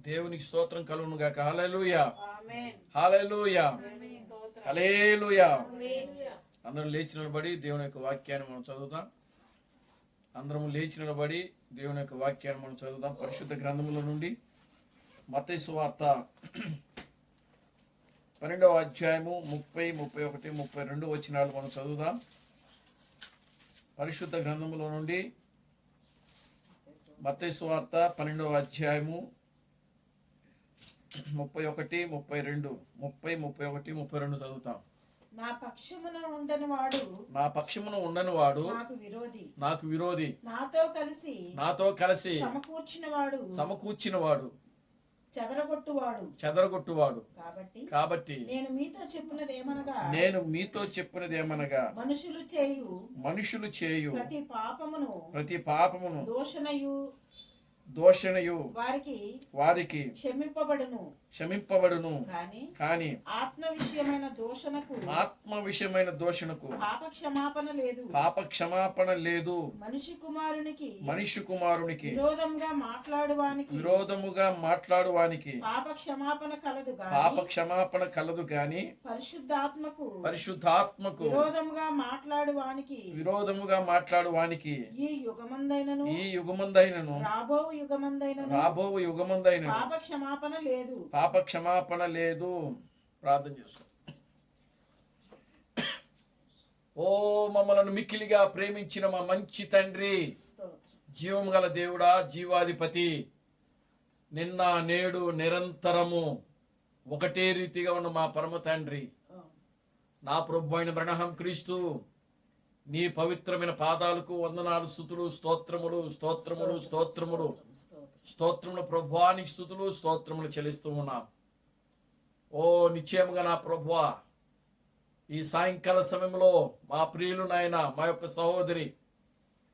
దేవునికి స్తోత్రం కలుగును గాక. హల్లెలూయా, హల్లెలూయా, హల్లెలూయా. అందరం లేచి నిలబడి దేవుని యొక్క వాక్యాన్ని మనం చదువుతాం. అందరం లేచి నిలబడి దేవుని యొక్క వాక్యాన్ని మనం చదువుతాం. పరిశుద్ధ గ్రంథముల నుండి మత్తయి సువార్త 12వ అధ్యాయము 30, 31, 32 వచనాలు మనం చదువుదాం. పరిశుద్ధ గ్రంథముల నుండి మత్తయి సువార్త 12వ అధ్యాయము 31, 32, 30, 31, 32 చదువుతాం. నా పక్షమున ఉండని వాడు నాకు విరోధి, నాతో కలిసి సమకూర్చిన వాడు చెదరగొట్టువాడు. కాబట్టి నేను మీతో చెప్పినది ఏమనగా మనుషులు చేయు ప్రతి పాపమును దోషణయు వారికి క్షమింపబడును, కానీ ఆత్మ విషయమైన దోషణకు పాప క్షమాపణ లేదు. మనిషి కుమారునికి విరోధముగా మాట్లాడువానికి పాప క్షమాపణ కలదు గాని పరిశుద్ధాత్మకు విరోధముగా మాట్లాడువానికి ఈ యుగమందైనను రాబో యుగమందైనను పాప క్షమాపణ లేదు. ప్రార్థన చేస్తాం. ఓ మమ్మలను మిక్కిలిగా ప్రేమించిన మా మంచి తండ్రి, జీవం గల దేవుడా, జీవాధిపతి, నిన్న నేడు నిరంతరము ఒకటే రీతిగా ఉన్న మా పరమ తండ్రి, నా ప్రభు అయిన బ్రహ్మ క్రీస్తు, నీ పవిత్రమైన పాదాలకు వందనాలు, స్తుతులు, స్తోత్రములు స్తోత్రములు స్తోత్రములు స్తోత్రములు ప్రభువానికి స్తుతులు స్తోత్రములు చెల్లిస్తూ ఉన్నాం. ఓ నిశ్చయముగా నా ప్రభువా, ఈ సాయంకాల సమయంలో మా ప్రియులు నాయన మా యొక్క సహోదరి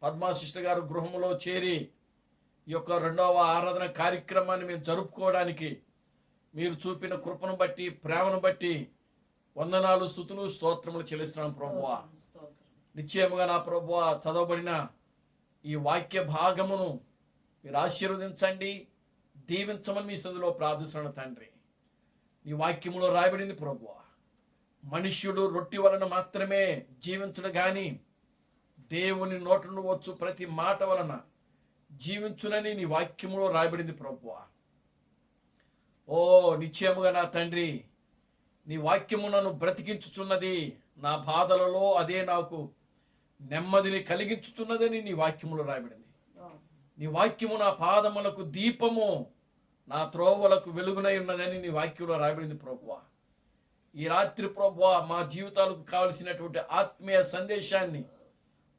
పద్మా సిస్టర్ గారు గృహంలో చేరి ఈ యొక్క 2వ ఆరాధన కార్యక్రమాన్ని మేము జరుపుకోవడానికి మీరు చూపిన కృపను బట్టి, ప్రేమను బట్టి వందనాలు, స్తుతులు, స్తోత్రములు చెల్లిస్తున్నాం ప్రభువా. నిశ్చయముగా నా ప్రభువా, చదవబడిన ఈ వాక్య భాగమును మీరు ఆశీర్వదించండి, దీవించమని మీ సన్నిధిలో ప్రార్థిస్తున్నాను తండ్రి. నీ వాక్యములో రాయబడింది ప్రభువా, మనుష్యుడు రొట్టె వలన మాత్రమే జీవించడు గాని దేవుని నోట నుండి వచ్చు ప్రతి మాట వలన జీవించునని నీ వాక్యములో రాయబడింది ప్రభువా. ఓ నిశ్చయముగా నా తండ్రి, నీ వాక్యము నన్ను బ్రతికించుచున్నది, నా బాధలలో అదే నాకు నెమ్మదిని కలిగించుచున్నదని నీ వాక్యములో రాయబడింది. నీ వాక్యము నా పాదములకు దీపము, నా త్రోవలకు వెలుగునై ఉన్నదని నీ వాక్యంలో రాయబడింది ప్రభువా. ఈ రాత్రి ప్రభువా, మా జీవితాలకు కావలసినటువంటి ఆత్మీయ సందేశాన్ని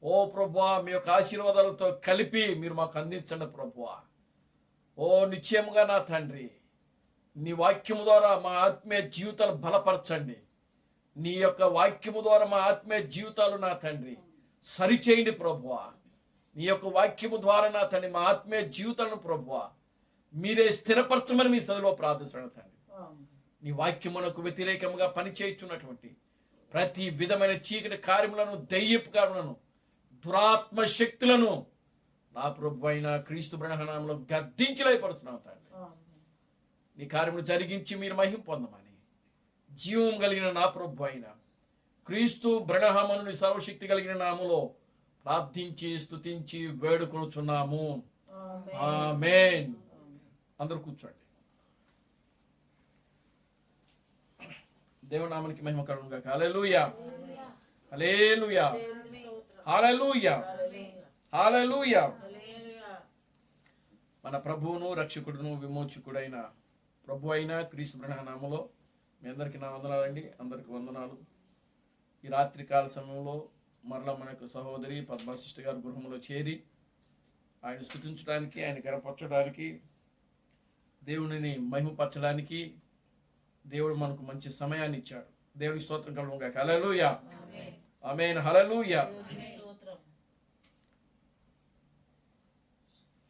ఓ ప్రభువా మీ యొక్క ఆశీర్వాదాలతో కలిపి మీరు మాకు అందించండి ప్రభువా. ఓ నిశ్చయముగా నా తండ్రి, నీ వాక్యము ద్వారా మా ఆత్మీయ జీవితాలు బలపరచండి. నీ యొక్క వాక్యము ద్వారా మా ఆత్మీయ జీవితాలు నా తండ్రి సరిచేయండి ప్రభువా. నీ యొక్క వాక్యము ద్వారా నా తండ్రి మా ఆత్మీయ జీవితాలను ప్రభువా మీరే స్థిరపరచమని మీ సన్నిధిలో ప్రార్థిస్తున్నాను తండ్రి. నీ వాక్యమునకు వ్యతిరేకంగా పనిచేయుచున్నటువంటి ప్రతి విధమైన చీకటి కార్యములను, దయ్యపు కార్యములను, దురాత్మ శక్తులను నా ప్రభు అయిన క్రీస్తు బ్రహ్మనామంలో గద్దించి లయపరుస్తున్నాను తండ్రి. నీ కార్యములు జరిగించి మీరు మహిమ పొందమని జీవం కలిగిన నా ప్రభు అయిన క్రీస్తు బ్రహ్మను సర్వశక్తి కలిగిన నామములో ప్రార్థించి స్తుతించి వేడుకొనుచున్నాము. ఆమేన్. అందరూ కూర్చోండి. దేవుని నామానికి మహిమ కలుగును గాక. హల్లెలూయా, హల్లెలూయా, హల్లెలూయా, హల్లెలూయా. మన ప్రభువును రక్షకుడును విమోచకుడైన ప్రభు అయిన క్రీస్తు బ్రహ్మనామములో మీ అందరికీ నా వందనాలండి. అందరికి వందనాలు. ఈ రాత్రి కాల సమయంలో మరలా మన యొక్క సహోదరి పద్మా సిస్టర్ గారు గృహంలో చేరి ఆయన స్తుతించడానికి, ఆయన గణపరచడానికి, దేవునిని మహిమపరచడానికి దేవుడు మనకు మంచి సమయాన్ని ఇచ్చాడు. దేవునికి స్తోత్రం కలుగును గాక. హల్లెలూయా, ఆమేన్, హల్లెలూయా.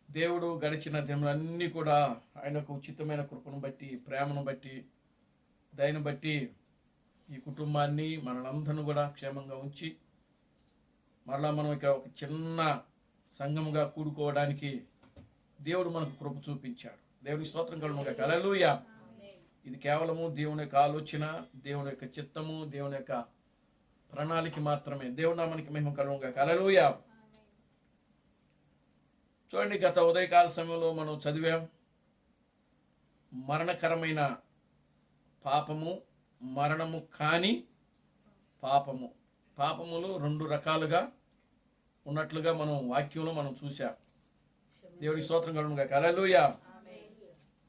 దేవుడు గడిచిన దినములన్నీ కూడా ఆయనకు ఉచితమైన కృపను బట్టి, ప్రేమను బట్టి, దయను బట్టి ఈ కుటుంబాన్ని మనలందరినీ కూడా క్షేమంగా ఉంచి మరలా మనం ఇక ఒక చిన్న సంఘముగా కూడుకోవడానికి దేవుడు మనకు కృప చూపించాడు. దేవుని స్తోత్రం కలుగును గాక. హల్లెలూయా. ఇది కేవలము దేవుని యొక్క ఆలోచన, దేవుని యొక్క చిత్తము, దేవుని యొక్క ప్రణాళిక మాత్రమే. దేవుని నామానికి మహిమ కలుగును గాక. హల్లెలూయా. చూడండి, గత ఉదయకాల సమయంలో మనం చదివాం మరణకరమైన పాపము, మరణము కాని పాపము. పాపములు రెండు రకాలుగా ఉన్నట్లుగా మనం వాక్యంలో మనం చూసాం. దేవుడి స్తోత్రం కలుగును గాక. హల్లెలూయా.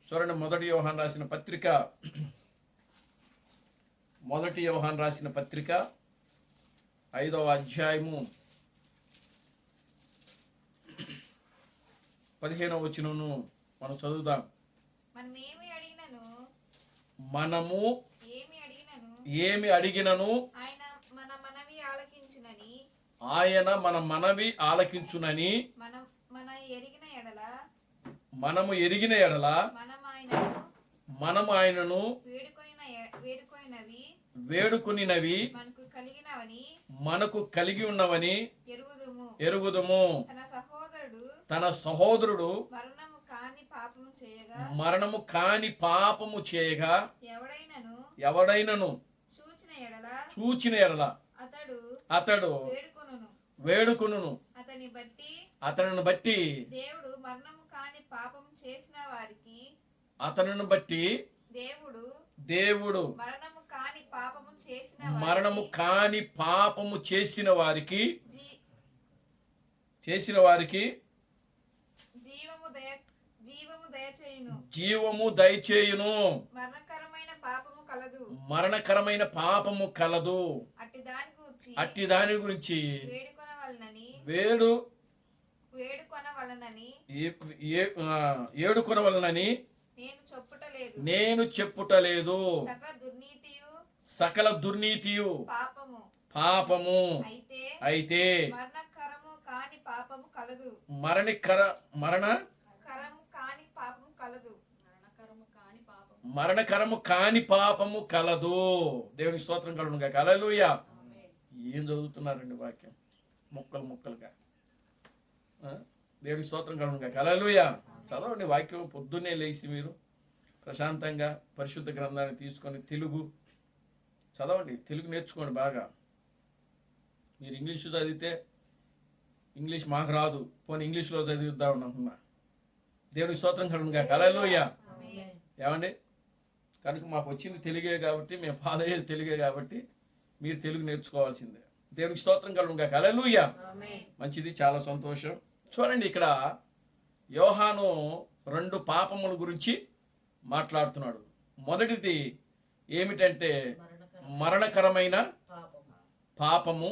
చూడండి, మొదటి యోహాను రాసిన పత్రిక 5వ అధ్యాయము 15వ వచనమును మనం చదువుదాం. మనము ఏమి అడిగినను ఆయన మన మనవి ఆలకించునని మనము ఎరిగిన ఎడల మనము ఆయనను వేడుకొనినవి మనకు కలిగి ఉన్నవని ఎరుగుదుము. తన సహోదరుడు మరణము కాని పాపము చేయగా ఎవడైనను చూచిన ఎడల అతడు వేడుకొనును. అతనిని బట్టి దేవుడు మరణము కాని పాపం చేసిన వారికి దేవుడు మరణము కాని పాపము చేసిన వారికి జీవము దయచేయును. మరణకరమైన పాపము కలదు. అట్టి దాని గురించి ఏడుకొనవలనని నేను చెప్పుటలేదు. సకల దుర్నీతియు పాపము అయితే మరణకరము కాని పాపము కలదు. దేవుని స్తోత్రం కలుగును గాక. హల్లెలూయా. ఏం చదువుతున్నారండి వాక్యం ముక్కలుగా? దేవుని స్తోత్రం కలుగును గాక. హల్లెలూయా. చదవండి వాక్యం. పొద్దున్నే లేచి మీరు ప్రశాంతంగా పరిశుద్ధ గ్రంథాన్ని తీసుకొని తెలుగు చదవండి, తెలుగు నేర్చుకోండి బాగా. మీరు ఇంగ్లీషు చదివితే ఇంగ్లీష్ మాకు రాదు, పోనీ ఇంగ్లీష్లో చదివిద్దామని అంటున్నా. దేవుని స్తోత్రం కలుగును గాక. హల్లెలూయా. ఏమండి, కనుక మాకు వచ్చింది తెలుగే కాబట్టి, మేము ఫాలో అయ్యేది తెలుగే కాబట్టి మీరు తెలుగు నేర్చుకోవాల్సిందే. దేవునికి స్తోత్రం కలుగును గాక. హల్లెలూయా. మంచిది, చాలా సంతోషం. చూడండి, ఇక్కడ యోహాను 2 పాపముల గురించి మాట్లాడుతున్నాడు. మొదటిది ఏమిటంటే మరణకరమైన పాపము,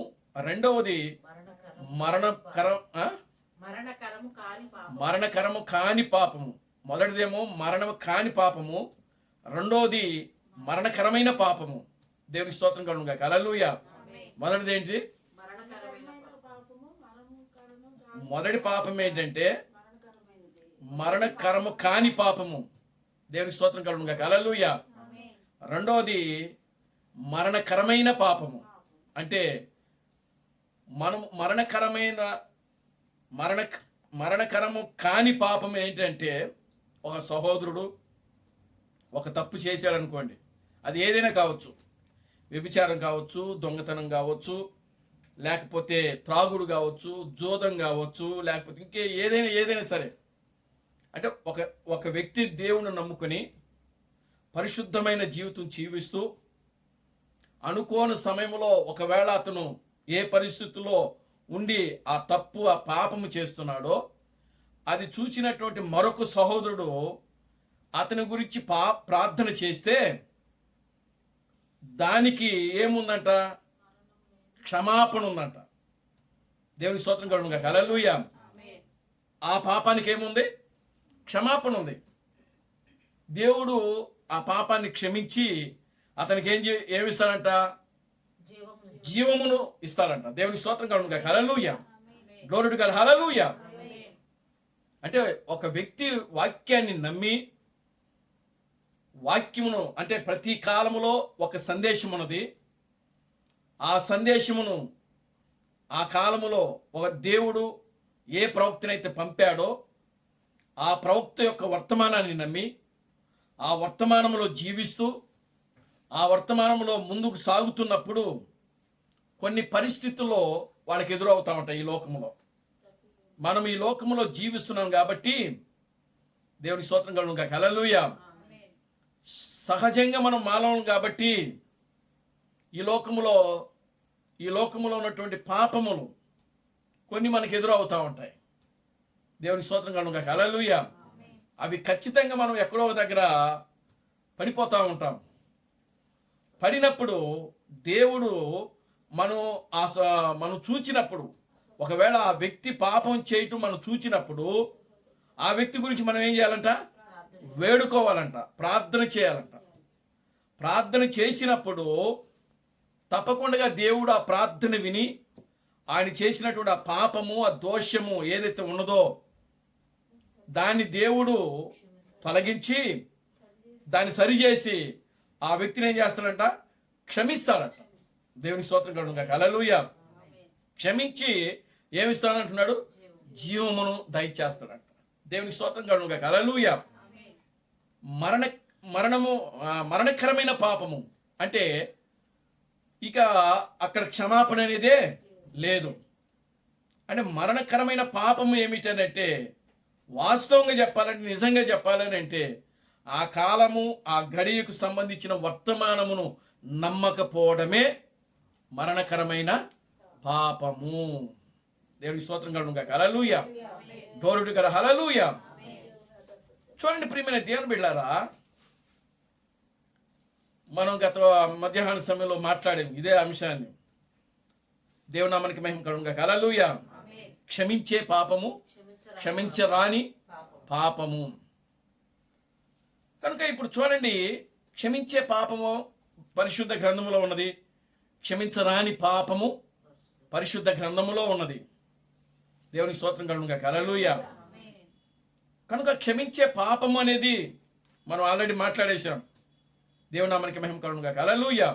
రెండవది మరణకరము కాని పాపము. మొదటిదేమో మరణము కాని పాపము, రెండవది మరణకరమైన పాపము. దేవుని స్తోత్రం కలుగును గాక. హల్లెలూయా. మొదటిది ఏంటిది? మొదటి పాపం ఏంటంటే మరణకరము కాని పాపము. దేవుని స్తోత్రం కలుగును గాక. హల్లెలూయా. రెండవది మరణకరమైన పాపము. అంటే మనం మరణకరము కాని పాపం ఏంటంటే, ఒక సహోదరుడు ఒక తప్పు చేశాడు అనుకోండి, అది ఏదైనా కావచ్చు, వ్యభిచారం కావచ్చు, దొంగతనం కావచ్చు, లేకపోతే త్రాగుడు కావచ్చు, జోదం కావచ్చు, లేకపోతే ఇంకే ఏదైనా సరే. అంటే ఒక వ్యక్తి దేవుని నమ్ముకొని పరిశుద్ధమైన జీవితం జీవిస్తూ అనుకోని సమయంలో ఒకవేళ అతను ఏ పరిస్థితుల్లో ఉండి ఆ తప్పు, ఆ పాపము చేస్తున్నాడో, అది చూసినటువంటి మరొక సహోదరుడు అతని గురించి ప్రార్థన చేస్తే దానికి ఏముందంట? క్షమాపణ ఉందంట. దేవుని స్తోత్రం కలుగును గాక. హల్లెలూయా. ఆ పాపానికి ఏముంది? క్షమాపణ ఉంది. దేవుడు ఆ పాపాన్ని క్షమించి అతనికి ఏమిస్తాడంట? జీవమును ఇస్తాడంట. దేవుని స్తోత్రం కలుగును గాక. హల్లెలూయా. Glory to God. హల్లెలూయా. అంటే ఒక వ్యక్తి వాక్యాన్ని నమ్మి, వాక్యమును అంటే ప్రతి కాలములో ఒక సందేశం ఉన్నది. ఆ సందేశమును ఆ కాలములో ఒక దేవుడు ఏ ప్రవక్తనైతే పంపాడో ఆ ప్రవక్త యొక్క వర్తమానాన్ని నమ్మి ఆ వర్తమానంలో జీవిస్తూ ఆ వర్తమానంలో ముందుకు సాగుతున్నప్పుడు కొన్ని పరిస్థితుల్లో వాళ్ళకి ఎదురవుతా ఉంటాయి. ఈ లోకంలో మనం ఈ లోకంలో జీవిస్తున్నాం కాబట్టి దేవుని స్తోత్రం కలుగును గాక. హల్లెలూయా. సహజంగా మనం మానవులం కాబట్టి ఈ లోకములో ఉన్నటువంటి పాపములు కొన్ని మనకు ఎదురవుతూ ఉంటాయి. దేవుని స్తోత్రం కలుగును గాక. హల్లెలూయా. అవి ఖచ్చితంగా మనం ఎక్కడో ఒక దగ్గర పడిపోతూ ఉంటాం. పడినప్పుడు దేవుడు మనం చూచినప్పుడు, ఒకవేళ ఆ వ్యక్తి పాపం చేయటం మనం చూచినప్పుడు ఆ వ్యక్తి గురించి మనం ఏం చేయాలంట? వేడుకోవాలంట, ప్రార్థన చేయాలంట. ప్రార్థన చేసినప్పుడు తప్పకుండా దేవుడు ఆ ప్రార్థన విని ఆయన చేసినటువంటి ఆ పాపము, ఆ దోషము ఏదైతే ఉన్నదో దాన్ని దేవుడు తొలగించి దాన్ని సరిచేసి ఆ వ్యక్తిని ఏం చేస్తాడంట? క్షమిస్తాడట. దేవుని స్తోత్రం కలుగును గాక. హల్లెలూయా. క్షమించి ఏమిస్తానంటున్నాడు? జీవమును దయచేస్తాడంట. దేవుని స్తోత్రం కలుగును గాక. హల్లెలూయా. మరణకరమైన పాపము అంటే ఇక అక్కడ క్షమాపణ అనేదే లేదు. అంటే మరణకరమైన పాపము ఏమిటనంటే, వాస్తవంగా చెప్పాలంటే, నిజంగా చెప్పాలని అంటే, ఆ కాలము ఆ గడియకు సంబంధించిన వర్తమానమును నమ్మకపోవడమే మరణకరమైన పాపము. దేవునికి స్తోత్రం కలుగును గాక. హల్లెలూయా. డోరుడు కదా. హల్లెలూయా. చూడండి ప్రియమైన దేవుని బిడ్డలారా, మనం గత మధ్యాహ్న సమయంలో మాట్లాడాము ఇదే అంశాన్ని. దేవుని నామానికి మహిమ కలుగును గాక. హల్లెలూయా. క్షమించే పాపము, క్షమించరాని పాపము. కనుక ఇప్పుడు చూడండి, క్షమించే పాపము పరిశుద్ధ గ్రంథములో ఉన్నది, క్షమించరాని పాపము పరిశుద్ధ గ్రంథములో ఉన్నది. దేవుని స్తోత్రం కలుగును గాక. హల్లెలూయా. కనుక క్షమించే పాపము అనేది మనం ఆల్రెడీ మాట్లాడేశాం. దేవుని నామానికి మహిమ కలుగును గాక. హల్లెలూయా.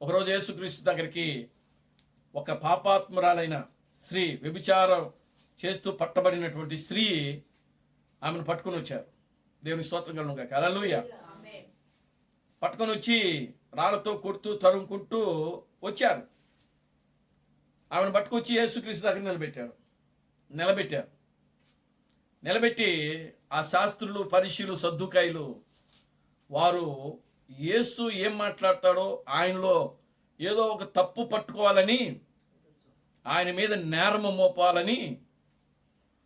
ఒకరోజు యేసుక్రీస్తు దగ్గరికి ఒక పాపాత్మురాలైన స్త్రీ, వ్యభిచారం చేస్తూ పట్టబడినటువంటి స్త్రీ ఆమెను పట్టుకొని వచ్చారు. దేవుని స్తోత్రం కలుగును గాక. హల్లెలూయా. పట్టుకొని వచ్చి రాళ్ళతో కొడుతూ తరుముకుంటూ వచ్చారు. ఆమెను పట్టుకొచ్చి యేసుక్రీస్తు దగ్గర నిలబెట్టి ఆ శాస్త్రులు, పరిశీలు, సద్దుకాయలు వారు యేసు ఏం మాట్లాడతాడో ఆయనలో ఏదో ఒక తప్పు పట్టుకోవాలని, ఆయన మీద నేరము మోపాలని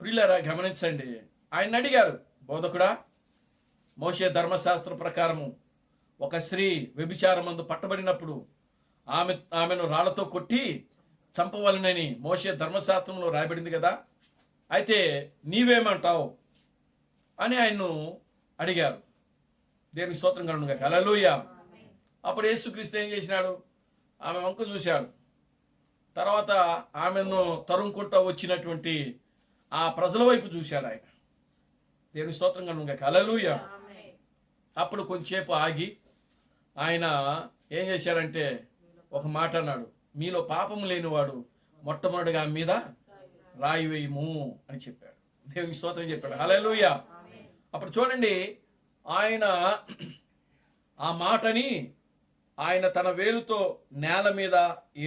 ప్రియులారా గమనించండి. ఆయన అడిగారు, బోధకుడా, మోషే ధర్మశాస్త్ర ప్రకారము ఒక స్త్రీ వ్యభిచారమందు పట్టబడినప్పుడు ఆమెను రాళ్లతో కొట్టి చంపవలనని మోషే ధర్మశాస్త్రంలో రాయబడింది కదా, అయితే నీవేమంటావు అని ఆయన్ను అడిగారు. దేవునికి స్తోత్రం కలుగును గాక. హల్లెలూయా. అప్పుడు యేసుక్రీస్తు ఏం చేసినాడు? ఆమె వంక చూశాడు. తర్వాత ఆమెను తరుముకుంటూ వచ్చినటువంటి ఆ ప్రజల వైపు చూశాడు ఆయన. దేవునికి స్తోత్రం కలుగును గాక. హల్లెలూయా. అప్పుడు కొంచెంసేపు ఆగి ఆయన ఏం చేశాడంటే ఒక మాట అన్నాడు, మీలో పాపం లేనివాడు మొట్టమొదటిగా మీద రాయి వేయము అని చెప్పాడు. దేవునికి స్తోత్రం చెప్పాడు. హల్లెలూయా. అప్పుడు చూడండి, ఆయన ఆ మాటని ఆయన తన వేలుతో నేల మీద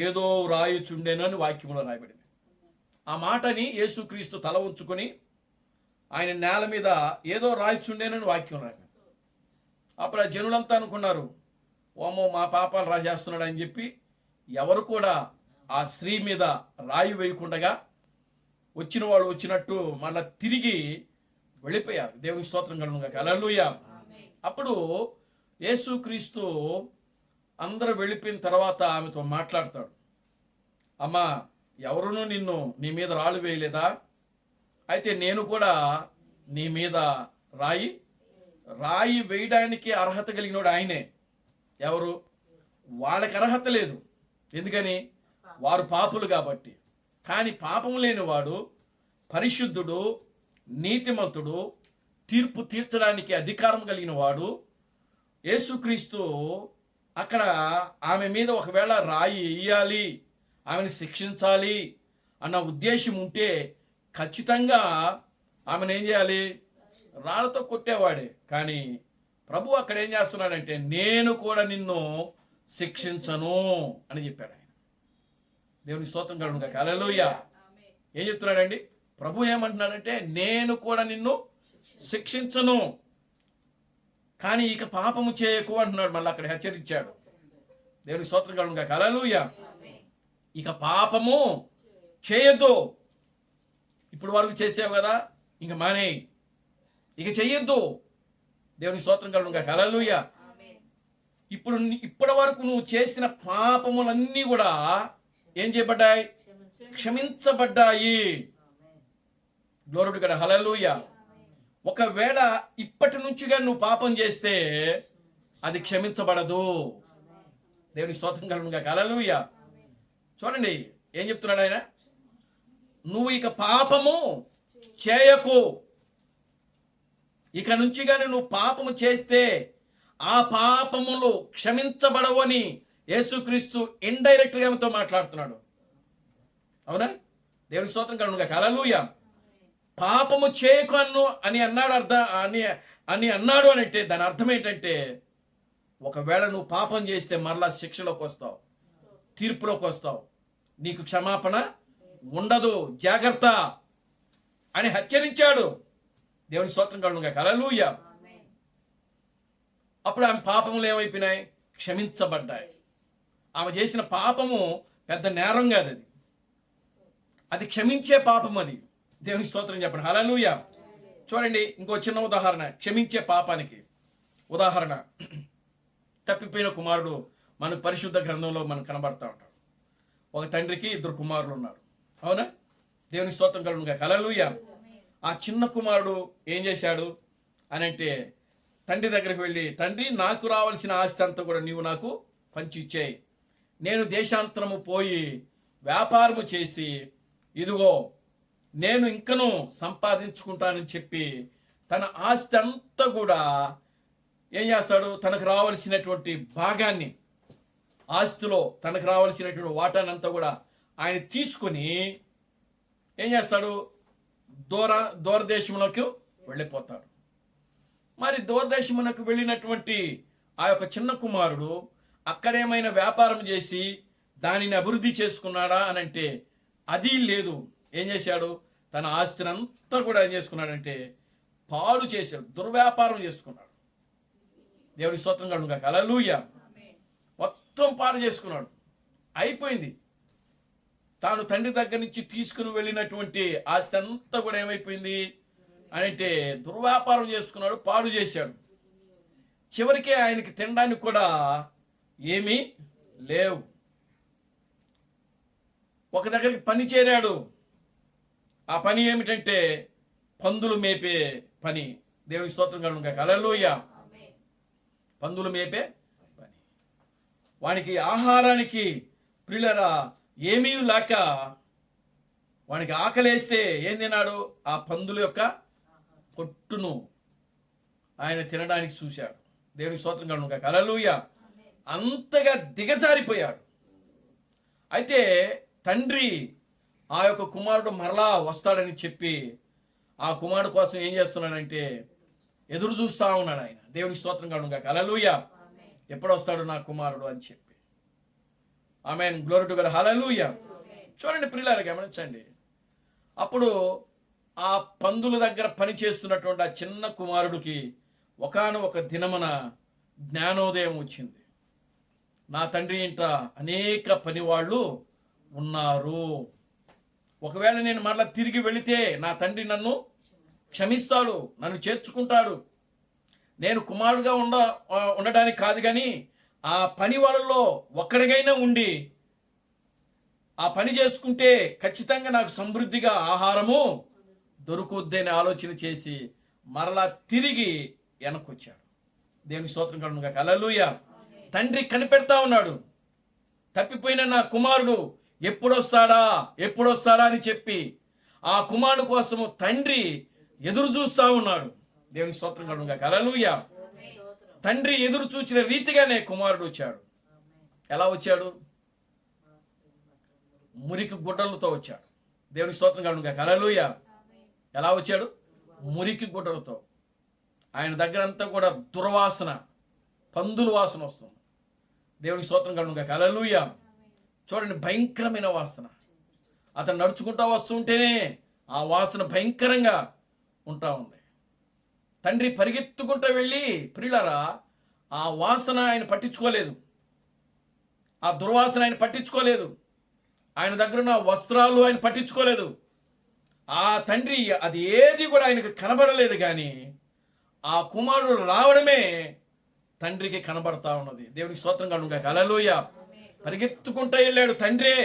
ఏదో రాయుచుండెను అని వాక్యంలో రాయబడింది. ఆ మాటని యేసుక్రీస్తు తల ఉంచుకొని ఆయన నేల మీద ఏదో రాయుచుండేనని వాక్యం రాసింది. అప్పుడు ఆ జనులంతా అనుకున్నారు, ఓమో మా పాపాలు రాసేస్తున్నాడు అని చెప్పి ఎవరు కూడా ఆ స్త్రీ మీద రాయి వేయకుండగా వచ్చిన వాళ్ళు వచ్చినట్టు మళ్ళా తిరిగి వెళ్ళిపోయారు. దేవుని స్తోత్రం కలుగును గాక. హల్లెలూయా. అప్పుడు యేసుక్రీస్తు అందరూ వెళ్ళిపోయిన తర్వాత ఆమెతో మాట్లాడతాడు, అమ్మా, ఎవరునూ నీ మీద రాళ్ళు వేయలేదా? అయితే నేను కూడా నీ మీద రాయి వేయడానికి అర్హత కలిగినోడు ఆయనే. ఎవరు? వాళ్ళకి అర్హత లేదు. ఎందుకని? వారు పాపులు కాబట్టి. కానీ పాపం లేనివాడు, పరిశుద్ధుడు, నీతిమంతుడు, తీర్పు తీర్చడానికి అధికారం కలిగిన వాడు యేసుక్రీస్తు అక్కడ ఆమె మీద ఒకవేళ రాయి వేయాలి, ఆమెను శిక్షించాలి అన్న ఉద్దేశం ఉంటే ఖచ్చితంగా ఆమెను ఏం చేయాలి? రాళ్ళతో కొట్టేవాడే. కానీ ప్రభు అక్కడ ఏం చేస్తున్నాడంటే నేను కూడా నిన్ను శిక్షించను అని చెప్పాడు ఆయన. దేవునికి స్తోత్రం కలుగును గాక. హల్లెలూయా. ఏం చెప్తున్నాడండి? ప్రభు ఏమంటున్నాడంటే నేను కూడా నిన్ను శిక్షించను, కానీ ఇక పాపము చేయకు అంటున్నాడు. మళ్ళీ అక్కడ హెచ్చరించాడు. దేవునికి స్తోత్రం కలుగును గాక. హల్లెలూయా. ఇక పాపము చేయొద్దు. ఇప్పుడు వరకు చేసావు కదా, ఇంక మానేయి, ఇక చెయ్యొద్దు. దేవునికి స్తోత్రం కలుగును గాక. హల్లెలూయా. ఇప్పటి వరకు నువ్వు చేసిన పాపములన్నీ కూడా ఏం చేయబడ్డాయి? క్షమించబడ్డాయి. Glory to God. హల్లెలూయా. ఒకవేళ ఇప్పటి నుంచిగా నువ్వు పాపం చేస్తే అది క్షమించబడదు. దేవునికి స్తోత్రం కలుగును గాక. హల్లెలూయా. చూడండి ఏం చెప్తున్నాడు ఆయన? నువ్వు ఇక పాపము చేయకు. ఇక నుంచి కానీ నువ్వు పాపము చేస్తే ఆ పాపములు క్షమించబడవు అని యేసుక్రీస్తు ఇండైరెక్ట్గా ఆమెతో మాట్లాడుతున్నాడు. అవునా? దేవుని స్తోత్రం కలుగును గాక. హల్లెలూయా. పాపము చేయకు అని అన్నాడు. అని అన్నాడు అని అంటే దాని అర్థం ఏంటంటే ఒకవేళ నువ్వు పాపం చేస్తే మరలా శిక్షలోకి వస్తావు, తీర్పులోకి వస్తావు, నీకు క్షమాపణ ఉండదు, జాగ్రత్త అని హెచ్చరించాడు. దేవుని స్తోత్రం కలుగును గాక. హల్లెలూయా. అప్పుడు ఆమె పాపములు ఏమైపోయినాయి? క్షమించబడ్డాయి. ఆమె చేసిన పాపము పెద్ద నేరం కాదు, అది క్షమించే పాపం. అది దేవుని స్తోత్రం చెప్పండి. హల్లెలూయా. చూడండి ఇంకో చిన్న ఉదాహరణ క్షమించే పాపానికి. ఉదాహరణ, తప్పిపోయిన కుమారుడు మనకు పరిశుద్ధ గ్రంథంలో మనకు కనబడతా ఉంటాడు. ఒక తండ్రికి 2 కుమారులు ఉన్నారు. అవునా? దేవుని స్తోత్రం కలుగును గాక. హల్లెలూయా. ఆ చిన్న కుమారుడు ఏం చేశాడు అని అంటే తండ్రి దగ్గరికి వెళ్ళి, తండ్రి నాకు రావాల్సిన ఆస్తి అంతా కూడా నీవు నాకు పంచి ఇచ్చేయి, నేను దేశాంతరము పోయి వ్యాపారము చేసి ఇదిగో నేను ఇంకను సంపాదించుకుంటానని చెప్పి తన ఆస్తి అంతా కూడా ఏం చేస్తాడు? తనకు రావాల్సినటువంటి భాగాన్ని, ఆస్తిలో తనకు రావాల్సినటువంటి వాటానంతా కూడా ఆయన తీసుకుని ఏం చేస్తాడు? దూరదేశంలోకి వెళ్ళిపోతాడు. మరి దూరదేశమునకు వెళ్ళినటువంటి ఆ యొక్క చిన్న కుమారుడు అక్కడేమైనా వ్యాపారం చేసి దానిని అభివృద్ధి చేసుకున్నాడా అని అంటే అది లేదు. ఏం చేశాడు? తన ఆస్తిని అంతా కూడా ఏం చేసుకున్నాడంటే పాడు చేశాడు, దుర్వ్యాపారం చేసుకున్నాడు. దేవుని స్తోత్రం కలుగును గాక. హల్లెలూయా. మొత్తం పాడు చేసుకున్నాడు, అయిపోయింది. తాను తండ్రి దగ్గర నుంచి తీసుకుని వెళ్ళినటువంటి ఆస్తి అంతా కూడా ఏమైపోయింది అని అంటే దుర్వ్యాపారం చేసుకున్నాడు, పాడు చేశాడు. చివరికి ఆయనకి తినడానికి కూడా ఏమీ లేవు. ఒక దగ్గరికి పని చేరాడు. ఆ పని ఏమిటంటే పందులు మేపే పని. దేవుని స్తోత్రం కలుగును గాక. హల్లెలూయా. పందులు మేపే పని. వానికి ఆహారానికి ప్రియులరా ఏమీ లేక వానికి ఆకలేస్తే ఏం తిన్నాడు? ఆ పందుల యొక్క పొట్టును ఆయన తినడానికి చూశాడు. దేవుని స్తోత్రం కలుగును గాక. హల్లెలూయా. అంతగా దిగజారిపోయాడు. అయితే తండ్రి ఆ యొక్క కుమారుడు మరలా వస్తాడని చెప్పి ఆ కుమారుడు కోసం ఏం చేస్తున్నాడంటే ఎదురు చూస్తా ఉన్నాడు ఆయన. దేవుని స్తోత్రం కలుగును గాక. హల్లెలూయా. ఎప్పుడు వస్తాడు నా కుమారుడు అని చెప్పి. ఆమేన్. Glory to God. హల్లెలూయా. చూడండి ప్రియులారా, గమనించండి. అప్పుడు ఆ పందుల దగ్గర పని చేస్తున్నటువంటి ఆ చిన్న కుమారుడికి ఒకానొక దినమున జ్ఞానోదయం వచ్చింది. నా తండ్రి ఇంట అనేక పనివాళ్ళు ఉన్నారు. ఒకవేళ నేను మరలా తిరిగి వెళితే నా తండ్రి నన్ను క్షమిస్తాడు, నన్ను చేర్చుకుంటాడు. నేను కుమారుడుగా ఉండడానికి కాదు, కానీ ఆ పని వాళ్ళలో ఒక్కడికైనా ఉండి ఆ పని చేసుకుంటే ఖచ్చితంగా నాకు సమృద్ధిగా ఆహారము దొరుకుద్దని ఆలోచన చేసి మరలా తిరిగి వెనక్కొచ్చాడు. దేవునికి స్తోత్రం కలుగును గాక. హల్లెలూయా. తండ్రి కనిపెడతా ఉన్నాడు. తప్పిపోయిన నా కుమారుడు ఎప్పుడొస్తాడా అని చెప్పి ఆ కుమారుడు కోసము తండ్రి ఎదురు చూస్తా ఉన్నాడు. దేవునికి స్తోత్రం కలుగును గాక. హల్లెలూయా. తండ్రి ఎదురు చూచిన రీతిగానే కుమారుడు వచ్చాడు. ఎలా వచ్చాడు? మురికి గుడ్డలతో వచ్చాడు. దేవునికి స్తోత్రం కలుగును గాక. హల్లెలూయా. ఎలా వచ్చాడు? మురికి గుడ్డలతో. ఆయన దగ్గర అంతా కూడా దుర్వాసన, పందుల వాసన వస్తుంది. దేవునికి స్తోత్రం కలుగును గాక. హల్లెలూయా. చూడండి, భయంకరమైన వాసన. అతను నడుచుకుంటూ వస్తుంటేనే ఆ వాసన భయంకరంగా ఉంటా ఉంది. తండ్రి పరిగెత్తుకుంటూ వెళ్ళి, ప్రియులారా, ఆ వాసన ఆయన పట్టించుకోలేదు, ఆ దుర్వాసన ఆయన పట్టించుకోలేదు, ఆయన దగ్గర ఉన్న వస్త్రాలు ఆయన పట్టించుకోలేదు. ఆ తండ్రి అది ఏది కూడా ఆయనకు కనబడలేదు. కానీ ఆ కుమారుడు రావడమే తండ్రికి కనబడతా ఉన్నది. దేవునికి స్తోత్రం కలుగును గాక. హల్లెలూయా. పరిగెత్తుకుంటూ వెళ్ళాడు తండ్రి.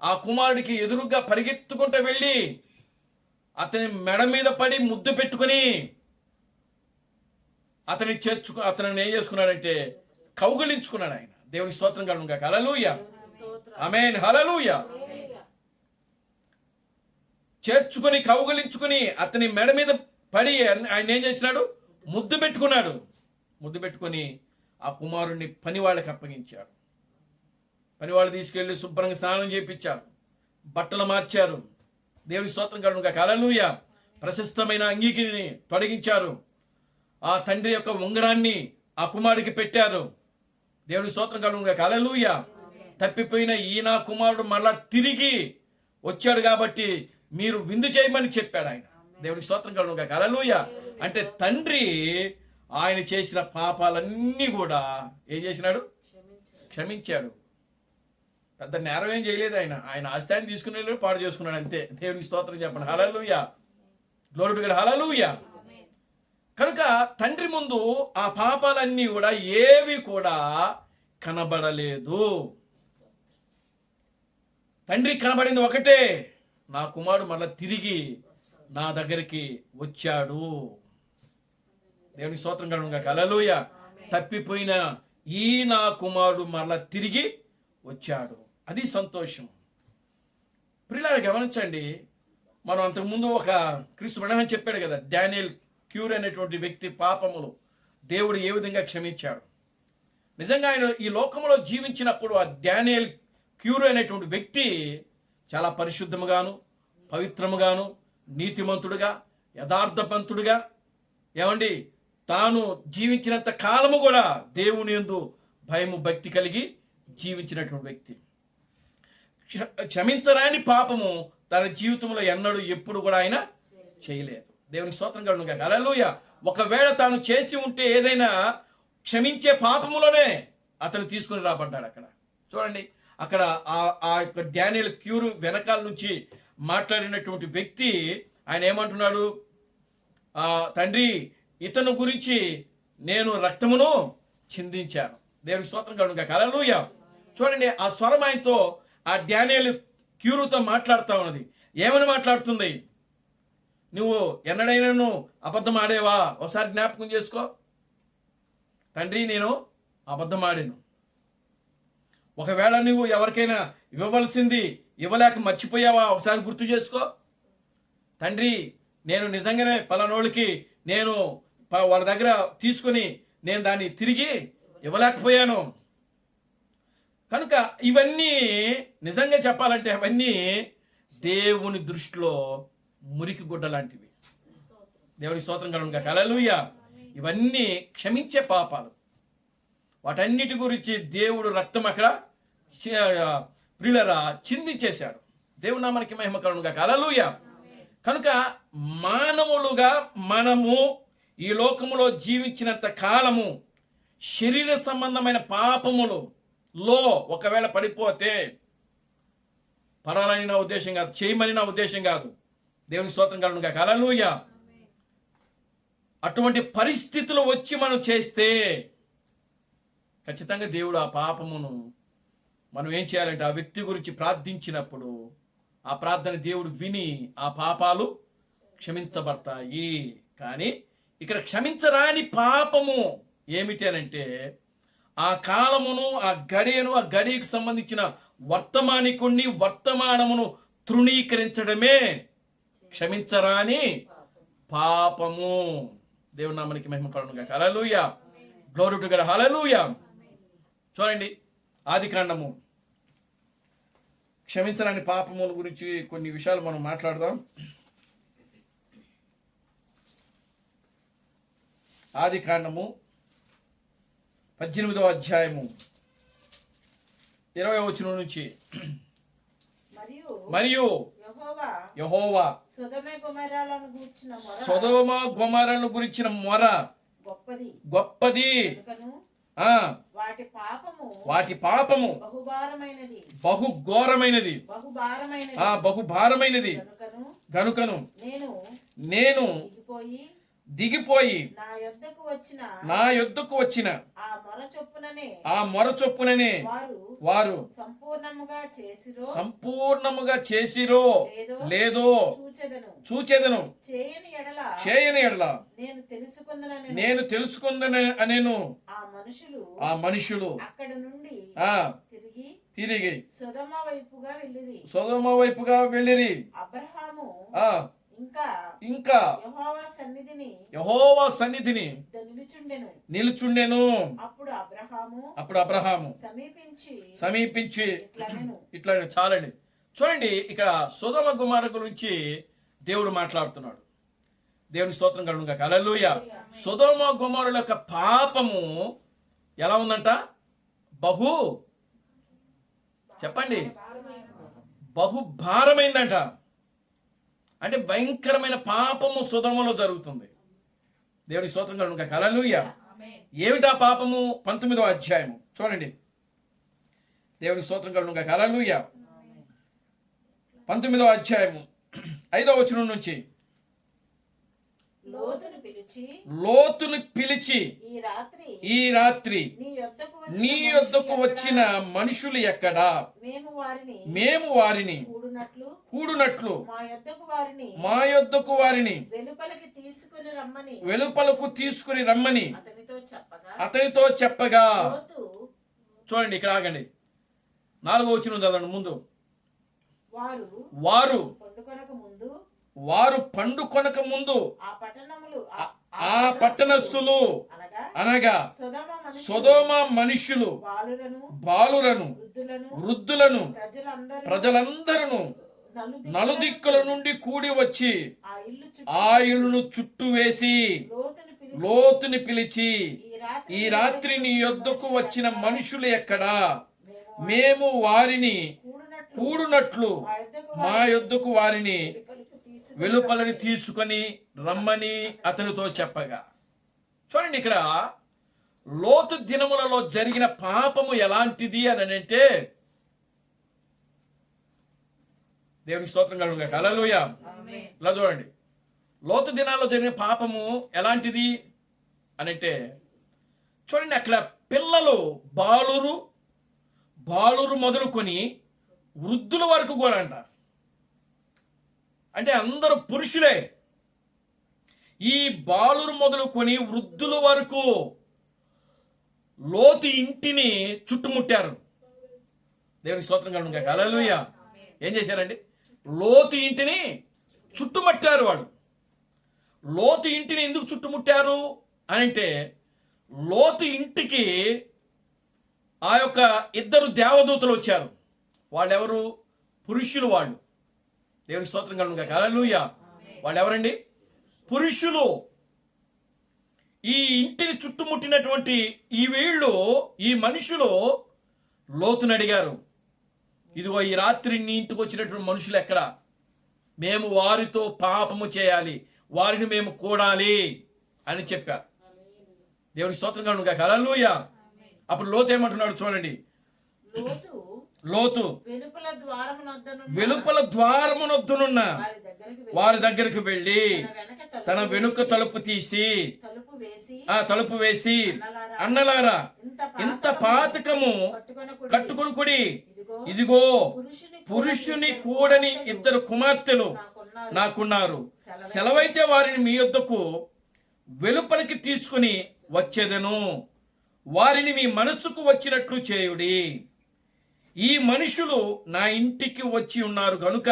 ఆ కుమారుడికి ఎదురుగా పరిగెత్తుకుంటూ వెళ్ళి అతని మెడ మీద పడి ముద్దు పెట్టుకుని అతనిని ఏం చేసుకున్నాడంటే కౌగిలించుకున్నాడు ఆయన. దేవునికి స్తోత్రం కలుగును గాక. హల్లెలూయా. ఆమేన్. హల్లెలూయా. చేర్చుకుని కౌగిలించుకుని అతని మెడ మీద పడి ఆయన ఏం చేసినాడు? ముద్దు పెట్టుకున్నాడు. ముద్దు పెట్టుకొని ఆ కుమారుణ్ణి పని వాళ్ళకి అప్పగించాడు. పని వాళ్ళు తీసుకెళ్లి శుభ్రంగా స్నానం చేయించారు, బట్టలు మార్చారు. దేవుని స్తోత్రం కలుగును గాక. హల్లెలూయా. ప్రశస్తమైన అంగీకిని తొలగించారు. ఆ తండ్రి యొక్క ఉంగరాన్ని ఆ కుమారుడికి పెట్టారు. దేవుని స్తోత్రం కలుగును గాక. హల్లెలూయా. తప్పిపోయిన ఈయన కుమారుడు మళ్ళా తిరిగి వచ్చాడు కాబట్టి మీరు విందు చేయమని చెప్పాడు ఆయన. దేవునికి స్తోత్రం కలుగును గాక. హల్లెలూయా. అంటే తండ్రి ఆయన చేసిన పాపాలన్నీ కూడా ఏం చేసినాడు? క్షమించాడు. పెద్ద నేరం ఏం చేయలేదు ఆయన. ఆయన ఆస్థాన్ని తీసుకుని వెళ్ళాడు, పాడు చేసుకున్నాడు అంతే. దేవునికి స్తోత్రం చెప్పండి. హల్లెలూయా. Glory to God. హల్లెలూయా. కనుక తండ్రి ముందు ఆ పాపాలన్నీ కూడా ఏవి కూడా కనబడలేదు. తండ్రి కనబడింది ఒకటే, నా కుమారుడు మళ్ళీ తిరిగి నా దగ్గరికి వచ్చాడు. దేవునికి స్తోత్రం కలుగును గాక. హల్లెలూయా. తప్పిపోయిన ఈ నా కుమారుడు మళ్ళా తిరిగి వచ్చాడు. అది సంతోషం. ప్రియులారా, గమనించండి, మనం అంతకుముందు ఒక క్రీస్తు మరణం చెప్పాడు కదా, డానియల్ క్యూర్ అనేటువంటి వ్యక్తి పాపములు దేవుడు ఏ విధంగా క్షమించాడు. నిజంగా ఆయన ఈ లోకంలో జీవించినప్పుడు ఆ డానియల్ క్యూర్ అనేటువంటి వ్యక్తి చాలా పరిశుద్ధముగాను, పవిత్రముగాను, నీతిమంతుడుగా, యథార్థవంతుడుగా, ఏమండి, తాను జీవించినంత కాలము కూడా దేవుని యందు భయము భక్తి కలిగి జీవించినటువంటి వ్యక్తి. క్షమించరాని పాపము తన జీవితంలో ఎన్నడూ ఎప్పుడు కూడా ఆయన చేయలేదు. దేవునికి స్తోత్రం కలుగును గాక. హల్లెలూయా. ఒకవేళ తాను చేసి ఉంటే ఏదైనా క్షమించే పాపములోనే అతను తీసుకుని రాబడ్డాడు. అక్కడ చూడండి, అక్కడ ఆ యొక్క డానియల్ క్యూర్ వెనకాల నుంచి మాట్లాడినటువంటి వ్యక్తి ఆయన ఏమంటున్నాడు? తండ్రి, ఇతను గురించి నేను రక్తమును చిందించాను. దేవునికి స్తోత్రం కలుగును గాక. హల్లెలూయా. చూడండి, ఆ స్వరం ఆయనతో, ఆ డానియల్ క్యూరుతో మాట్లాడుతూ ఉన్నది. ఏమని మాట్లాడుతుంది? నువ్వు ఎన్నడైనా అబద్ధం ఆడేవా? ఒకసారి జ్ఞాపకం చేసుకో. తండ్రి, నేను అబద్ధం ఆడాను. ఒకవేళ నువ్వు ఎవరికైనా ఇవ్వవలసింది ఇవ్వలేక మర్చిపోయావా? ఒకసారి గుర్తు చేసుకో. తండ్రి, నేను నిజంగానే పలానోళ్ళకి నేను వాళ్ళ దగ్గర తీసుకుని నేను దాన్ని తిరిగి ఇవ్వలేకపోయాను. కనుక ఇవన్నీ నిజంగా చెప్పాలంటే అవన్నీ దేవుని దృష్టిలో మురికి గుడ్డ లాంటివి. దేవుని స్తోత్రం కలుగును గాక. హల్లెలూయా. ఇవన్నీ క్షమించే పాపాలు. వాటన్నిటి గురించి దేవుడు రక్తం అక్కడ ప్రియులరా చిందించేశాడు. దేవుని నామానికి మహిమ కలుగును గాక. హల్లెలూయా. కనుక మానవులుగా మనము ఈ లోకములో జీవించినంత కాలము శరీర సంబంధమైన పాపములలో ఒకవేళ పడిపోతే, పడాలని నా ఉద్దేశం కాదు, చేయమని నా ఉద్దేశం కాదు. దేవుని స్తోత్రం కలుగును గాక. హల్లెలూయా. అటువంటి పరిస్థితులు వచ్చి మనం చేస్తే ఖచ్చితంగా దేవుడు ఆ పాపమును మనం ఏం చేయాలంటే ఆ వ్యక్తి గురించి ప్రార్థించినప్పుడు ఆ ప్రార్థన దేవుడు విని ఆ పాపాలు క్షమించబడతాయి. కానీ ఇక్కడ క్షమించరాని పాపము ఏమిటి అనంటే ఆ కాలమును, ఆ గడియను, ఆ గడియకు సంబంధించిన వర్తమానికుణ్ణి, వర్తమానమును తృణీకరించడమే క్షమించరాని పాపము. దేవుని నామానికి మహిమ కలుగును గాక. హల్లెలూయా. Glory to God. హల్లెలూయా. చూడండి, ఆదికాండము క్షమించరాని పాపముల గురించి కొన్ని విషయాలు మనం మాట్లాడదాం. ఆదికాండము 18వ అధ్యాయము 20వ వచనం నుంచి. మరియు యెహోవా సొదొమ గొమొర్రాలను గురించిన మొర గొప్పది, వాటి పాపము బహు ఘోరమైనది, బహు భారమైనది గనుకను నేను దిగిపోయి నా యొద్దకు వచ్చిన ఆ మొర చొప్పుననే వారు సంపూర్ణముగా చేసిరో లేదో చూచెదను. చేయని ఎడల నేను తెలుసుకుందనను ఆ మనుషులు తిరిగి సొదొమ వైపుగా వెళ్ళిరి. ఇంకా యెహోవా సన్నిధిని నిలుచుండెను. అప్పుడు అబ్రహాము సమీపించి ఇట్లా. చాలండి, చూడండి, ఇక్కడ సొదొమ గొమొర్రా గురించి దేవుడు మాట్లాడుతున్నాడు. దేవుని స్తోత్రం కలుగును గాక. హల్లెలూయా. సొదొమ గొమొర్రాల యొక్క పాపము ఎలా ఉందంట? చెప్పండి, బహు భారమైందంట. అంటే భయంకరమైన పాపము సొదొమలో జరుగుతుంది. దేవుని స్తోత్రం కలుగును గాక. హల్లెలూయా. ఏమిటా పాపము? 19వ అధ్యాయము చూడండి. దేవుని స్తోత్రం కలుగును గాక. హల్లెలూయా. 19వ అధ్యాయము 5వ వచనం నుంచి. లోతును పిలిచి ఈ రాత్రి నీ యొద్దకు వచ్చిన మనుషులు ఎక్కడా? మేము వారిని కూడునట్లు మా యొద్దకు వారిని వెలుపలకు తీసుకుని రమ్మని అతనితో చెప్పగా. చూడండి, ఇక్కడ ఆగండి. 4వ వచనం చదవండి ముందు. వారు పండుకొనక ముందు ఆ పట్టణస్థులు అనగా సొదొమ మనుష్యులు, బాలురను, వృద్ధులను, ప్రజలందరూ నలుదిక్కుల నుండి కూడి వచ్చి ఆ ఇల్లును చుట్టూ వేసి లోతుని పిలిచి ఈ రాత్రి నీ యొద్దకు వచ్చిన మనుషులు ఎక్కడా? మేము వారిని కూడునట్లు మా యొద్దకు వారిని వెలుపలని తీసుకొని రమ్మని అతనితో చెప్పగా. చూడండి, ఇక్కడ లోతు దినములలో జరిగిన పాపము ఎలాంటిది అని అంటే, దేవునికి స్తోత్రం కలుగును గాక. హల్లెలూయా. ఇలా చూడండి, లోతు దినాల్లో జరిగిన పాపము ఎలాంటిది అని అంటే, చూడండి, అక్కడ పిల్లలు బాలురు మొదలుకొని వృద్ధుల వరకు కూడా అంట. అంటే అందరూ పురుషులే. ఈ బాలురు మొదలుకొని వృద్ధుల వరకు లోతు ఇంటిని చుట్టుముట్టారు. దేవునికి స్తోత్రం కలుగును గాక. హల్లెలూయా. ఏం చేశారండి? లోతు ఇంటిని చుట్టుముట్టారు. వాళ్ళు లోతు ఇంటిని ఎందుకు చుట్టుముట్టారు అని అంటే, లోతు ఇంటికి ఆ యొక్క 2 దేవదూతలు వచ్చారు. వాళ్ళెవరు? పురుషులు. వాళ్ళు దేవుని స్తోత్రం కలుగును గాక. హల్లెలూయా. వాళ్ళు ఎవరండి? పురుషులు. ఈ ఇంటిని చుట్టుముట్టినటువంటి ఈ మనుషులు లోతుని అడిగారు, ఇదిగో ఈ రాత్రి నీ ఇంటికి వచ్చినటువంటి మనుషులు ఎక్కడ? మేము వారితో పాపము చేయాలి, వారిని మేము కూడాలి అని చెప్పారు. దేవుని స్తోత్రం కలుగును గాక. హల్లెలూయా. అప్పుడు లోతు ఏమంటున్నాడు చూడండి. లోతు వెలుపల ద్వారమునొద్దనున్న వారి దగ్గరికి వెళ్ళి తన వెనుక తలుపు తీసి తలుపు వేసి, అన్నలారా, ఇంత పాతకము కట్టుకొనుకుడి, ఇదిగో పురుషుని కూడని 2 కుమార్తెలు నాకున్నారు. సెలవైతే వారిని మీ యొద్దకు వెలుపలికి తీసుకుని వచ్చేదను. వారిని మీ మనస్సుకు వచ్చినట్లు చేయుడి. ఈ మనుషులు నా ఇంటికి వచ్చి ఉన్నారు కనుక,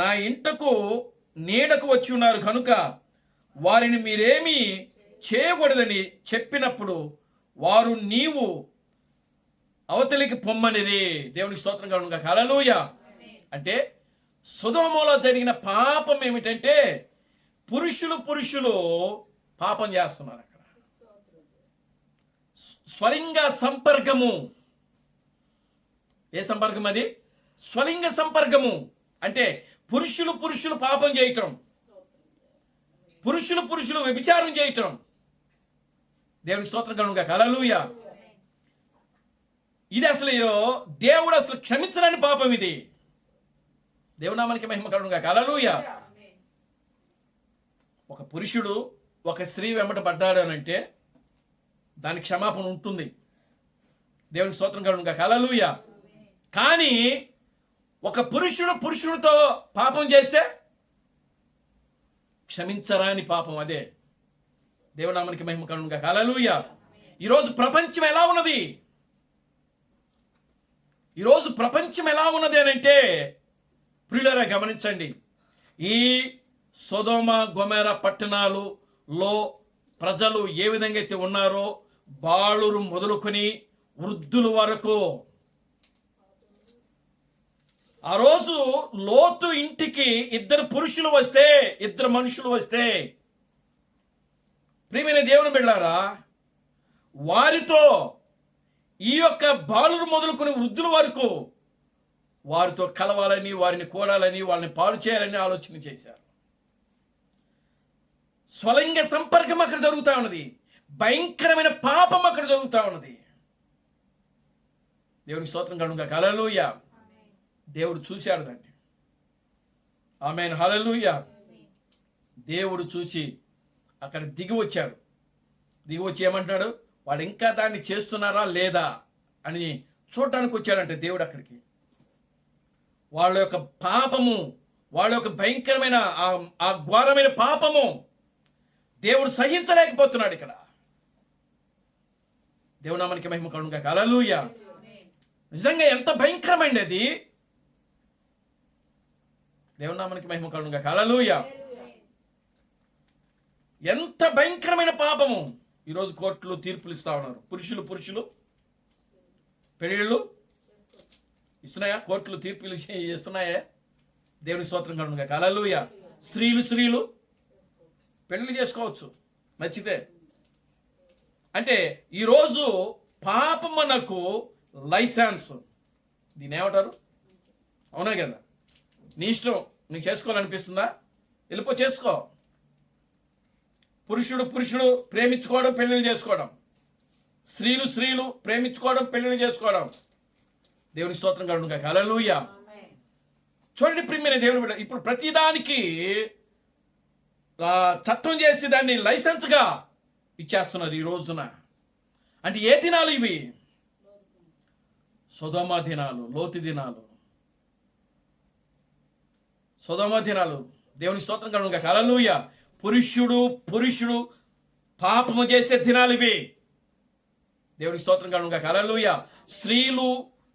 నా ఇంటకు నీడకు వచ్చి ఉన్నారు కనుక వారిని మీరేమీ చేయకూడదని చెప్పినప్పుడు వారు నీవు అవతలికి పొమ్మనిది. దేవునికి స్తోత్రం కలుగును గాక. హల్లెలూయా. అంటే సొదొమలో జరిగిన పాపం ఏమిటంటే, పురుషులు పాపం చేస్తున్నారు అక్కడ. స్వలింగ సంపర్కము. ఏ సంపర్కం అది? స్వలింగ సంపర్కము అంటే పురుషులు పాపం చేయటం, పురుషులు వ్యభిచారం చేయటం. దేవునికి స్తోత్రం కలుగును గాక. హల్లెలూయా. ఇది అసలు దేవుడు అసలు క్షమించలేని పాపం ఇది. దేవునామానికి మహిమ కలుగును గాక. హల్లెలూయా. ఒక పురుషుడు ఒక స్త్రీ వెంబట పడ్డాడు అని అంటే దానికి క్షమాపణ ఉంటుంది. దేవునికి స్తోత్రం కలుగును గాక. హల్లెలూయా. కానీ ఒక పురుషుడితో పాపం చేస్తే క్షమించరాని పాపం అదే. దేవునామానికి మహిమ కలుగును గాక. హల్లెలూయా. ఈరోజు ప్రపంచం ఎలా ఉన్నది? ఈరోజు ప్రపంచం ఎలా ఉన్నది అని అంటే ప్రియులారా గమనించండి. ఈ సొదొమ గొమొర్రా పట్టణాలలో ప్రజలు ఏ విధంగా అయితే ఉన్నారో బాలురు మొదలుకొని వృద్ధుల వరకు, ఆ రోజు లోతు ఇంటికి ఇద్దరు మనుషులు వస్తే ప్రియమైన దేవుని బిడ్డలారా, వారితో ఈ యొక్క బాలురు మొదలుకొని వృద్ధుల వరకు వారితో కలవాలని, వారిని కూడాలని, వాళ్ళని పాడు చేయాలని ఆలోచన చేశారు. స్వలింగ సంపర్కం అక్కడ జరుగుతూ ఉన్నది. భయంకరమైన పాపం అక్కడ జరుగుతూ ఉన్నది. దేవునికి స్తోత్రం కలుగును గాక. హల్లెలూయా. దేవుడు చూశాడు దాన్ని. ఆమేన్. హల్లెలూయా. దేవుడు చూసి అక్కడ దిగి వచ్చి ఏమంటున్నాడు? వాడు ఇంకా దాన్ని చేస్తున్నారా లేదా అని చూడటానికి వచ్చాడంటే దేవుడు అక్కడికి. వాళ్ళ యొక్క పాపము, వాళ్ళ యొక్క భయంకరమైన ఆ ఘోరమైన పాపము దేవుడు సహించలేకపోతున్నాడు ఇక్కడ. దేవునామానికి మహిమ కలుగును గాక. హల్లెలూయా. నిజంగా ఎంత భయంకరమైంది అది. దేవునామానికి మహిమ కలుగును గాక. హల్లెలూయా. ఎంత భయంకరమైన పాపము. ఈరోజు కోర్టులు తీర్పులు ఇస్తా ఉన్నారు. పురుషులు పెళ్ళిళ్ళు ఇస్తున్నాయా? కోర్టులు తీర్పులు ఇస్తున్నాయా? దేవుని స్తోత్రం కలుగును గాక. హల్లెలూయా. స్త్రీలు పెళ్లి చేసుకోవచ్చు నచ్చితే. అంటే ఈరోజు పాపమునకు లైసెన్స్, దీని ఏమంటారు? అవునా కదా? నీ ఇష్టం, నీకు చేసుకోవాలనిపిస్తుందా? వెళ్ళిపో చేసుకో. పురుషుడు ప్రేమించుకోవడం, పెళ్లిళ్ళు చేసుకోవడం. స్త్రీలు ప్రేమించుకోవడం, పెళ్లిళ్ళు చేసుకోవడం. దేవుని స్తోత్రం కలుగును గాక. హల్లెలూయా. చూడండి ప్రియమైన దేవుని బిడ్డ, ఇప్పుడు ప్రతిదానికి చట్టం చేసి దాన్ని లైసెన్స్గా ఇచ్చేస్తున్నారు ఈ రోజున. అంటే ఏ దినాలు ఇవి? సొదొమ దినాలు, లోతు దినాలు, సొదొమ దినాలు. దేవుని స్తోత్రం కలుగును గాక. హల్లెలూయా. పురుషుడు పాపము చేసే దినాలు ఇవి. దేవునికి స్తోత్రం కలుగును గాక. హల్లెలూయా.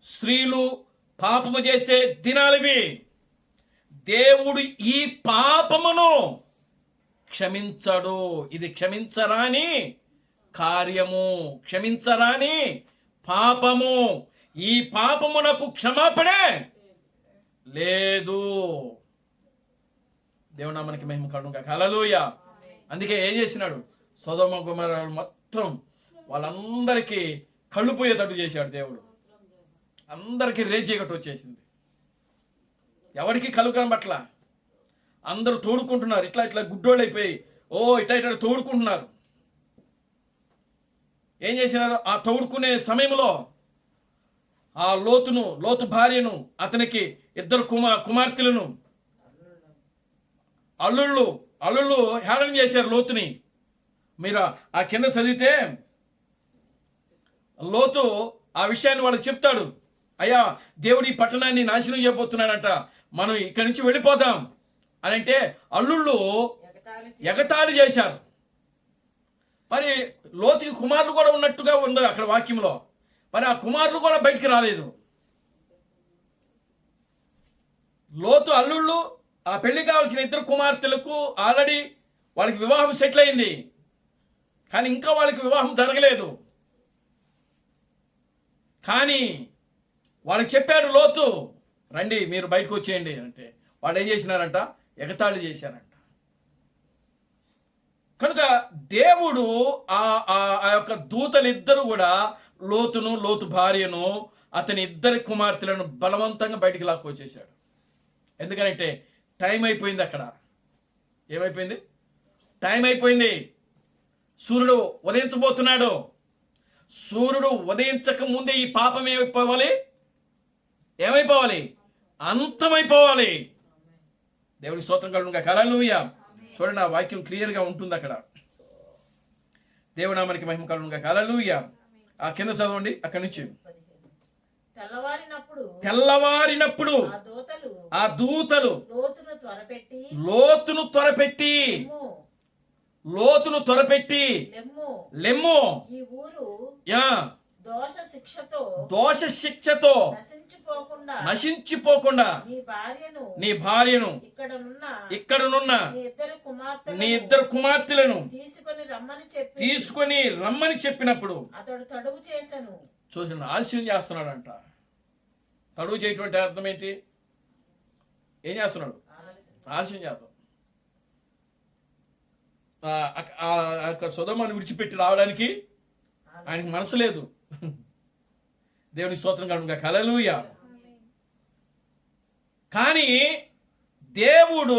స్త్రీలు పాపము చేసే దినాలు ఇవి. దేవుడు ఈ పాపమును క్షమించడు. ఇది క్షమించరాని కార్యము, క్షమించరాని పాపము. ఈ పాపమునకు క్షమాపణే లేదు. దేవునామానికి మహిమ కలుగును గాక. హల్లెలూయా. అందుకే ఏం చేసినాడు? సొదొమ గొమొర్రా మొత్తం వాళ్ళందరికీ కళ్ళు పోయేటట్టు చేశాడు దేవుడు. అందరికీ రేచీకట్టు వచ్చేసింది. ఎవరికి కళ్ళు కనబట్ల. అందరూ తోడుకుంటున్నారు. ఇట్లా గుడ్డోళ్ళు అయిపోయి ఇట్లా తోడుకుంటున్నారు. ఏం చేసినారు? ఆ తోడుకునే సమయంలో ఆ లోతు భార్యను, అతనికి ఇద్దరు కుమార్తెలను అల్లుళ్ళు హేళన చేశారు లోతుని. మీరు ఆ కింద చదివితే లోతు ఆ విషయాన్ని వాళ్ళకి చెప్తాడు. అయ్యా, దేవుడు ఈ పట్టణాన్ని నాశనం చేయబోతున్నాడంట, మనం ఇక్కడి నుంచి వెళ్ళిపోదాం అని అంటే అల్లుళ్ళు ఎగతాళి చేశారు. మరి లోతుకి కుమారులు కూడా ఉన్నట్టుగా ఉంది అక్కడ వాక్యంలో. మరి ఆ కుమారులు కూడా బయటికి రాలేదు. లోతు అల్లుళ్ళు ఆ పెళ్లి కావాల్సిన ఇద్దరు కుమార్తెలకు ఆల్రెడీ వాళ్ళకి వివాహం సెటిల్ అయింది, కానీ ఇంకా వాళ్ళకి వివాహం జరగలేదు. కానీ వాళ్ళకి చెప్పాడు లోతు, రండి మీరు బయటకు వచ్చేయండి అంటే వాళ్ళు ఏం చేసినారంట? ఎగతాళి చేశారంట. కనుక దేవుడు ఆ ఆ ఆ యొక్క దూతలిద్దరూ కూడా లోతు భార్యను అతని ఇద్దరి కుమార్తెలను బలవంతంగా బయటికి లాక్కొచ్చేసాడు. ఎందుకంటే టైం అయిపోయింది. అక్కడ ఏమైపోయింది? టైం అయిపోయింది. సూర్యుడు ఉదయించబోతున్నాడు. సూర్యుడు ఉదయించక ముందే ఈ పాపం ఏమైపోవాలి? అంతమైపోవాలి. దేవుని స్తోత్రం కలుగునుగా. హల్లెలూయా. చూడండి, ఆ వాక్యం క్లియర్గా ఉంటుంది అక్కడ. దేవుని నామానికి మహిమ కలుగునుగా. హల్లెలూయా. ఆ కింద చదవండి, అక్కడి నుంచి. తెల్లవారినప్పుడు ఆ దూతలు లోతును త్వరపెట్టి లెమ్ము, దోష శిక్షతో నశించిపోకుండా నీ భార్యను ఇక్కడనున్న నీ ఇద్దరు కుమార్తెలను తీసుకొని రమ్మని చెప్పినప్పుడు అతడు తడువు చేసెను. చూసిన ఆలస్యం చేస్తున్నాడంట. తడువు చేయటువంటి అర్థం ఏంటి? ఏం చేస్తున్నాడు? ఆలస్యం చేద్దాం. సొదొమను విడిచిపెట్టి రావడానికి ఆయనకి మనసు లేదు. దేవుని స్తోత్రం కలుగునుగా. హల్లెలూయా. కానీ దేవుడు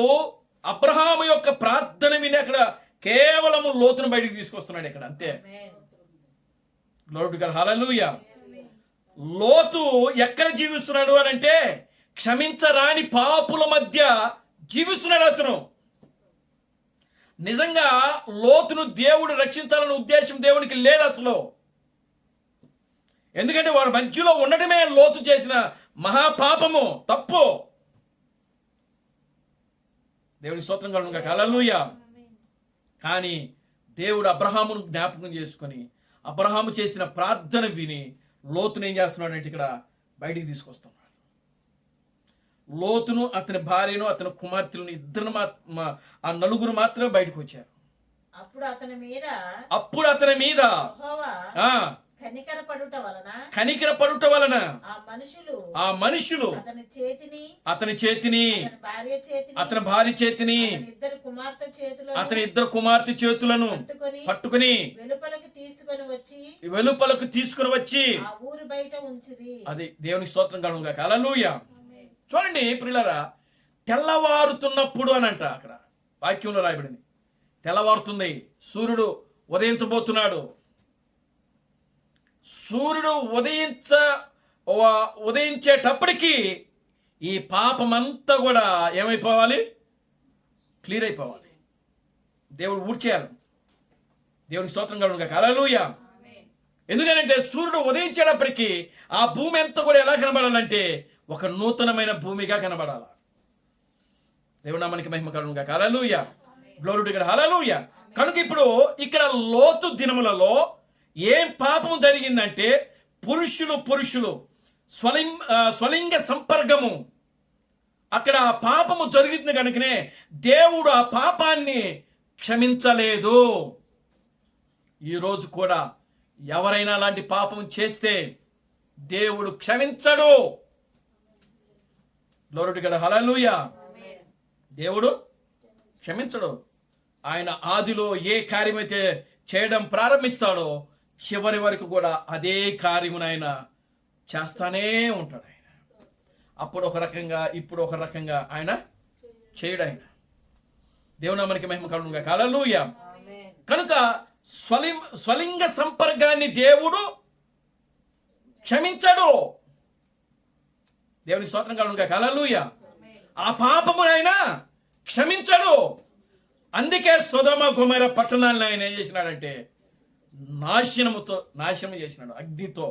అబ్రహాము యొక్క ప్రార్థన విని అక్కడ కేవలము లోతును బయటికి తీసుకొస్తున్నాడు ఇక్కడ, అంతే. Glory to God. హల్లెలూయా. లోతు ఎక్కడ జీవిస్తున్నాడు అని అంటే క్షమించరాని పాపుల మధ్య జీవిస్తున్నాడు అతను. నిజంగా లోతును దేవుడు రక్షించాలనే ఉద్దేశం దేవునికి లేదు అసలు. ఎందుకంటే వారి మధ్యలో ఉండటమే లోతు చేసిన మహాపాపము, తప్పు. దేవుని స్తోత్రం కలుగునుగా. హల్లెలూయా. కానీ దేవుడు అబ్రహామును జ్ఞాపకం చేసుకొని అబ్రహాము చేసిన ప్రార్థన విని లోతును ఏం చేస్తున్నాడు అంటే ఇక్కడ బయటికి తీసుకొస్తున్నాడు. లోతును, అతని భార్యను, అతని కుమార్తెలను ఇద్దరు ఆ నలుగురు మాత్రమే బయటకు వచ్చారు. అప్పుడు అతని మీద కనికరపడుట వలన ఆ మనుషులు అతని చేతిని అతని భార్య చేతిని అతని ఇద్దరు కుమార్తె చేతులను పట్టుకుని వెలుపలకు తీసుకుని వచ్చి ఊరు బయట ఉంచిరి. అది దేవునికి స్తోత్రం కలుగునుగా. హల్లెలూయా. చూడండి ప్రియులారా, తెల్లవారుతున్నప్పుడు అని అంట అక్కడ వాక్యంలో రాయబడింది. తెల్లవారుతుంది, సూర్యుడు ఉదయించబోతున్నాడు. సూర్యుడు ఉదయించేటప్పటికి ఈ పాపమంతా కూడా ఏమైపోవాలి? క్లియర్ అయిపోవాలి. దేవుడు ఊడ్చేయాలి. దేవునికి స్తోత్రం కలుగునుగా. హల్లెలూయా. ఎందుకంటే సూర్యుడు ఉదయించేటప్పటికి ఆ భూమి అంతా కూడా ఎలా కనబడాలంటే ఒక నూతనమైన భూమిగా కనబడాలి. దేవుని నామానికి మహిమ కలుగునుగా. హల్లెలూయా. Glory to God. హల్లెలూయా. కనుక ఇప్పుడు ఇక్కడ లోతు దినములలో ఏం పాపం జరిగిందంటే పురుషులు స్వలింగ సంపర్కము, అక్కడ పాపము జరుగుతుంది కనుకనే దేవుడు ఆ పాపాన్ని క్షమించలేదు. ఈరోజు కూడా ఎవరైనా అలాంటి పాపం చేస్తే దేవుడు క్షమించడు. Glory to God. హల్లెలూయా. దేవుడు క్షమించడు. ఆయన ఆదిలో ఏ కార్యమైతే చేయడం ప్రారంభిస్తాడో చివరి వరకు కూడా అదే కార్యమును ఆయన చేస్తానే ఉంటాడు. ఆయన అప్పుడు ఒక రకంగా, ఇప్పుడు ఒక రకంగా ఆయన చేయడు. ఆయన దేవునామానికి మహిమ కలుగునుగా. హల్లెలూయా. కనుక స్వలింగ సంపర్కాన్ని దేవుడు క్షమించడు. దేవుని స్తోత్రం కలుగునుగా. హల్లెలూయా. ఆ పాపమును ఆయన క్షమించడు. అందుకే సొదొమ గొమొర్రా పట్టణాలను ఆయన ఏం చేసినాడంటే నాశనం చేసినాడు, అగ్నితో.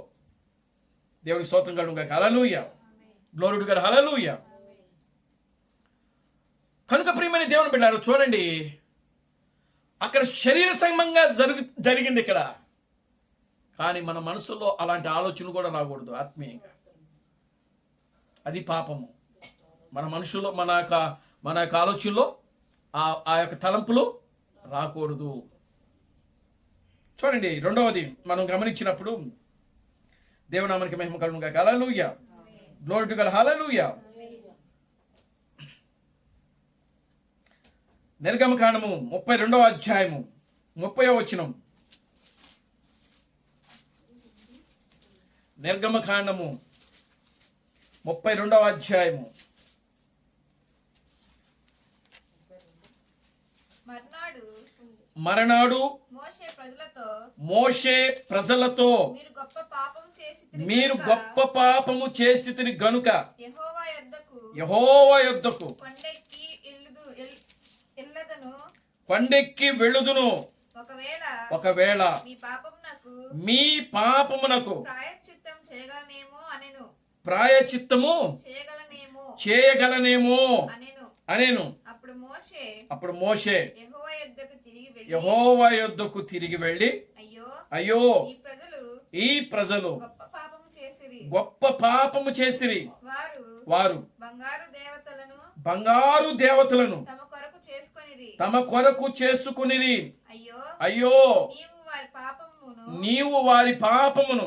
దేవుని స్తోత్రం కలుగునుగా. హల్లెలూయా. Glory to God. హల్లెలూయా. కనుక ప్రియమైన దేవుని బిడ్డలారా, చూడండి అక్కడ శరీర సంబంధంగా జరిగింది ఇక్కడ. కానీ మన మనసులో అలాంటి ఆలోచనలు కూడా రాకూడదు ఆత్మీయంగా. అది పాపము. మన మనుషుల్లో మన యొక్క ఆలోచనలో ఆ యొక్క తలంపులు రాకూడదు. చూడండి, రెండవది మనం గమనించినప్పుడు దేవునామానికి మహిమ కలుగునుగా. హల్లెలూయా. Glory to God. హల్లెలూయా. నిర్గమకాండము 32వ అధ్యాయము 30వ వచనం. నిర్గమకాండము 32వ అధ్యాయము. మరనాడు మోషే ప్రజలతో మీరు గొప్ప పాపము చేసితిరి గనుక యెహోవా యొద్దకు కొండెక్కి వెళ్ళుదును. ఒకవేళ మీ పాపమునకు ప్రాయశ్చిత్తము చేయగలనేమో అనేను. అప్పుడు మోషే యెహోవా యొద్దకు తిరిగి వెళ్ళి, అయ్యో ఈ ప్రజలు గొప్ప పాపము చేసిరి. వారు బంగారు దేవతలను తమ కొరకు చేసుకునిరి. అయ్యో నీవు వారి పాపమును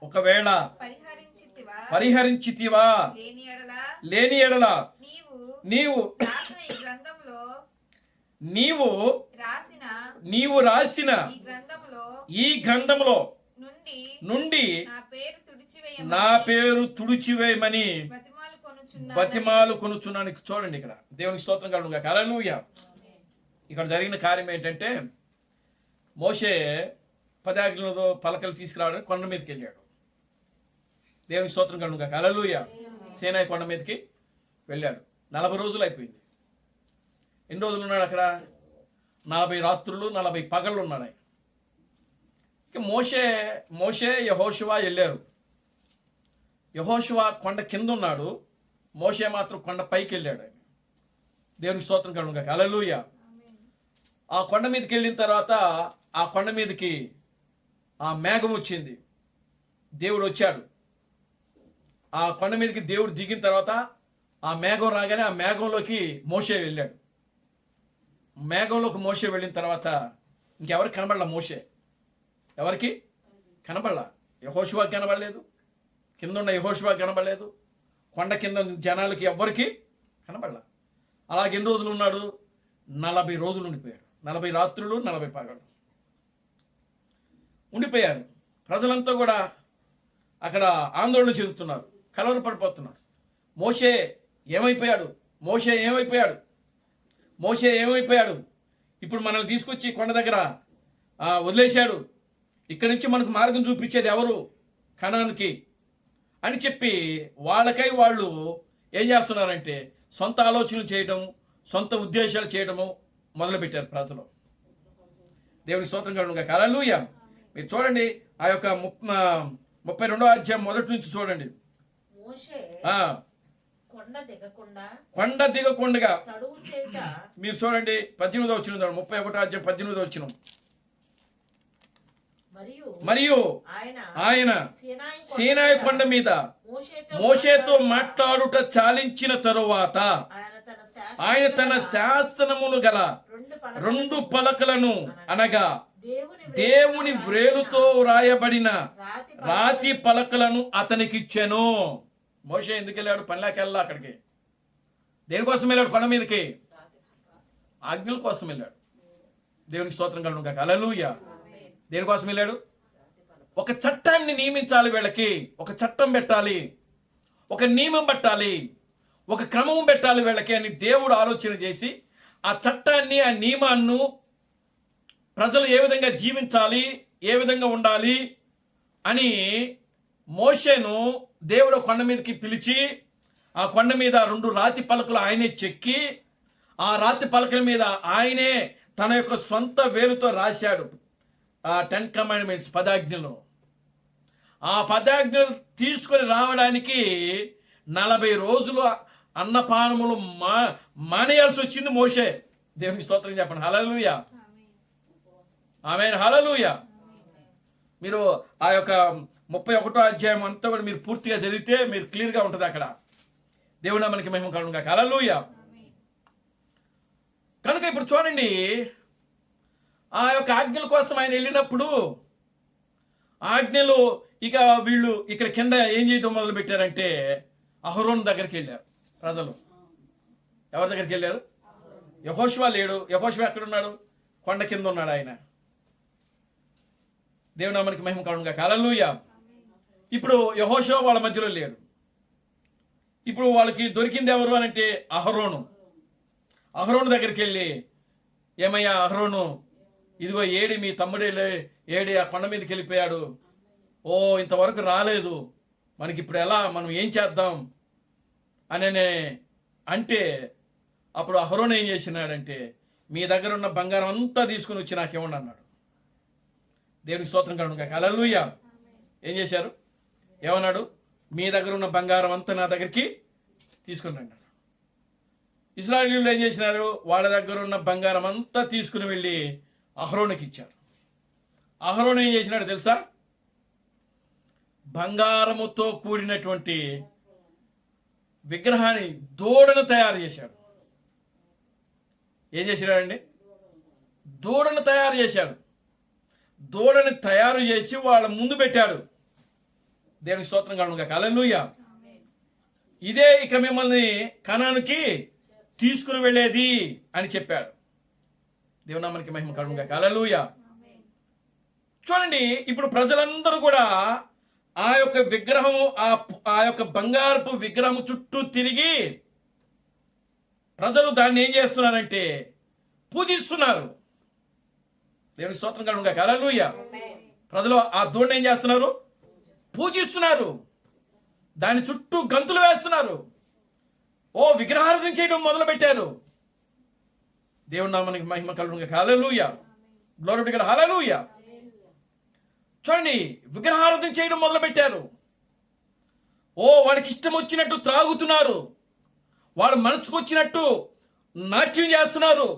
ఒకవేళ పరిహరించితివా లేని ఎడల నీవు రాసిన ఈ గ్రంథములో నుండి నా పేరు తుడిచివేయమని బతిమాలు కొనుచున్నాను. చూడండి, ఇక్కడ దేవునికి స్తోత్రం కలుగును గాక. హల్లెలూయా. ఇక్కడ జరిగిన కార్యం ఏంటంటే, మోషే 10 ఆజ్ఞలతో పలకలు తీసుకురావడానికి కొండ మీదకి వెళ్ళాడు. దేవునికి స్తోత్రం కలుగును గాక. హల్లెలూయా. సీనాయి కొండ మీదకి వెళ్ళాడు. 40 రోజులు అయిపోయింది. ఎన్ని రోజులు ఉన్నాడు అక్కడ? 40 రాత్రులు 40 పగళ్ళు ఉన్నాడు ఆయన. ఇక మోషే యెహోషువ వెళ్ళారు. యెహోషువ కొండ కింద ఉన్నాడు, మోషే మాత్రం కొండ పైకి వెళ్ళాడు ఆయన. దేవునికి స్తోత్రం కలుగును గాక. హల్లెలూయా. ఆ కొండ మీదకి వెళ్ళిన తర్వాత ఆ కొండ మీదకి ఆ మేఘం వచ్చింది. దేవుడు వచ్చాడు. ఆ కొండ మీదకి దేవుడు దిగిన తర్వాత ఆ మేఘం రాగానే ఆ మేఘంలోకి మోషే వెళ్ళాడు. మేఘంలోకి మోషే వెళ్ళిన తర్వాత ఇంకెవరికి కనబడలా. మోషే ఎవరికి కనబడలా. యెహోషువకి కనబడలేదు, కింద ఉన్న యెహోషువకి కనబడలేదు, కొండ కింద జనాలకి ఎవ్వరికి కనబడలా. అలాగే ఎన్ని రోజులు ఉన్నాడు? 40 రోజులు ఉండిపోయాడు. 40 రాత్రులు 40 పగళ్ళు ఉండిపోయారు. ప్రజలంతా కూడా అక్కడ ఆందోళన చెందుతున్నారు, కలవరపడిపోతున్నారు. మోషే ఏమైపోయాడు? మోషే ఏమైపోయాడు? మోషే ఏమైపోయాడు? ఇప్పుడు మనల్ని తీసుకొచ్చి కొండ దగ్గర వదిలేశాడు. ఇక్కడి నుంచి మనకు మార్గం చూపించేది ఎవరు? కనానుకి అని చెప్పి వాళ్ళకై వాళ్ళు ఏం చేస్తున్నారంటే సొంత ఆలోచనలు చేయడం, సొంత ఉద్దేశాలు చేయడము మొదలుపెట్టారు ప్రజలు. దేవుని స్తోత్రం కలుగును గాక. హల్లెలూయా. మీరు చూడండి, ఆ యొక్క 32వ అధ్యాయం మొదటి నుంచి చూడండి. కొండ దిగకుండా మీరు చూడండి 18వ వచనం, 31వ అధ్యాయం 18వ వచనం. మరియు ఆయన సీనాయి కొండ మీద మోషేతో మాట్లాడుట చాలించిన తరువాత ఆయన తన శాసనములు గల 2 పలకలను అనగా దేవుని వ్రేలుతో వ్రాయబడిన రాతి పలకలను అతనికి ఇచ్చెను. మోషే ఎందుకు వెళ్ళాడు? పనిలోకి అక్కడికి దేనికోసం వెళ్ళాడు? కొండ మీదకి ఆజ్ఞల కోసం వెళ్ళాడు. దేవునికి స్తోత్రం కలుగును గాక. హల్లెలూయా. దేనికోసం వెళ్ళాడు? ఒక చట్టాన్ని నియమించాలి, వీళ్ళకి ఒక చట్టం పెట్టాలి, ఒక నియమం పెట్టాలి, ఒక క్రమం పెట్టాలి వీళ్ళకి అని దేవుడు ఆలోచన చేసి ఆ చట్టాన్ని, ఆ నియమాన్ని ప్రజలు ఏ విధంగా జీవించాలి, ఏ విధంగా ఉండాలి అని మోషేను దేవుడు కొండ మీదకి పిలిచి ఆ కొండ మీద 2 రాతి పలకలు ఆయనే చెక్కి ఆ రాతి పలకల మీద ఆయనే తన యొక్క సొంత వేలుతో రాశాడు ఆ 10 కమాండ్మెంట్స్, 10 ఆజ్ఞలు. ఆ 10 ఆజ్ఞలు తీసుకొని రావడానికి 40 రోజులు అన్నపానములు మానేయాల్సి వచ్చింది మోషే. దేవునికి స్తోత్రం చెప్పండి. హల్లెలూయా. ఆమేన్. హల్లెలూయా. మీరు ఆ యొక్క 31వ అధ్యాయం అంతా కూడా మీరు పూర్తిగా చదివితే మీరు క్లియర్గా ఉంటుంది అక్కడ. దేవుడు మనకి మహిమ కలుగును గాక. హల్లెలూయా. కనుక ఇప్పుడు చూడండి, ఆ యొక్క ఆజ్ఞల కోసం ఆయన వెళ్ళినప్పుడు ఆజ్ఞలు ఇక వీళ్ళు ఇక్కడ కింద ఏం చేయడం మొదలు పెట్టారంటే అహరోను దగ్గరికి వెళ్ళారు ప్రజలు. ఎవరి దగ్గరికి వెళ్ళారు? యెహోషువ లేడు. యెహోషువ ఎక్కడున్నాడు? కొండ కింద ఉన్నాడు ఆయన. దేవుని నామానికి మహిమ కలుగునుగాక. హల్లెలూయా. ఇప్పుడు యెహోషువ వాళ్ళ మధ్యలో లేడు. ఇప్పుడు వాళ్ళకి దొరికింది ఎవరు అని అంటే అహరోను దగ్గరికి వెళ్ళి, ఏమయ్యా అహరోను, ఇదిగో ఏడి మీ తమ్ముడే ఏడి ఆ కొండ మీదకి వెళ్ళిపోయాడు, ఓ ఇంతవరకు రాలేదు, మనకి ఇప్పుడు ఎలా, మనం ఏం చేద్దాం అని అంటే అప్పుడు అహరోను ఏం చేసినాడంటే, మీ దగ్గర ఉన్న బంగారం అంతా తీసుకుని వచ్చి నాకు ఇవ్వండి అన్నాడు. దేవునికి స్తోత్రం కలుగునుగాక. హల్లెలూయా. ఏం చేశారు? ఏమన్నాడు? మీ దగ్గర ఉన్న బంగారం అంతా నా దగ్గరికి తీసుకుని రండి అన్నాడు. ఇశ్రాయేలీయులు ఏం చేసినారు? వాళ్ళ దగ్గర ఉన్న బంగారం అంతా తీసుకుని వెళ్ళి అహరోనుకి ఇచ్చారు. అహరోను ఏం చేసినాడు తెలుసా? బంగారముతో కూడినటువంటి విగ్రహాన్ని, దూడను తయారు చేశాడు. ఏం చేసినాడండి? దూడను తయారు చేశాడు. దూడని తయారు చేసి వాళ్ళ ముందు పెట్టాడు. దేవునికి స్తోత్రం కలుగునుగాక. హల్లెలూయా. ఇదే ఇక మిమ్మల్ని కనానుకి తీసుకుని వెళ్ళేది అని చెప్పాడు. దేవుని నామానికి మహిమ కలుగునుగాక. హల్లెలూయా. చూడండి, ఇప్పుడు ప్రజలందరూ కూడా ఆ యొక్క విగ్రహము, ఆ యొక్క బంగారపు విగ్రహము చుట్టూ తిరిగి ప్రజలు దాన్ని ఏం చేస్తున్నారంటే పూజిస్తున్నారు. దేవునికి స్తోత్రం కలుగునుగాక. హల్లెలూయా. ప్రజలు ఆ దూడని ఏం చేస్తున్నారు? పూజిస్తున్నారు. దాని చుట్టూ గంతులు వేస్తున్నారు. ఓ విగ్రహారాధన చేయడం మొదలు పెట్టారు. దేవుని నామానికి మహిమ కలుగునుగాక. హల్లెలూయా. Glory to God. హల్లెలూయా. చూడండి, విగ్రహారాధన చేయడం మొదలు పెట్టారు. ఓ వాళ్ళకి ఇష్టం వచ్చినట్టు త్రాగుతున్నారు. వాళ్ళ మనసుకు వచ్చినట్టు నాట్యం చేస్తున్నారు.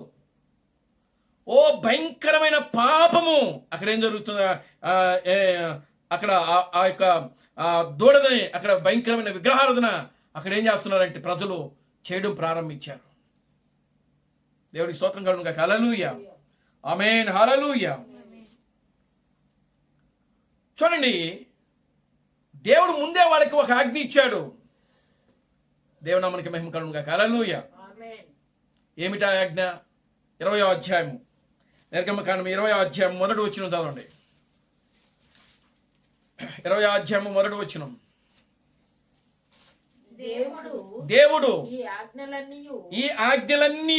ఓ భయంకరమైన పాపము. అక్కడ ఏం జరుగుతుంది? అక్కడ ఆ యొక్క దూడని, అక్కడ భయంకరమైన విగ్రహారాధన అక్కడ ఏం చేస్తున్నారంటే ప్రజలు చేయడం ప్రారంభించారు. దేవుడికి స్తోత్రం కలుగునుగాక. హల్లెలూయా. ఆమేన్. హల్లెలూయా. చూడండి, దేవుడు ముందే వాళ్ళకి ఒక ఆజ్ఞ ఇచ్చాడు. దేవుని నామానికి మహిమ కలుగునుగాక. హల్లెలూయా. ఏమిటా ఆజ్ఞ? 20వ అధ్యాయము, నిర్గమకాండం 20వ అధ్యాయం మొదటి వచనం చదవండి. 20వ అధ్యాయము మొదటి వచనం. దేవుడు ఈ ఆజ్ఞలన్నీ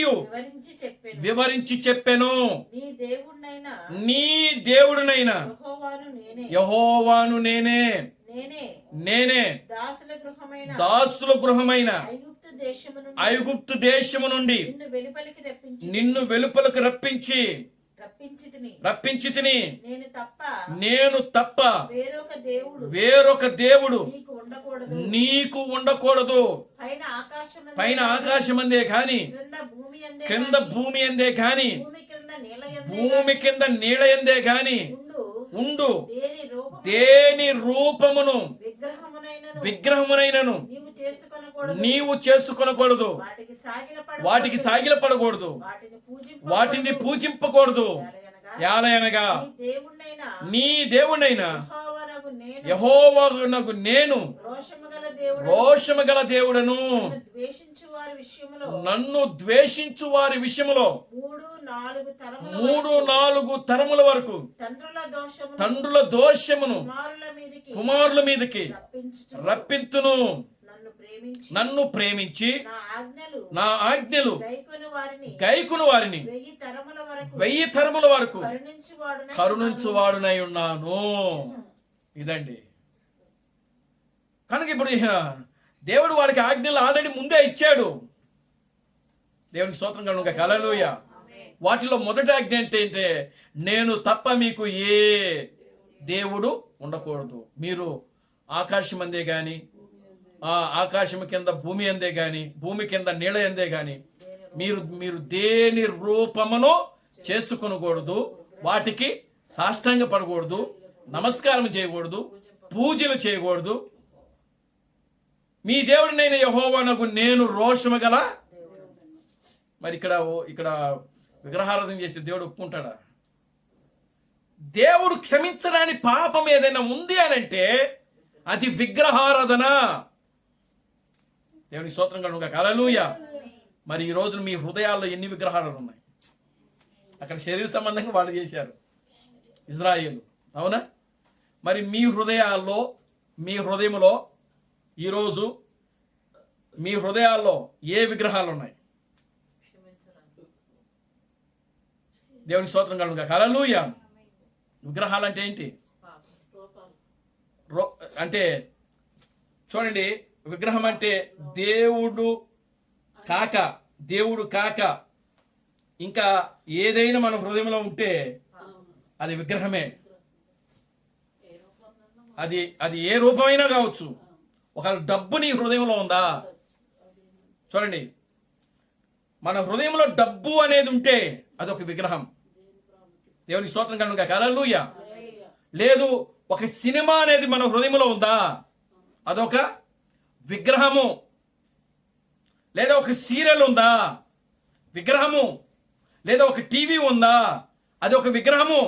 వివరించి చెప్పెను. నీ దేవుడునైనా యెహోవాను నేనే దాసుల గృహమైన ఐగుప్తు దేశము నుండి నిన్ను వెలుపలకు రప్పించితిని. నేను తప్ప వేరొక దేవుడు నీకు ఉండకూడదు. పైన ఆకాశమందే కాని, క్రింద భూమి అందే కాని, భూమి కింద నీళ్ళ ఎందే కాని ఉండు దేని రూపమును విగ్రహమునైనను నీవు చేసుకొనకూడదు. వాటికి సాగిలపడకూడదు. వాటిని పూజింపకూడదు. యాలయనగా నీ దేవుడైనా యెహోవానగు నేను రోషము గల దేవుడను. నన్ను ద్వేషించు వారి విషయములో 3-4 తరముల వరకు తండ్రుల దోషమును కుమారుల మీదకి రప్పింతును. నన్ను ప్రేమించి నా ఆజ్ఞలు గైకొను వారిని 1000 తరముల వరకు కరుణించువాడునై ఉన్నాను. ఇదండి. కనుక ఇప్పుడు దేవుడు వాడికి ఆజ్ఞలు ఆల్రెడీ ముందే ఇచ్చాడు. దేవునికి స్తోత్రం కలుగునుగాక. హల్లెలూయా. వాటిలో మొదటి ఆజ్ఞ ఏంటంటే, నేను తప్ప మీకు ఏ దేవుడు ఉండకూడదు. మీరు ఆకాశం అందే కానీ, ఆకాశం కింద భూమి అందే కానీ, భూమి కింద నీళ్ళ అందే కానీ మీరు దేని రూపమును చేసుకొనకూడదు. వాటికి సాష్టాంగ పడకూడదు, నమస్కారం చేయకూడదు, పూజలు చేయకూడదు. మీ దేవుడినైన యెహోవానకు నేను రోషము గల. మరి ఇక్కడ విగ్రహారాధన చేసే దేవుడు ఒప్పుకుంటాడా? దేవుడు క్షమించరాని పాపం ఏదైనా ఉంది అనంటే అది విగ్రహారాధన. దేవునికి స్తోత్రం కలుగునుగాక. హల్లెలూయా. మరి ఈ రోజు మీ హృదయాల్లో ఎన్ని విగ్రహాలు ఉన్నాయి? అక్కడ శరీర సంబంధంగా వాళ్ళు చేశారు ఇజ్రాయేలు. అవునా? మరి మీ హృదయాల్లో, మీ హృదయంలో ఈరోజు మీ హృదయాల్లో ఏ విగ్రహాలు ఉన్నాయి? దేవుని స్తోత్రం కలుగుగా. హల్లెలూయా. విగ్రహాలు అంటే ఏంటి? అంటే చూడండి, విగ్రహం అంటే దేవుడు కాక ఇంకా ఏదైనా మన హృదయంలో ఉంటే అది విగ్రహమే. అది ఏ రూపమైనా కావచ్చు. ఒకవేళ డబ్బు నీ హృదయంలో ఉందా? చూడండి, మన హృదయంలో డబ్బు అనేది ఉంటే అదొక విగ్రహం. దేవునికి స్తోత్రం కలుగుగా. హల్లెలూయా. లేదు, ఒక సినిమా అనేది మన హృదయంలో ఉందా? అదొక విగ్రహము. లేదా ఒక సీరియల్ ఉందా? విగ్రహము. లేదా ఒక టీవీ ఉందా? అదొక విగ్రహము.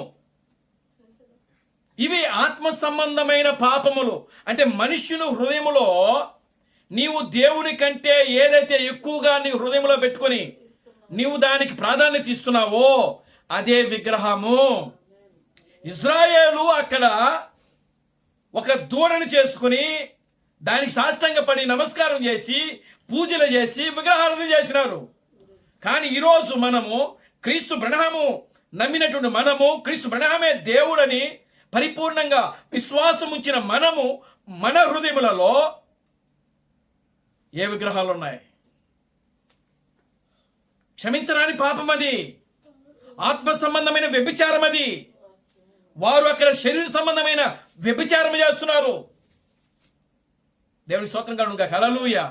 ఇవి ఆత్మ సంబంధమైన పాపములు. అంటే మనుష్యుని హృదయములో నీవు దేవుని కంటే ఏదైతే ఎక్కువగా నీ హృదయంలో పెట్టుకొని నీవు దానికి ప్రాధాన్యత ఇస్తున్నావో అదే విగ్రహము. ఇజ్రాయేలు అక్కడ ఒక దూడని చేసుకుని దానికి సాష్టాంగపడి నమస్కారం చేసి పూజలు చేసి విగ్రహారాధన చేసినారు. కానీ ఈరోజు మనము క్రీస్తు బ్రహ్మము నమ్మినటువంటి మనము, క్రీస్తు బ్రహ్మమే దేవుడని పరిపూర్ణంగా విశ్వాసం ఉంచిన మనము, మన హృదయములలో ఏ విగ్రహాలు ఉన్నాయి? క్షమించరాని పాపం అది. ఆత్మ సంబంధమైన వ్యభిచారం అది. వారు అక్కడ శరీర సంబంధమైన వ్యభిచారం చేస్తున్నారు. దేవుని స్తోత్రం కలుగుగా. హల్లెలూయా.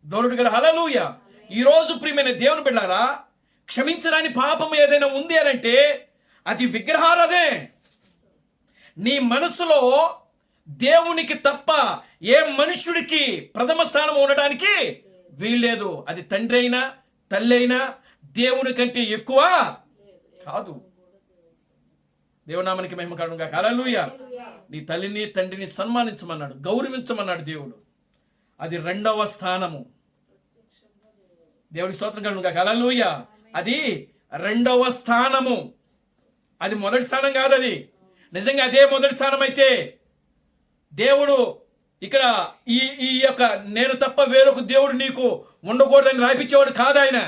దేవుడి గారు హల్లెలూయా. ఈరోజు ప్రియమైన దేవుని బిడ్డలారా, క్షమించరాని పాపం ఏదైనా ఉంది అనంటే అది విగ్రహారాధనే. నీ మనసులో దేవునికి తప్ప ఏ మనుష్యుడికి ప్రథమ స్థానం ఉండడానికి వీల్లేదు. అది తండ్రి అయినా తల్లి అయినా దేవుని కంటే ఎక్కువ కాదు. దేవునామానికి మహిమ కలుగుగా. హల్లెలూయా. నీ తల్లిని తండ్రిని సన్మానించమన్నాడు, గౌరవించమన్నాడు దేవుడు. అది రెండవ స్థానము. దేవుని స్తోత్రం కలుగుగా. హల్లెలూయా. అది రెండవ స్థానము. అది మొదటి స్థానం కాదు. అది నిజంగా అదే మొదటి స్థానం అయితే దేవుడు ఇక్కడ ఈ యొక్క నేను తప్ప వేరొక దేవుడు నీకు ఉండకూడదని రాయించేవాడు కాదు ఆయన.